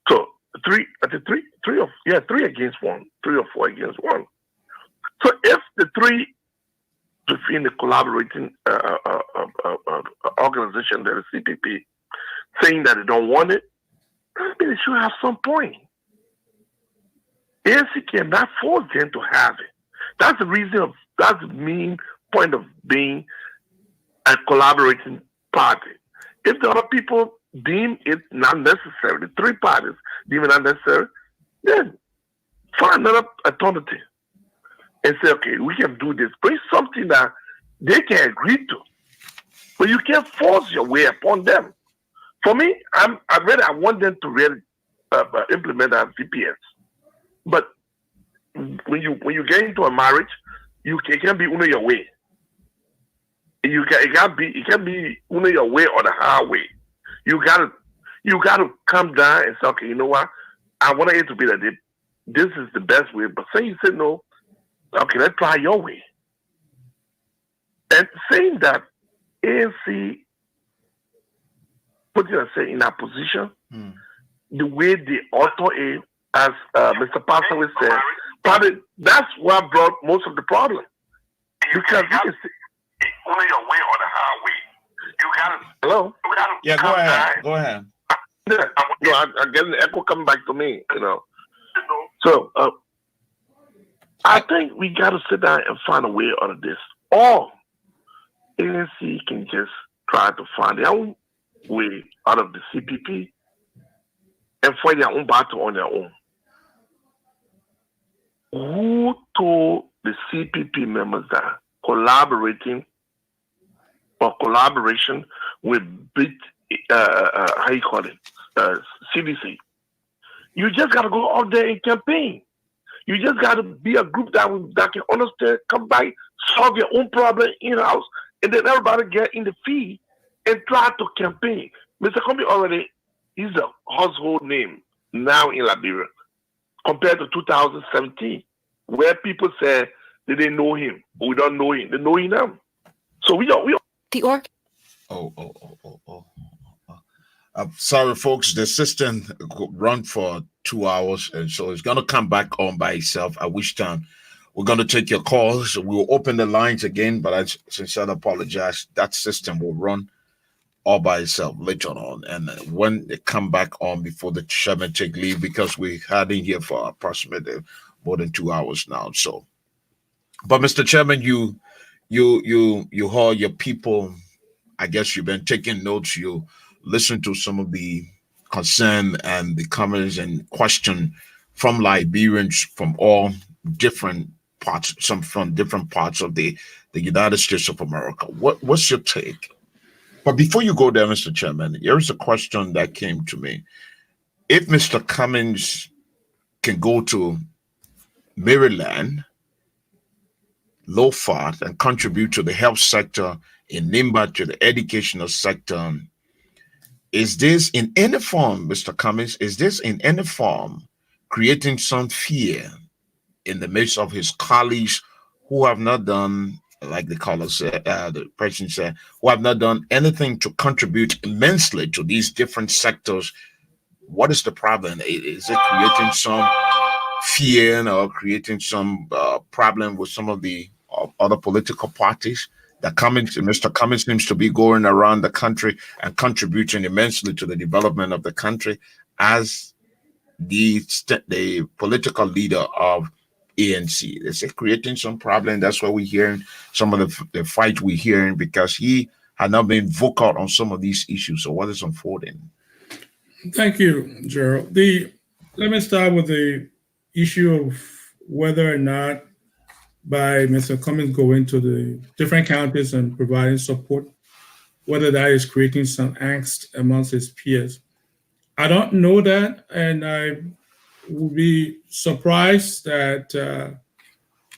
So 3 against 1, 3 or 4 against 1. So if the 3 within the collaborating organization, that is CPP, saying that they don't want it, I mean, they should have some point. ANC cannot force them to have it. That's the main point of being a collaborating party. If the other people deem it not necessary, the 3 parties deem it not necessary, then find another alternative and say, okay, we can do this. Bring something that they can agree to. But you can't force your way upon them. For me, I want them to really implement that VPS. But when you get into a marriage, it can't be under your way. It can't be under your way or the highway. You gotta come down and say, okay, you know what? I want it to be that this is the best way. But say you say no, okay, let's try your way. And saying that ANC put yourself in that position, the way the author is, as Mr. Passawe said, probably that's what brought most of the problem. Because you can see only your way or the highway. You gotta hello? Yeah, go ahead. Yeah, no, I'm getting the echo coming back to me, you know. So I think we gotta sit down and find a way out of this. Or ANC can just try to find their own way out of the CPP and fight their own battle on their own. Who told the CPP members that collaborating or collaboration with big, how you call it, CDC. You just got to go out there and campaign. You just got to be a group that can understand, come by, solve your own problem in-house, and then everybody get in the feed and try to campaign. Mr. Cummings already is a household name now in Liberia compared to 2017, where people said they didn't know him. We don't know him. They know him now. So we don't. Sorry, folks. The system run for 2 hours, and so it's going to come back on by itself. At which time we're going to take your calls. We'll open the lines again, but I sincerely apologize. That system will run all by itself later on, and when they come back on before the chairman take leave, because we had in here for approximately more than 2 hours now. So, but Mr. Chairman, you heard your people. I guess you've been taking notes. You listen to some of the concern and the comments and question from Liberians from all different parts, some from different parts of the United States of America. What's your take? But before you go there, Mr. Chairman, here's a question that came to me. If Mr. Cummings can go to Maryland, Lofart, and contribute to the health sector, in Nimba to the educational sector, is this in any form, Mr. Cummings, is this in any form creating some fear in the midst of his colleagues who have not done, like the caller said, the person said, who have not done anything to contribute immensely to these different sectors? What is the problem? Is it creating some fear or creating some problem with some of the other political parties? That Mr. Cummings seems to be going around the country and contributing immensely to the development of the country as the political leader of ANC. Is it creating some problem? That's why we're hearing some of the fight we're hearing, because he had not been vocal on some of these issues. So what is unfolding? Thank you, Jeroy. Let me start with the issue of whether or not by Mr. Cummings going to the different counties and providing support, whether that is creating some angst amongst his peers. I don't know that, and I would be surprised that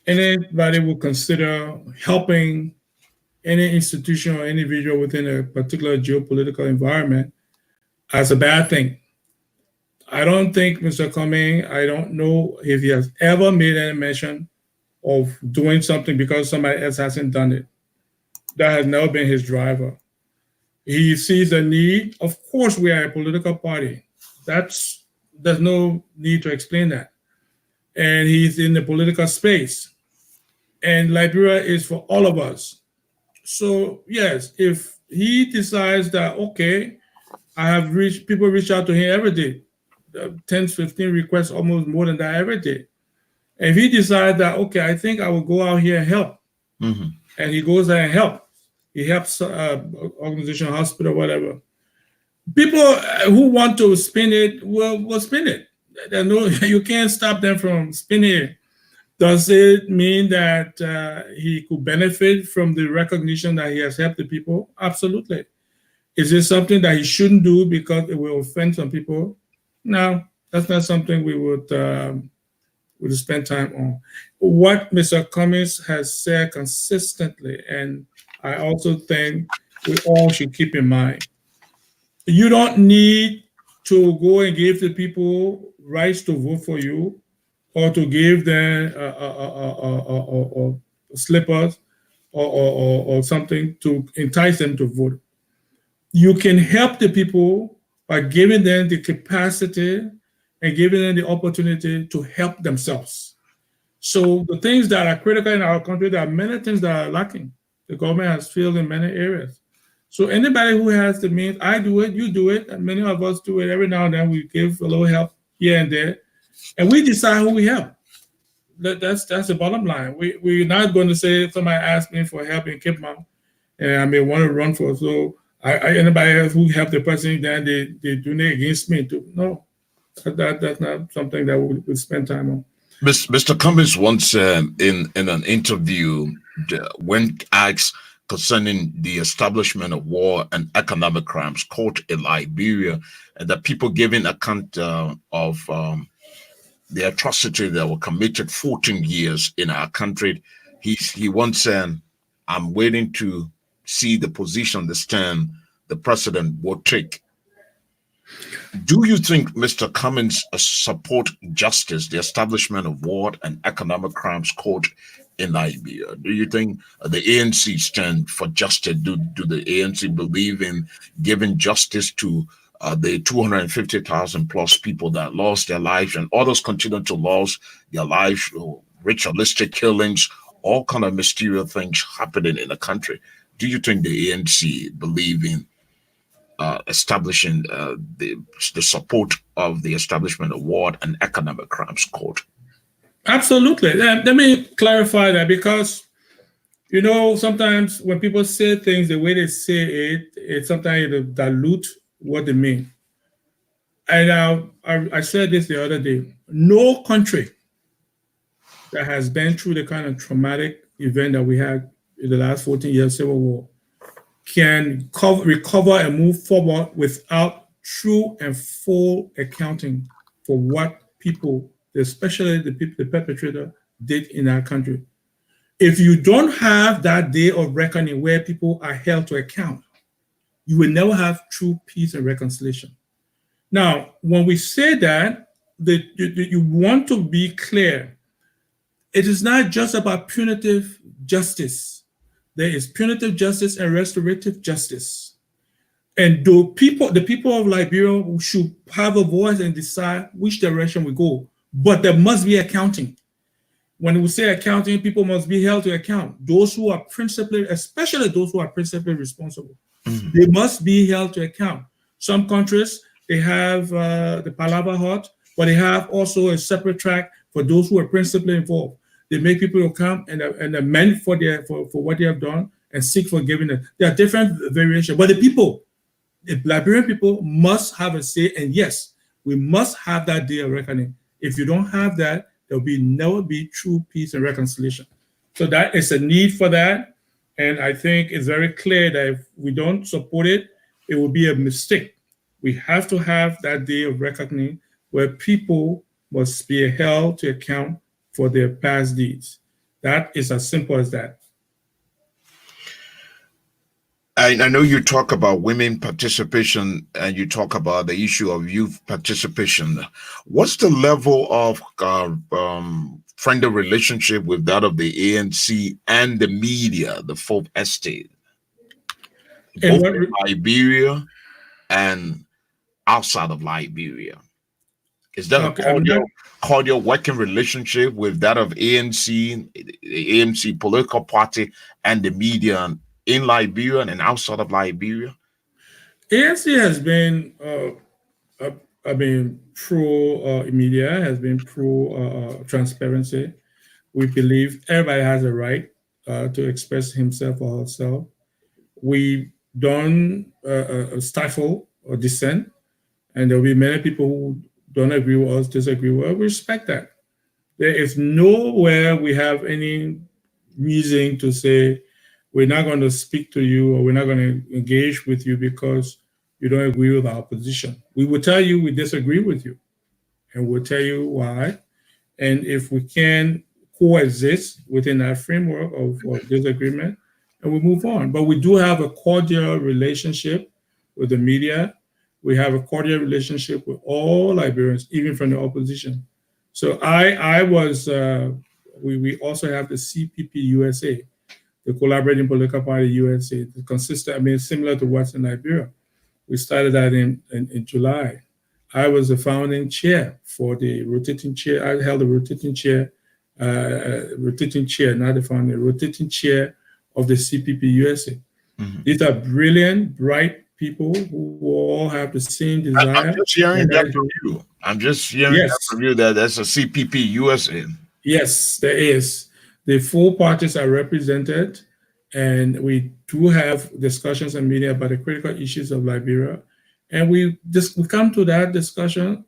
anybody would consider helping any institution or individual within a particular geopolitical environment as a bad thing. I don't think Mr. Cummings, I don't know if he has ever made any mention of doing something because somebody else hasn't done it. That has never been his driver. He sees a need. Of course, we are a political party. There's no need to explain that. And he's in the political space. And Liberia is for all of us. So yes, if he decides that, okay, people reach out to him every day, 10, 15 requests, almost more than that every day. And if he decides that, okay, I think I will go out here and help, and he goes there and helps. He helps organization, hospital, whatever. People who want to spin it will spin it. You can't stop them from spinning it. Does it mean that he could benefit from the recognition that he has helped the people? Absolutely. Is it something that he shouldn't do because it will offend some people? No, that's not something we would spend time on. What Mr. Cummings has said consistently, and I also think we all should keep in mind, you don't need to go and give the people rights to vote for you or to give them slippers or something to entice them to vote. You can help the people by giving them the capacity and giving them the opportunity to help themselves. So the things that are critical in our country, there are many things that are lacking. The government has failed in many areas. So anybody who has the means, I do it, you do it, and many of us do it. Every now and then we give a little help here and there, and we decide who we help. That's the bottom line. We're not going to say somebody asked me for help in Cape Mount, and I may want to run for. So anybody else who helped the person, then they do it against me too. No. That's not something that we would spend time on. Mr. Cummings once in an interview, when asked concerning the establishment of war and economic crimes court in Liberia, and that people giving account of the atrocity that were committed 14 years in our country. He once said, I'm waiting to see the position, the stand the president will take. Do you think Mr. Cummings support justice, the establishment of war and economic crimes court in Liberia? Do you think the ANC stand for justice? Do the ANC believe in giving justice to the 250,000 plus people that lost their lives and others continue to lose their lives, ritualistic killings, all kind of mysterious things happening in the country? Do you think the ANC believe in establishing the support of the establishment of war and economic crimes court? Absolutely. Let me clarify that, because sometimes when people say things, the way they say it sometimes it dilute what they mean. And I said this the other day: no country that has been through the kind of traumatic event that we had in the last 14 years Civil War can recover and move forward without true and full accounting for what people, especially the perpetrator, did in our country. If you don't have that day of reckoning where people are held to account, you will never have true peace and reconciliation. Now, when we say that, you want to be clear. It is not just about punitive justice. There is punitive justice and restorative justice. And the people of Liberia should have a voice and decide which direction we go. But there must be accounting. When we say accounting, people must be held to account. Those who are principally, especially those who are principally responsible, they must be held to account. Some countries, they have the Palava Hut, but they have also a separate track for those who are principally involved. They make people come and amend for what they have done and seek forgiveness. There are different variations, but the Liberian people must have a say. And yes, we must have that day of reckoning. If you don't have that, there will never be true peace and reconciliation. So that is a need for that. And I think it's very clear that if we don't support it, it will be a mistake. We have to have that day of reckoning where people must be held to account for their past deeds. That is as simple as that. I know you talk about women participation and you talk about the issue of youth participation. What's the level of friendly relationship with that of the ANC and the media, the fourth estate, both in Liberia and outside of Liberia? Is that a cordial working relationship with that of ANC, the ANC political party, and the media in Liberia and outside of Liberia? ANC has been, pro media, has been pro transparency. We believe everybody has a right to express himself or herself. We don't stifle or dissent, and there will be many people who don't agree with us, disagree with us. We respect that. There is nowhere we have any reason to say we're not going to speak to you or we're not going to engage with you because you don't agree with our position. We will tell you we disagree with you, and we'll tell you why. And if we can coexist within that framework of disagreement, and we move on. But we do have a cordial relationship with the media. We have a cordial relationship with all Liberians, even from the opposition. So we also have the CPP USA, the Collaborating Political Party USA, similar to what's in Liberia. We started that in July. I was the founding chair for the rotating chair. I held the rotating chair, not the founding, rotating chair of the CPP USA. Mm-hmm. These are brilliant, bright people who all have the same desire. I'm just hearing that from you. That from you that there's a CPP USA. Yes, there is. The four parties are represented, and we do have discussions and media about the critical issues of Liberia. And we come to those discussions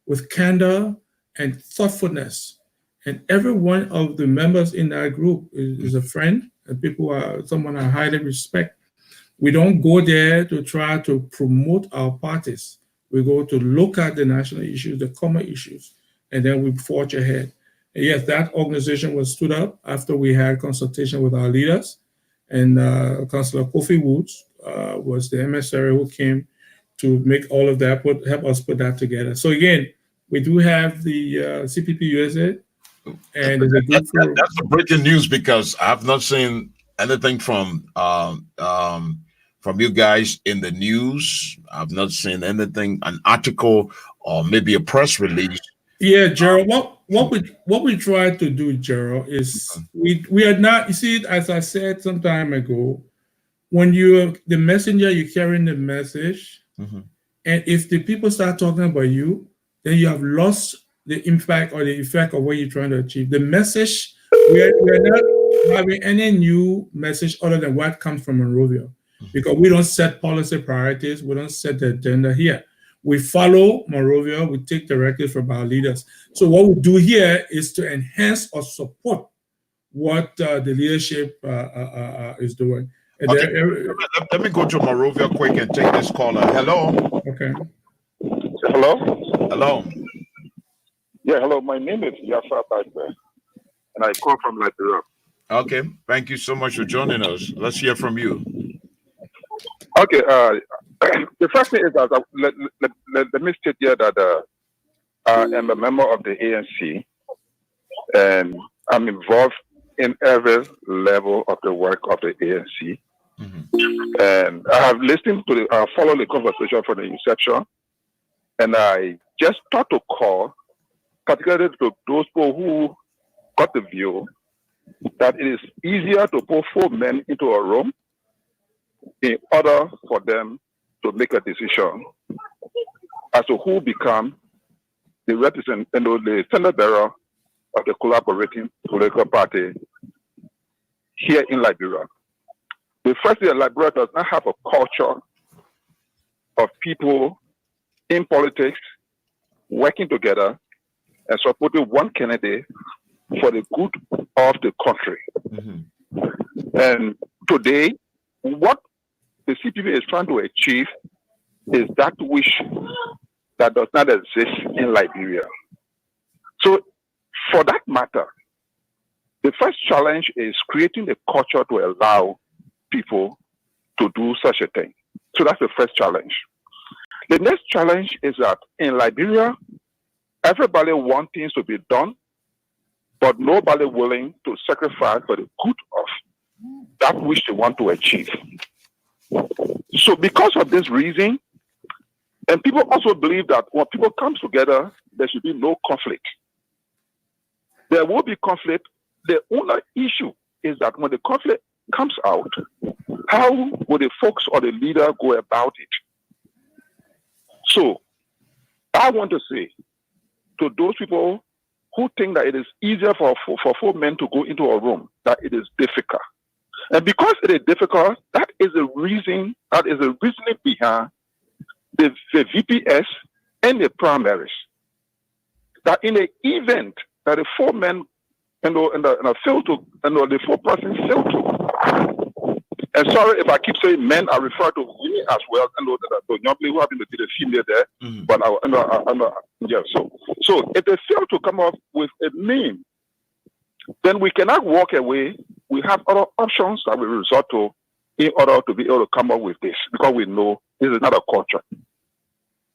with candor and thoughtfulness. And every one of the members in that group is a friend, and someone I highly respect. We don't go there to try to promote our parties. We go to look at the national issues, the common issues, and then we forge ahead. And yes, that organization was stood up after we had consultation with our leaders, and Councillor Kofi Woods was the emissary who came to make all of that, help us put that together. So again, we do have the CPP USA, and there's a group for... That's the breaking news, because I've not seen anything from you guys in the news. I've not seen anything, an article or maybe a press release. Yeah, Jeroy, what we try to do, Jeroy, is we are not, you see, as I said some time ago, when you're the messenger, you're carrying the message, and if the people start talking about you, then you have lost the impact or the effect of what you're trying to achieve. The message, we're not having any new message other than what comes from Monrovia, because we don't set policy priorities, we don't set the agenda here. We follow Monrovia, we take directives from our leaders. So what we do here is to enhance or support what the leadership is doing. And okay. Let me go to Monrovia quick and take this caller. Hello. Okay. Hello. Hello. Yeah, hello. My name is Yafa Bagbe, and I call from Liberia. Okay. Thank you so much for joining us. Let's hear from you. Okay. The first thing is that let me state here that I am a member of the ANC, and I'm involved in every level of the work of the ANC. And I have listened to followed the conversation from the inception, and I just thought to call, particularly to those people who got the view that it is easier to put 4 men into a room in order for them to make a decision as to who become the the standard bearer of the collaborating political party here in Liberia. The first thing, Liberia does not have a culture of people in politics working together and supporting one candidate for the good of the country. And today, what the CPP is trying to achieve is that wish that does not exist in Liberia. So, for that matter, the first challenge is creating a culture to allow people to do such a thing. So that's the first challenge. The next challenge is that in Liberia, everybody wants things to be done, but nobody willing to sacrifice for the good of that which they want to achieve. So because of this reason, and people also believe that when people come together, there should be no conflict. There will be conflict. The only issue is that when the conflict comes out, how will the folks or the leader go about it? So I want to say to those people who think that it is easier for 4 men to go into a room, that it is difficult. And because it is difficult, that is the reasoning behind the VPS and the primaries. That in the event that the 4 men and the 4 persons fail to. And sorry if I keep saying men, I refer to women as well. And the young people who happen to be the female there, but so if they fail to come up with a name, then we cannot walk away. We have other options that we resort to in order to be able to come up with this, because we know this is not a culture.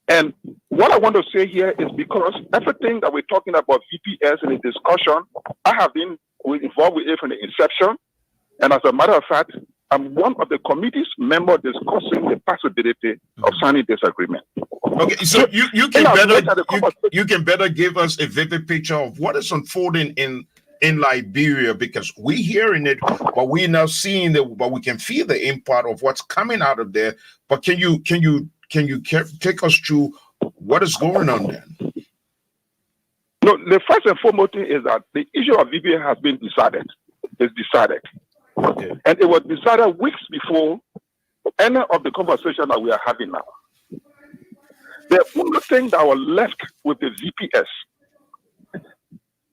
And what I want to say here is because everything that we're talking about VPS in the discussion, I have been involved with it from the inception. And as a matter of fact, I'm one of the committee's members discussing the possibility of signing this agreement. Okay, so you can better give us a vivid picture of what is unfolding in Liberia, because we're hearing it, but we're not seeing it, but we can feel the impact of what's coming out of there. But can you take us through what is going on there? No, the first and foremost thing is that the issue of VPA has been decided. It's decided. Okay. And it was decided weeks before any of the conversation that we are having now. The only thing that was left with the VPS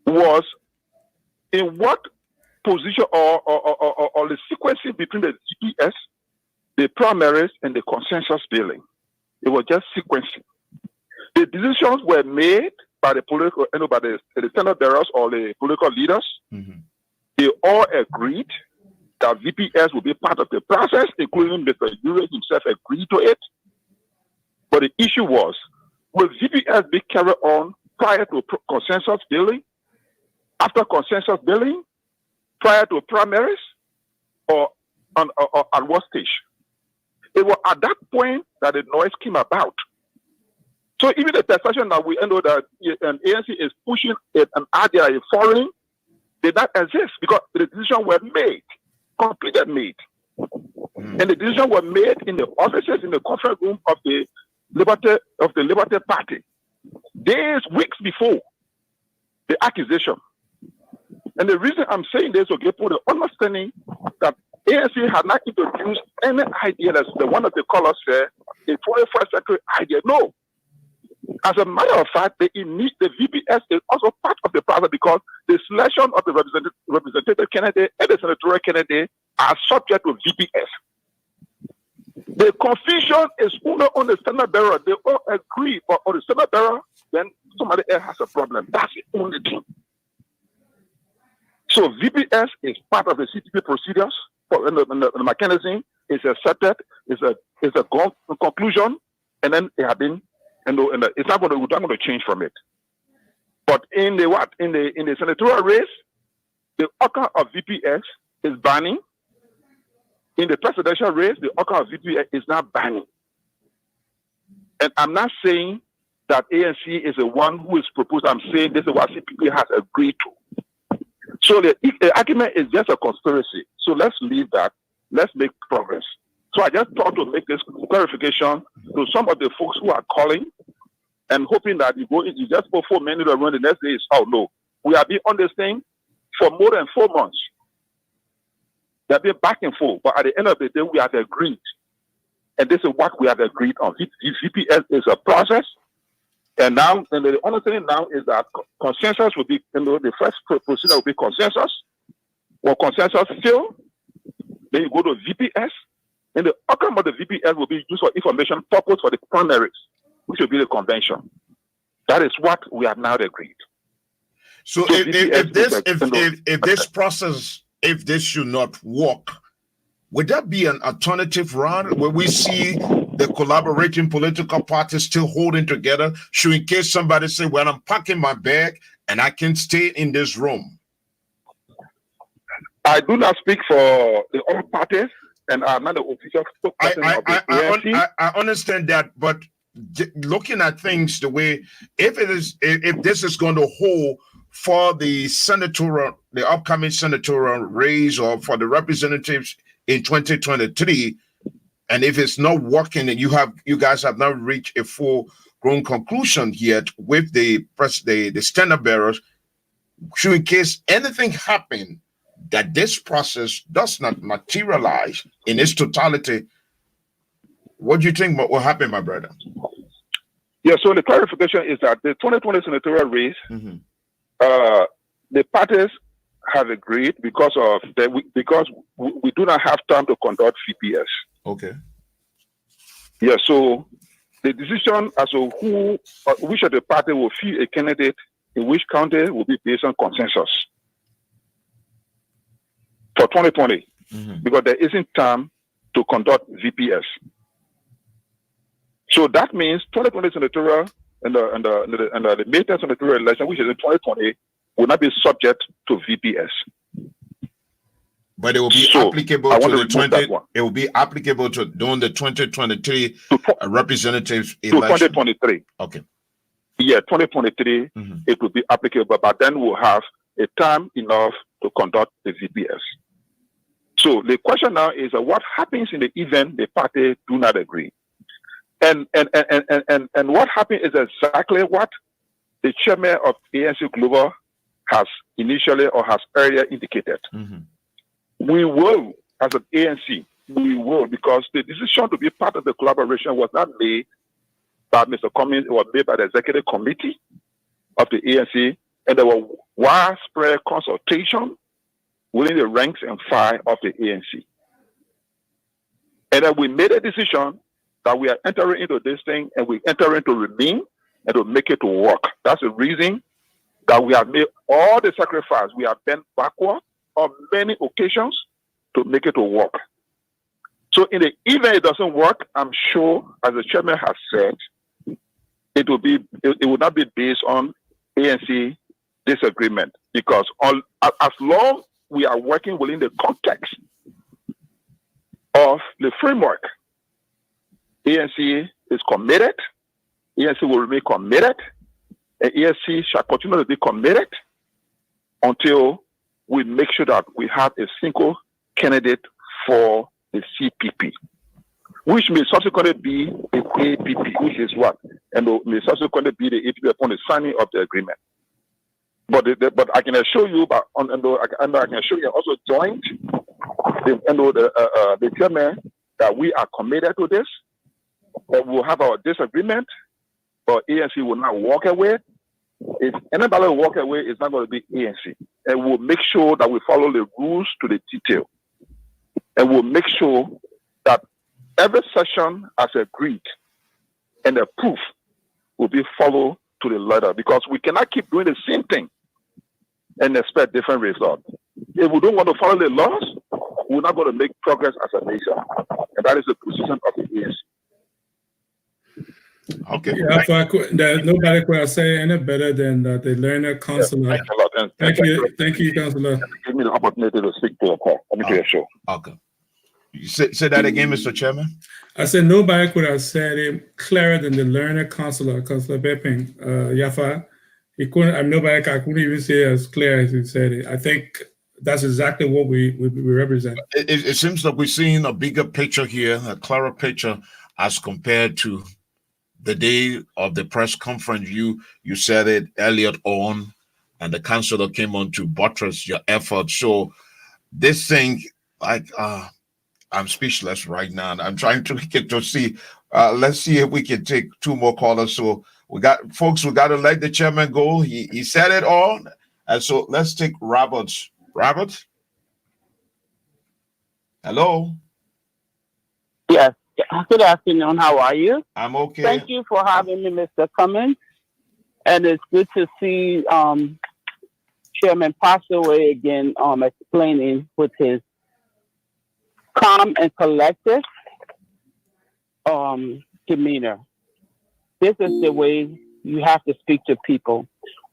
was in what position or the sequencing between the GPS, the primaries, and the consensus building. It was just sequencing. The decisions were made by the political, by the standard bearers or the political leaders. They all agreed that VPS would be part of the process, including Mr. Jeroy himself agreed to it. But the issue was, will VPS be carried on prior to consensus building, after consensus building, prior to primaries, or at what stage? It was at that point that the noise came about. So even the perception that we know that an ANC is pushing an idea, a foreign, did not exist because the decision were made, completely made. And the decision were made in the offices, in the conference room of the Liberty Party, days, weeks before the accusation. And the reason I'm saying this, okay, for the understanding that ANC had not introduced any idea as the one of the callers said, a 21st century idea. No. As a matter of fact, the VPS is also part of the process because the selection of the representative candidate and the senatorial candidate are subject to VPS. The confusion is only on the standard bearer. They all agree, but on the standard bearer, then somebody else has a problem. That's the only thing. So VPS is part of the CTP procedures for the mechanism. Is accepted. Is a conclusion, and then it has been, and it's not going to change from it. But in the senatorial race, the outcome of VPS is banning. In the presidential race, the outcome of VPS is not banning. And I'm not saying that ANC is the one who is proposed. I'm saying this is what CPP has agreed to. So the argument is just a conspiracy. So let's leave that. Let's make progress. So I just thought to make this clarification to some of the folks who are calling and hoping that you just put 4 minutes around the next day is, oh no. We have been on this thing for more than 4 months. They have been back and forth, but at the end of the day, we have agreed. And this is what we have agreed on. VPS is a process. And now, and the understanding now is that consensus will be, the first procedure will be consensus. Or consensus still, then you go to VPS. And the outcome of the VPS will be used for information purpose for the primaries, which will be the convention. That is what we have now agreed. So if this process, if this should not work, would that be an alternative route where we see the collaborating political parties still holding together? So in case somebody say, well, I'm packing my bag and I can stay in this room. I do not speak for the other parties, and I'm not the official spokesperson of the ANC. I understand that, but looking at things the way, if this is going to hold for the upcoming senatorial race or for the representatives in 2023, and if it's not working and you guys have not reached a full-grown conclusion yet with the standard bearers, so in case anything happen that this process does not materialize in its totality, what do you think will happen, my brother? Yeah, so the clarification is that the 2020 senatorial race, the parties have agreed because we do not have time to conduct VPS. Okay. Yeah, so the decision as to which of the party will field a candidate in which county will be based on consensus for 2020, because there isn't time to conduct VPS. So that means 2020 senatorial and the May 10th senatorial election, which is in 2020, will not be subject to VPS. But it will be applicable to the 20. It will be applicable to during the 2023 representatives election. 2023. Okay. Yeah, 2023. It will be applicable, but then we'll have a time enough to conduct the VPS. So the question now is, what happens in the event the party do not agree? And what happened is exactly what the chairman of ANC Global has initially or has earlier indicated. We will, as an ANC, because the decision to be part of the collaboration was not made by Mr. Cummings, it was made by the executive committee of the ANC, and there was widespread consultation within the ranks and file of the ANC. And then we made a decision that we are entering into this thing and we enter into remain and to make it to work. That's the reason that we have made all the sacrifice. We have bent backward on many occasions to make it to work. So in the event it doesn't work, I'm sure, as the chairman has said, it will not be based on ANC disagreement, because as long we are working within the context of the framework, ANC is committed, ANC will remain committed, and ANC shall continue to be committed until we make sure that we have a single candidate for the CPP, which may subsequently be the APP, which is what? And may subsequently be the APP upon the signing of the agreement. But I can assure you, I can assure you also joined the chairman that we are committed to this, that we'll have our disagreement, but ANC will not walk away. If anybody will walk away, it's not going to be ANC. And we'll make sure that we follow the rules to the detail. And we'll make sure that every session as agreed and the proof will be followed to the letter, because we cannot keep doing the same thing and expect different results. If we don't want to follow the laws, we're not going to make progress as a nation. And that is the position of the ANC. Okay. Yeah, nobody could say any better than the learner counselor. Thank you, Councillor. Give me the opportunity to speak to the call. Let me do a show. Okay. You say that again, Mr. Chairman? I said nobody could have said it clearer than the learner counselor, Councillor Bepping. Yafa, nobody couldn't even say it as clear as he said it. I think that's exactly what we represent. It seems that we're seeing a bigger picture here, a clearer picture as compared to the day of the press conference. You said it earlier on, and the councillor came on to buttress your efforts. So this thing, I'm speechless right now. And I'm trying to get to see. Let's see if we can take two more callers. So we got to let the chairman go. He said it all. And so let's take Roberts. Robert? Hello? Yes. Good afternoon. How are you? I'm okay. Thank you for having me, Mr. Cummings. And it's good to see Chairman Passawe again explaining with his calm and collective demeanor. This is the way you have to speak to people.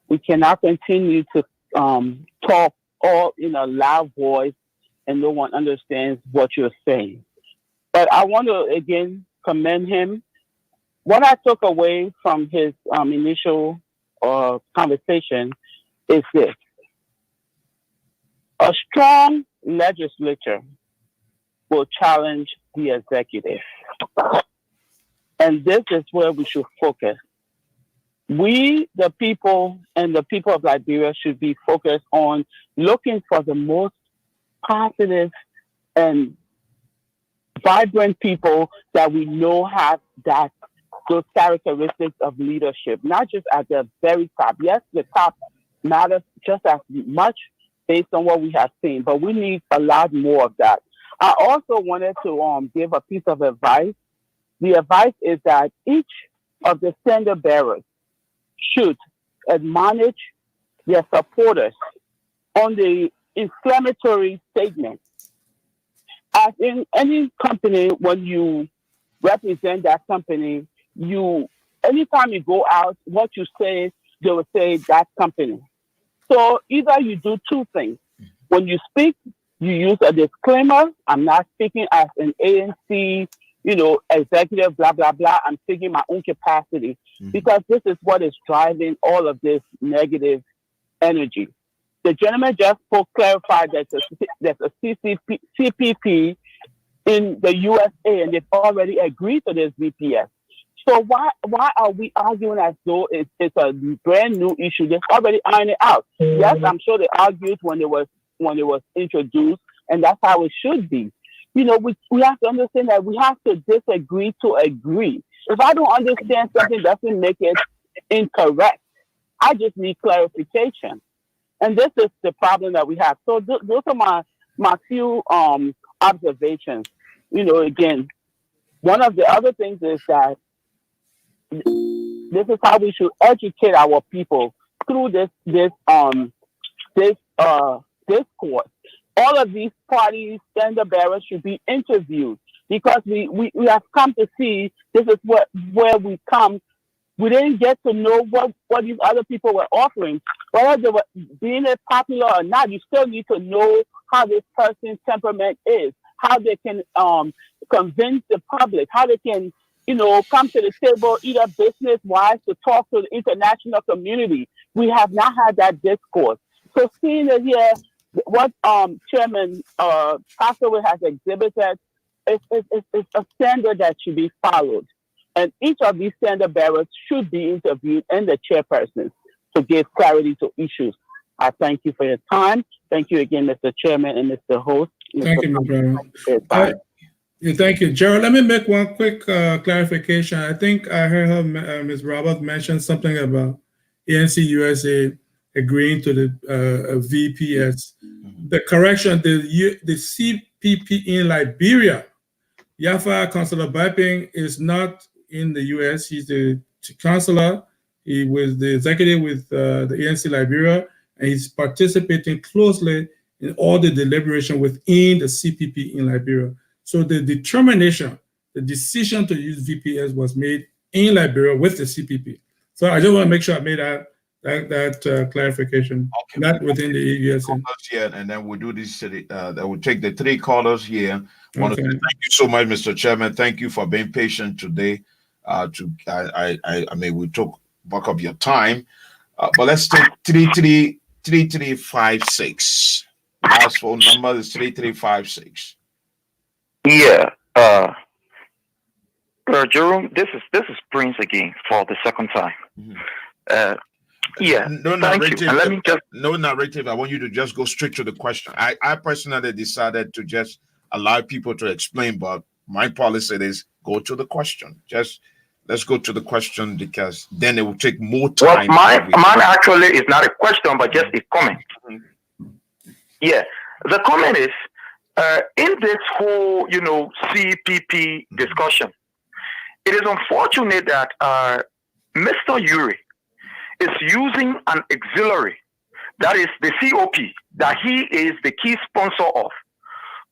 We cannot continue to talk all in a loud voice and no one understands what you're saying. But I want to again commend him. What I took away from his initial conversation is this: a strong legislature will challenge the executive. And this is where we should focus. We, the people, and the people of Liberia should be focused on looking for the most positive and vibrant people that we know have those characteristics of leadership, not just at the very top. Yes, the top matters just as much based on what we have seen, but we need a lot more of that. I also wanted to give a piece of advice. The advice is that each of the standard bearers should admonish their supporters on the inflammatory statements. As in any company, when you represent that company, anytime you go out, what you say, they will say that company. So either you do two things. When you speak, you use a disclaimer. I'm not speaking as an ANC, executive, blah, blah, blah. I'm speaking my own capacity, because this is what is driving all of this negative energy. The gentleman just clarified that there's a CPP in the USA, and they've already agreed to this VPS. So why are we arguing as though it's a brand new issue? They've already ironed it out. Yes, I'm sure they argued when it was introduced, and that's how it should be. We have to understand that we have to disagree to agree. If I don't understand something, doesn't make it incorrect. I just need clarification. And this is the problem that we have. So those are my few observations. You know, again, one of the other things is that this is how we should educate our people through this discourse. All of these parties, standard bearers should be interviewed, because we have come to see this is where we come. We didn't get to know what these other people were offering. Whether they were being popular or not, you still need to know how this person's temperament is, how they can convince the public, how they can, you know, come to the table, either business-wise, to talk to the international community. We have not had that discourse. So seeing it here, what Chairman Passawe has exhibited is a standard that should be followed. And each of these standard bearers should be interviewed, and the chairpersons, to give clarity to issues. I thank you for your time. Thank you again, Mr. Chairman and Mr. Host. Thank you, Mr. Brown. Thank you, Jeroy. Let me make one quick clarification. I think I heard her, Ms. Roberts mention something about ANC USA agreeing to the VPS. The correction, the CPP in Liberia, Yafa Councillor Biping is not in the US. He's the councillor. He was the executive with the ANC Liberia, and he's participating closely in all the deliberation within the CPP in Liberia. So the determination, the decision to use VPS was made in Liberia with the CPP. So I just want to make sure I made that clarification, okay, not within the USA. Yeah, and then we'll do this. That will take the 3 callers here. I want to say thank you so much, Mr. Chairman. Thank you for being patient today. I mean, we took back up your time, but let's take 3356. Last phone number is 3356. Yeah, Jerome, this is Prince again for the second time. Yeah, no narrative. And let me just no narrative. I want you to just go straight to the question. I personally decided to just allow people to explain, but my policy is go to the question. Just let's go to the question, because then it will take more time. Well, mine actually is not a question, but just a comment. Yeah, the comment is in this whole, you know, CPP discussion. It is unfortunate that Mr. Uri is using an auxiliary, that is the COP, that he is the key sponsor of,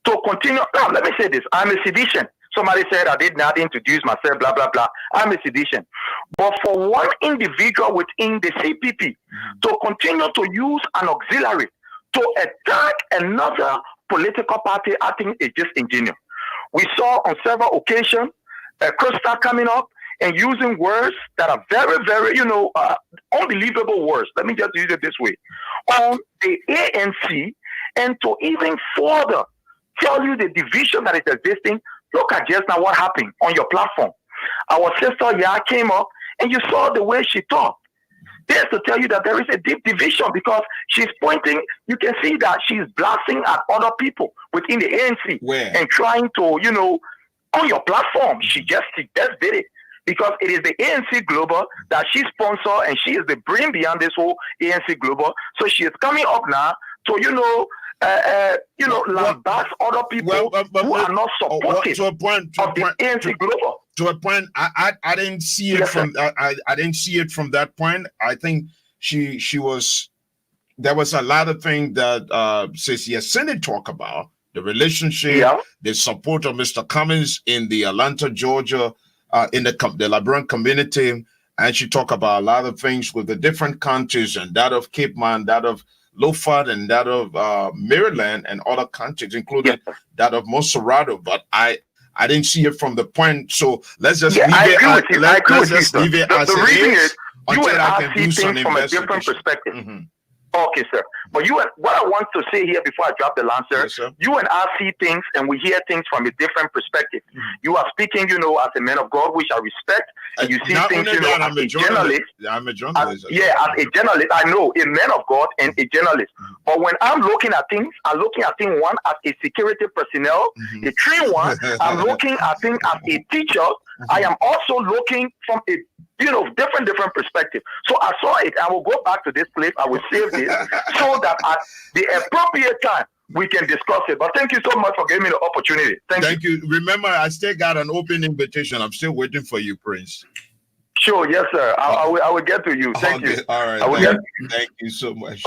to continue. Now, let me say this. I'm a sedition. Somebody said I did not introduce myself, blah, blah, blah. I'm a sedition. But for one individual within the CPP to continue to use an auxiliary to attack another political party, I think it's just ingenious. We saw on several occasions Costa coming up and using words that are very, very, you know, unbelievable words. Let me just use it this way. On the ANC, and to even further tell you the division that is existing, look at just now what happened on your platform. Our sister came up, and you saw the way she talked. There's to tell you that there is a deep division, because she's pointing, you can see that she's blasting at other people within the ANC. Where? And trying to, you know, on your platform, she just did it. Because it is the ANC Global that she sponsors, and she is the brain behind this whole ANC Global. So she is coming up now to, lambast other people who are not supportive of the ANC Global. To a point, I didn't see it from I didn't see it from that point. I think she was. There was a lot of things that Cecilia Senate talk about the relationship, the support of Mr. Cummings in the Atlanta, Georgia. In the Liberian community, and she talked about a lot of things with the different countries, and that of Cape Man, that of Lofard, and that of Maryland, and other countries, including that of Monserrato. But I didn't see it from the point. So let's just leave it. Let's just leave it as it is until I can do some from a different perspective. Okay, sir. But what I want to say here before I drop the line, sir, you and I see things and we hear things from a different perspective. You are speaking, you know, as a man of God, which I respect, and you see things, you know, as a journalist. I'm a journalist. As a journalist, I know, a man of God and a journalist. But when I'm looking at things, I'm looking at things, one, as a security personnel, a trained one. I'm looking at things as a teacher I am also looking from a different perspective. So I saw it. I will go back to this clip. I will save this so that at the appropriate time we can discuss it. But thank you so much for giving me the opportunity. Thank you. Remember, I still got an open invitation. I'm still waiting for you, Prince. Sure, yes, sir. I will get to you. Thank you. All right. Thank you so much.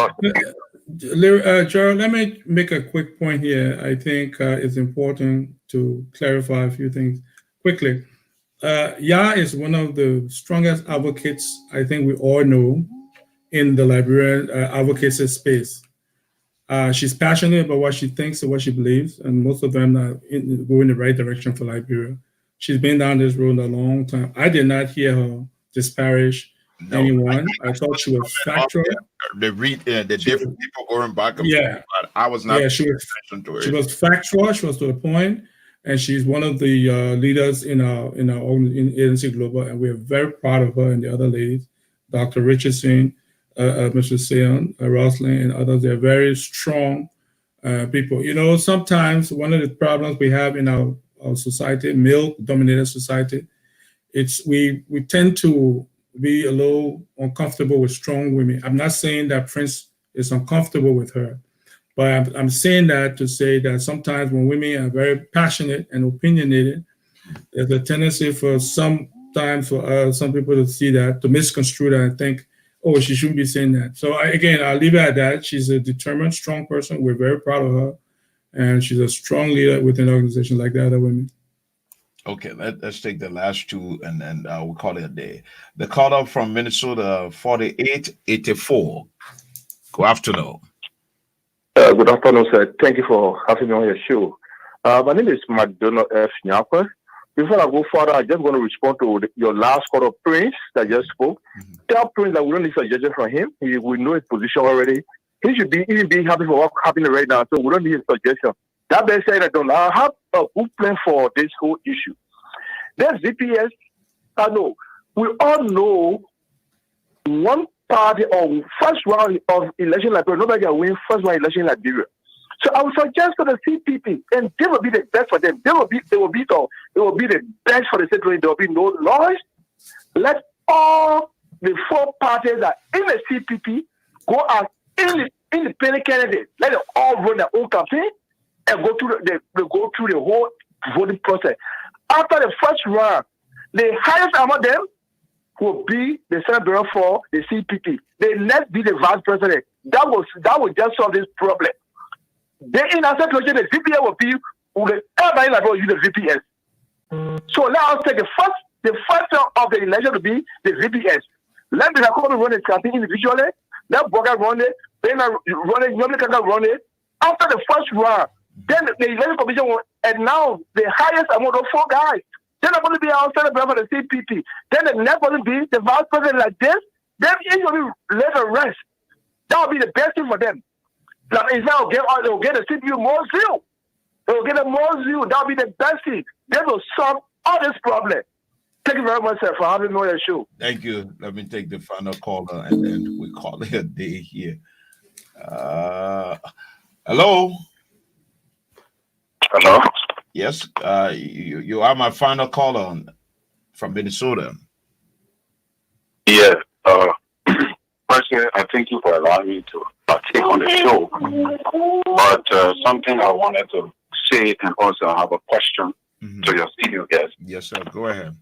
Jeroy, let me make a quick point here. I think it's important to clarify a few things quickly. Ya is one of the strongest advocates I think we all know in the Liberian advocacy space. She's passionate about what she thinks and what she believes, and most of them are go in the right direction for Liberia. She's been down this road a long time. I did not hear her disparage anyone. I thought she was factual. The different people going back and forth, but I was not. Yeah, she was factual. She was to the point, and she's one of the leaders in our ANC Global, and we're very proud of her and the other ladies, Dr. Richardson, Mr. Sion, Roslyn, and others. They're very strong people. Sometimes one of the problems we have in our society, male-dominated society, we tend to be a little uncomfortable with strong women. I'm not saying that Prince is uncomfortable with her, but I'm saying that to say that sometimes when women are very passionate and opinionated, there's a tendency for some people to see that, to misconstrue that and think, oh, she shouldn't be saying that. So I'll leave it at that. She's a determined, strong person. We're very proud of her. And she's a strong leader within an organization like the other women. Okay, let's take the last two and then we'll call it a day. The caller from Minnesota, 4884. Good afternoon. Good afternoon, sir. Thank you for having me on your show. My name is McDonald F. Nyakwe. Before I go further, I just want to respond to your last caller, Prince, that just spoke. Tell Prince that we don't need suggestion from him. We know his position already. He should be happy for what's happening right now, so we don't need his suggestion. That being said, I have a good plan for this whole issue. There's VPS. I know. We all know one party or first round of election in Liberia. Nobody can win first round election in Liberia. So I would suggest to the CPP, and they will be the best for them. They will be the best for the state. There will be no noise. Let all the four parties that in the CPP go as independent candidates. Let them all run their own campaign and go through the whole voting process. After the first round, the highest among them will be the Senate Bureau for the CPP. The next be the vice president. That will just solve this problem. Then in our situation, the VPS will be everybody like will use the VPS. So let us take the first of the election to be the VPS. Let me come run the campaign individually. Let Boga run it. Then run it. Nobody can run it. After the first round, then the election commission will announce the highest amount of 4 guys. Then I'm going to be outside of the CPP. Then the next one will be the vice president like this. Then it will be let the rest. That will be the best thing for them. Like if they'll get the CPU more zeal. They'll get more zeal. That'll be the best thing. They will solve all this problem. Thank you very much, sir, for having me on your show. Thank you. Let me take the final caller and then we call it a day here. Hello. Hello. Yes. You are my final caller from Minnesota. Yeah. Personally, I thank you for allowing me to partake on the show. But something I wanted to say, and also I have a question to your studio guest. Yes, sir. Go ahead.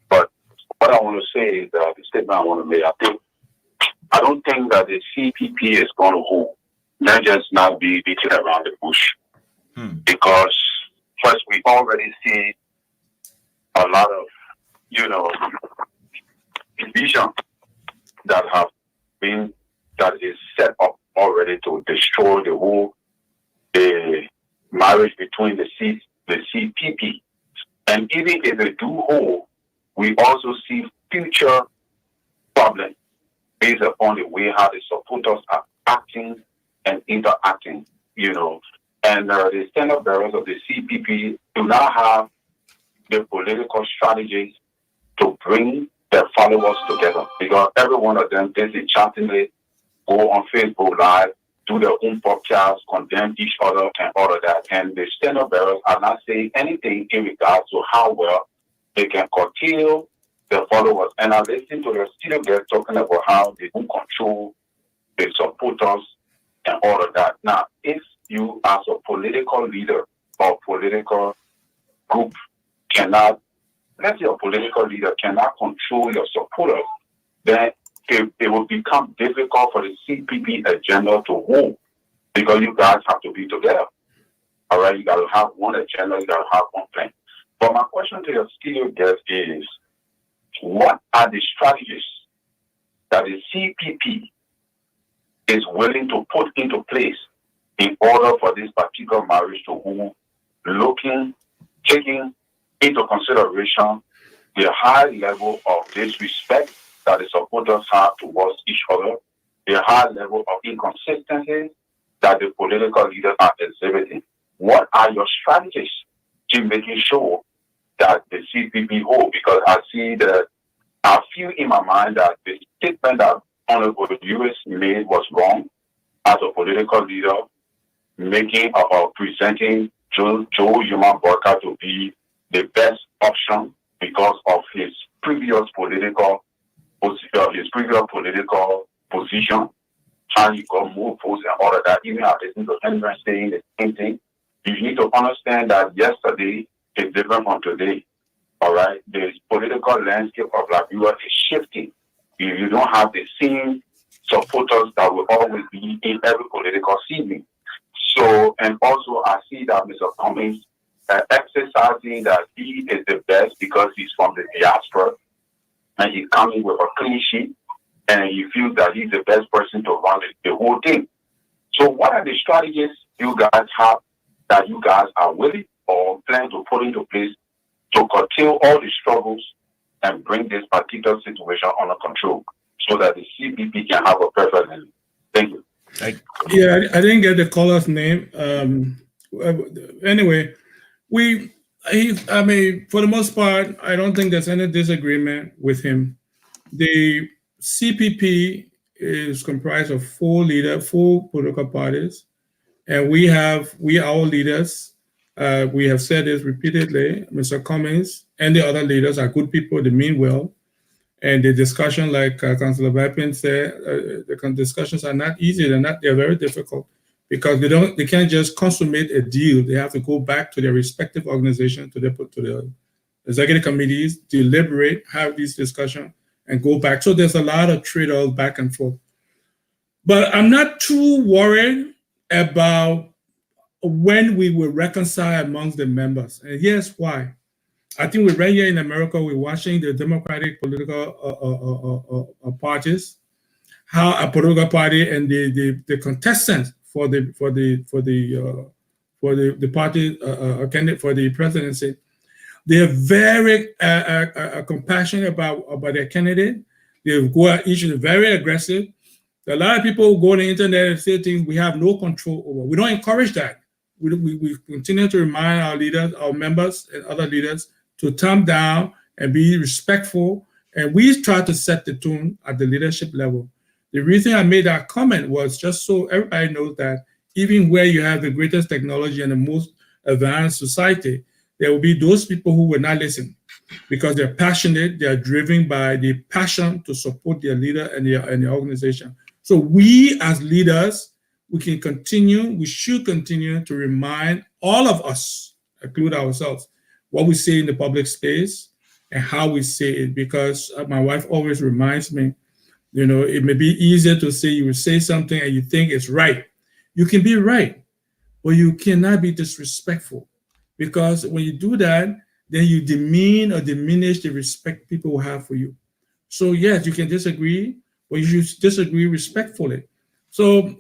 But what I want to say is the statement I want to make. I don't think that the CPP is going to hold. Let's just not be beating around the bush. Because first, we already see a lot of, division that is set up already to destroy the marriage between the CPP. And even if they do hold, we also see future problems based upon the way how the supporters are acting and interacting, And the stand-up bearers of the CPP do not have the political strategies to bring their followers together, because every one of them disenchantingly go on Facebook Live do their own podcasts, condemn each other and all of that. And the standard bearers are not saying anything in regards to how well they can curtail the followers. And I listened to the studio guest talking about how they do control the supporters and all of that. Now, if you as a political leader or political group cannot, let's say a political leader cannot control your supporters, then it will become difficult for the CPP agenda to hold because you guys have to be together. All right, you got to have one agenda, you got to have one plan. But my question to your studio guest is, what are the strategies that the CPP is willing to put into place in order for this particular marriage to hold, taking into consideration the high level of disrespect that the supporters have towards each other, the high level of inconsistency that the political leaders are exhibiting? What are your strategies to making sure that the CPP hold? Because I feel in my mind that the statement that Honorable U.S. made was wrong as a political leader, making about presenting Joe Human Burka to be the best option because of his previous political position, how he got more votes and all of that. Even after listening to him saying the same thing, you need to understand that yesterday is different from today. All right, the political landscape of Liberia is shifting. You don't have the same supporters that will always be in every political season. So, and also I see that Mr. Cummings exercising that he is the best because he's from the diaspora and he's coming with a clean sheet and he feels that he's the best person to run the whole thing. So what are the strategies you guys have that you guys are willing or plan to put into place to curtail all the struggles and bring this particular situation under control so that the CPP can have a preference? Thank you. Yeah, I didn't get the caller's name. Anyway, I mean, for the most part, I don't think there's any disagreement with him. The CPP is comprised of four political parties, and we are our leaders. We have said this repeatedly. Mr. Cummings and the other leaders are good people. They mean well. And the discussion, like Councillor Vipin said, the discussions are not easy. They're very difficult because they can't just consummate a deal. They have to go back to their respective organizations, to the executive committees, deliberate, have these discussions, and go back. So there's a lot of trade-off back and forth. But I'm not too worried about when we will reconcile amongst the members. And here's why. I think we're right here in America, we're watching the Democratic political parties, how a political party and the contestants for the party candidate for the presidency, they're very compassionate about their candidate. They go at each other very aggressive. A lot of people go on the internet and say things we have no control over. We don't encourage that. We continue to remind our leaders, our members, and other leaders to calm down and be respectful. And we try to set the tone at the leadership level. The reason I made that comment was just so everybody knows that even where you have the greatest technology and the most advanced society, there will be those people who will not listen because they're passionate, they are driven by the passion to support their leader and their organization. So we as leaders, we should continue to remind all of us, include ourselves, what we say in the public space and how we say it, because my wife always reminds me, it may be easier to say you will say something and you think it's right. You can be right, but you cannot be disrespectful, because when you do that, then you demean or diminish the respect people will have for you. So yes, you can disagree, but you should disagree respectfully. So,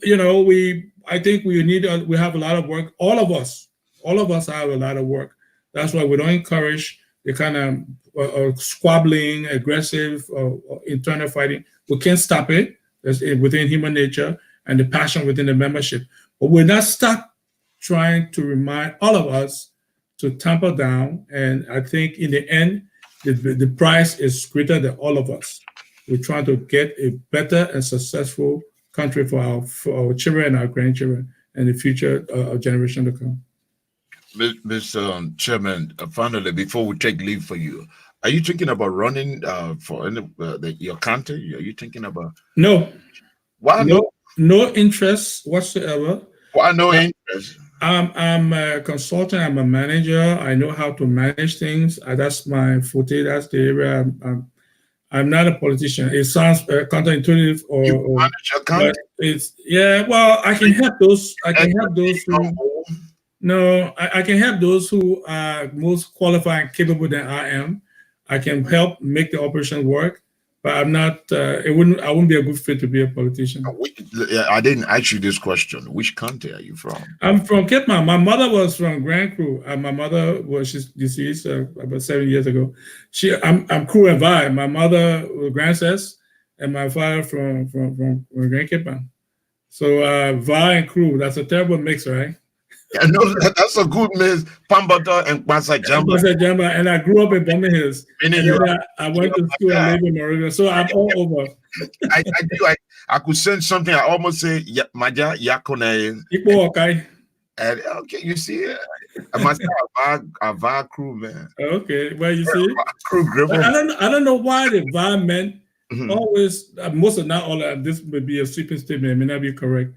I think we have a lot of work. All of us have a lot of work. That's why we don't encourage the kind of squabbling, aggressive, internal fighting. We can't stop it. That's within human nature and the passion within the membership. But we're not stuck trying to remind all of us to tamper down. And I think in the end, the price is greater than all of us. We're trying to get a better and successful country for our children and our grandchildren and the future generation to come. Mr. Chairman, finally, before we take leave for you, are you thinking about running for your county? Are you thinking about? No. Why no? No interest whatsoever. Why no interest? I'm a consultant. I'm a manager. I know how to manage things. That's my forte. That's the area. I'm not a politician. It sounds counterintuitive, or manage your county? It's well, I can help those. I can help those who. No, I can help those who are most qualified and capable than I am. I can help make the operation work, but I'm not. I wouldn't be a good fit to be a politician. I didn't ask you this question. Which county are you from? I'm from Cape Town. My mother was from Grand Crew. My mother she's deceased about 7 years ago. I'm Crew and Vi. My mother was Grandsess, and my father from Grand Cape Town. So Vi and Crew. That's a terrible mix, right? I know that's a good mix. Pambata and Passawe. And I grew up in Bombay Hills. I went to school and lived in Moravia. So I'm all over. I could sense something. I almost say Maja Yakone. And okay, you see, I must have a VAR crew, man. Okay, well, you see, crew I don't know why the VAR men always, most of not all of this may be a sweeping statement, it may not be correct,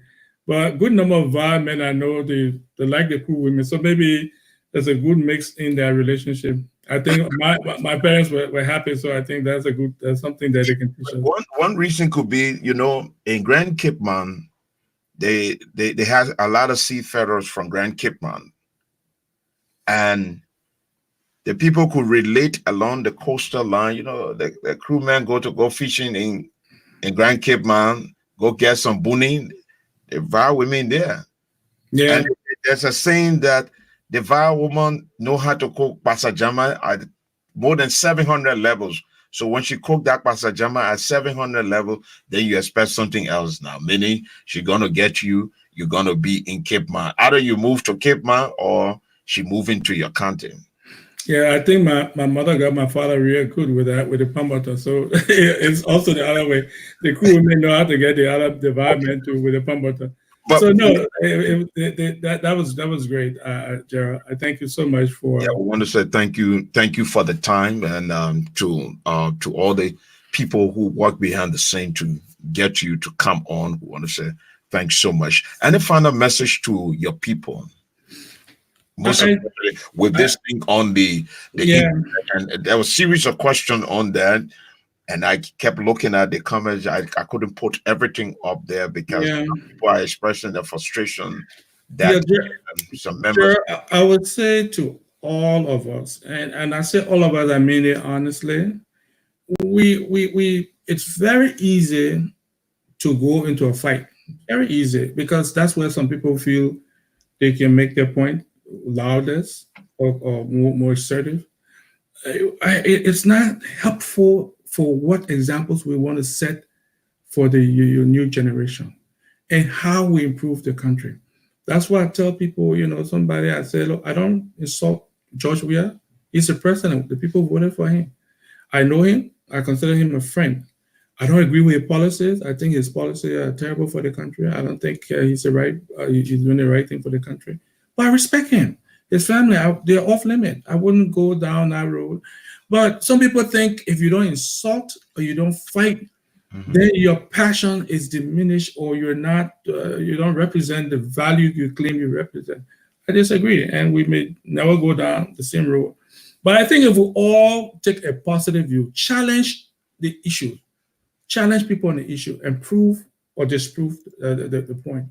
but a good number of VAR men I know they like the crew women, so maybe there's a good mix in their relationship. I think my parents were happy, so I think that's something that they can teach us. One reason could be, in Grand Cape Man, they had a lot of seafarers from Grand Cape Man, and the people could relate along the coastal line. The crewmen go fishing in Grand Cape Man, go get some booning. The VAR women there. Yeah. And there's a saying that the VAR woman know how to cook pasajama at more than 700 levels. So when she cooked that pasajama at 700 level, then you expect something else now. Meaning she's going to get you, you're going to be in Cape Man. Either you move to Cape Man or she move into your county. Yeah, I think my mother got my father real good with that, with the pambata. So it's also the other way. The crew may know how to get the VAR men too with the pambata. So no, that was great, Jeroy. I thank you so much for. Yeah, I want to say thank you for the time, and to all the people who work behind the scene to get you to come on. We want to say thanks so much. And a final message to your people. Most especially with this thing on the internet, and there was a series of questions on that. And I kept looking at the comments. I couldn't put everything up there because people are expressing their frustration that some members. I would say to all of us, and I say all of us, I mean it honestly. It's very easy to go into a fight. Very easy, because that's where some people feel they can make their point loudest or more assertive. It's not helpful for what examples we want to set for the new generation and how we improve the country. That's why I tell people, somebody, I say, look, I don't insult George Weah. He's the president. The people voted for him. I know him. I consider him a friend. I don't agree with his policies. I think his policies are terrible for the country. I don't think he's doing the right thing for the country. But I respect him. His family, they're off limit. I wouldn't go down that road. But some people think if you don't insult or you don't fight, then your passion is diminished, or you're not, you don't represent the value you claim you represent. I disagree, and we may never go down the same road. But I think if we all take a positive view, challenge the issue, challenge people on the issue, and prove or disprove the point,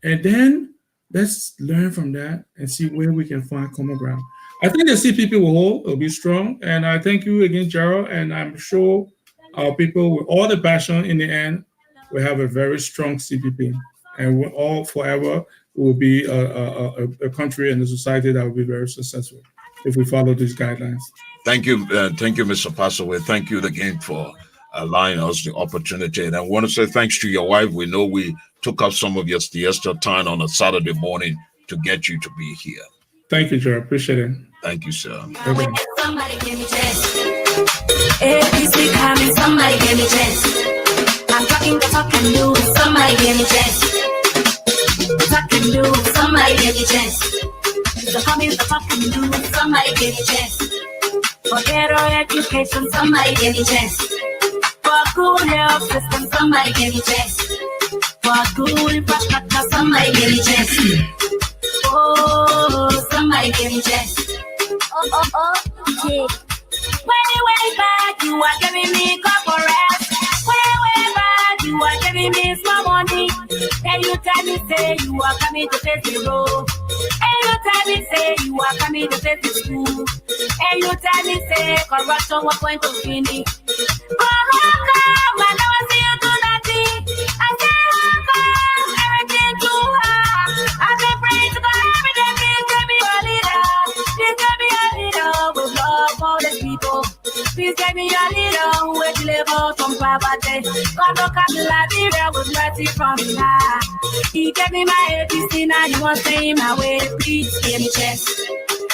and then let's learn from that and see where we can find common ground. I think the CPP will be strong, and I thank you again, Jeroy, and I'm sure our people with all the passion in the end will have a very strong CPP, and we're all forever will be a country and a society that will be very successful if we follow these guidelines. Thank you, Mr. Passawe. Thank you again for allowing us the opportunity, and I want to say thanks to your wife. We know we took up some of your siesta time on a Saturday morning to get you to be here. Thank you, Jeroy. Appreciate it. Thank you, sir. Okay. Somebody give me chance. ABC coming, somebody give me chance. I'm talking the talk and do. Somebody give me chance. Talk and do. Somebody give me chance. The Cummings, the talk and do. Somebody give me chance. For better education, somebody give me chance. For good health system, somebody give me chance. For good infrastructure, somebody give me chance. Oh, somebody give me chance. Yeah. Way back, you are giving me corporate. Way back, you are giving me small money. Then you tell me, say you are coming to face the road. And you tell me, say you are coming to face the school. And you tell me, say corruption was going to finish. But how come I never see you do nothing? I say, how come everything too hard? I've been praying to God every day, please give me a leader. Please give me a leader with love for the people. Please give me a leader who will deliver from poverty. God look at Liberia with mercy from God. He gave me my APC, now you want to stay my way. Please give me chance.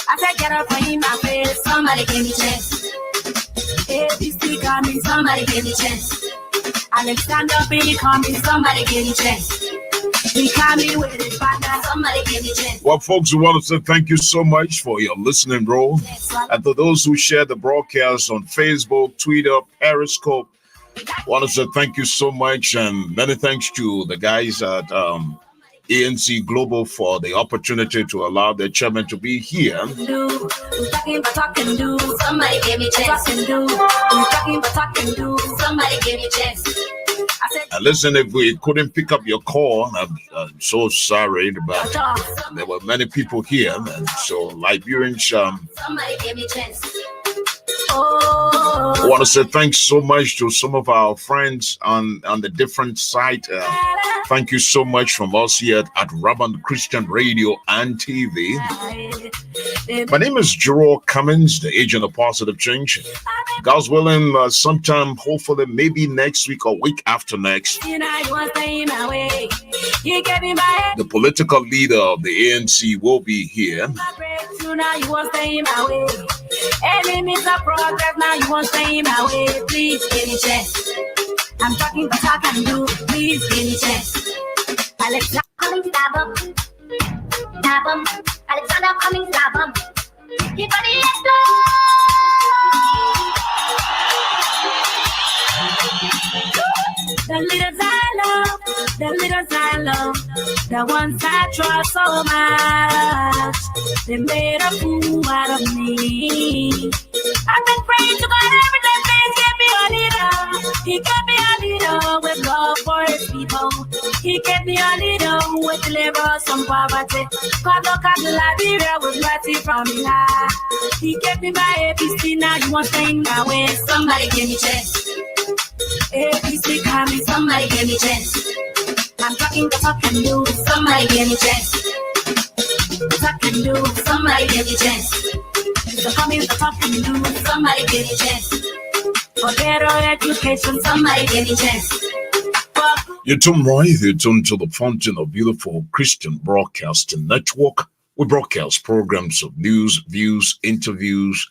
I said get up in my face, somebody give me chance. APC coming, somebody give me chance. Alexander B coming, somebody give me chance. He coming with his partner, somebody give me chance. Well, folks, we want to say thank you so much for your listening role. And to those who share the broadcast on Facebook, Twitter, Periscope, I want to say thank you so much, and many thanks to the guys at ANC Global for the opportunity to allow their chairman to be here. Talking, do. Somebody give me chance. Talking, do. Somebody give me chance. And listen, if we couldn't pick up your call, I'm so sorry, but there were many people here, and so Liberians. Somebody give me chance. I want to say thanks so much to some of our friends on the different site. Thank you so much from us here at Ramah Christian Radio and TV. My name is Jeroy Cummings, the agent of positive change. God's willing, sometime, hopefully, maybe next week or week after next, the political leader of the ANC will be here. Enemies are progress, now you won't stay my way. Please give me chance. I'm talking but I can do. Please give me chance. Alexander Cummings, stab him. Alexander Cummings, stab him. Keep on the The leaders I love, the ones I trust so much, they made a fool out of me. I've been praying to God every day, please give me a leader. He gave me a leader with love for his people. He gave me a leader who will deliver us from poverty. God look at Liberia with mercy from God. He gave me my APC, now you want to stay my way. Somebody give me chance. APC coming, somebody give me chance. I'm talking the talk and do, somebody give me chance. Talk and do, somebody give me chance. The coming the talk and do, somebody give me chance. For better education, somebody give me chance. You're tuned right, you're tuned to the fountain of beautiful Christian Broadcasting Network. We broadcast programs of news, views, interviews,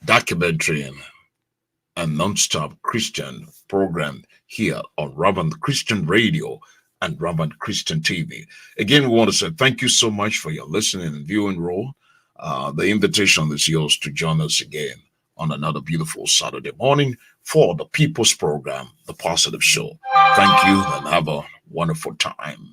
documentary, and non-stop Christian program here on Ramah Christian Radio and Ramah Christian TV. Again, we want to say thank you so much for your listening and viewing role. The invitation is yours to join us again on another beautiful Saturday morning for the People's Program, The Positive Show. Thank you and have a wonderful time.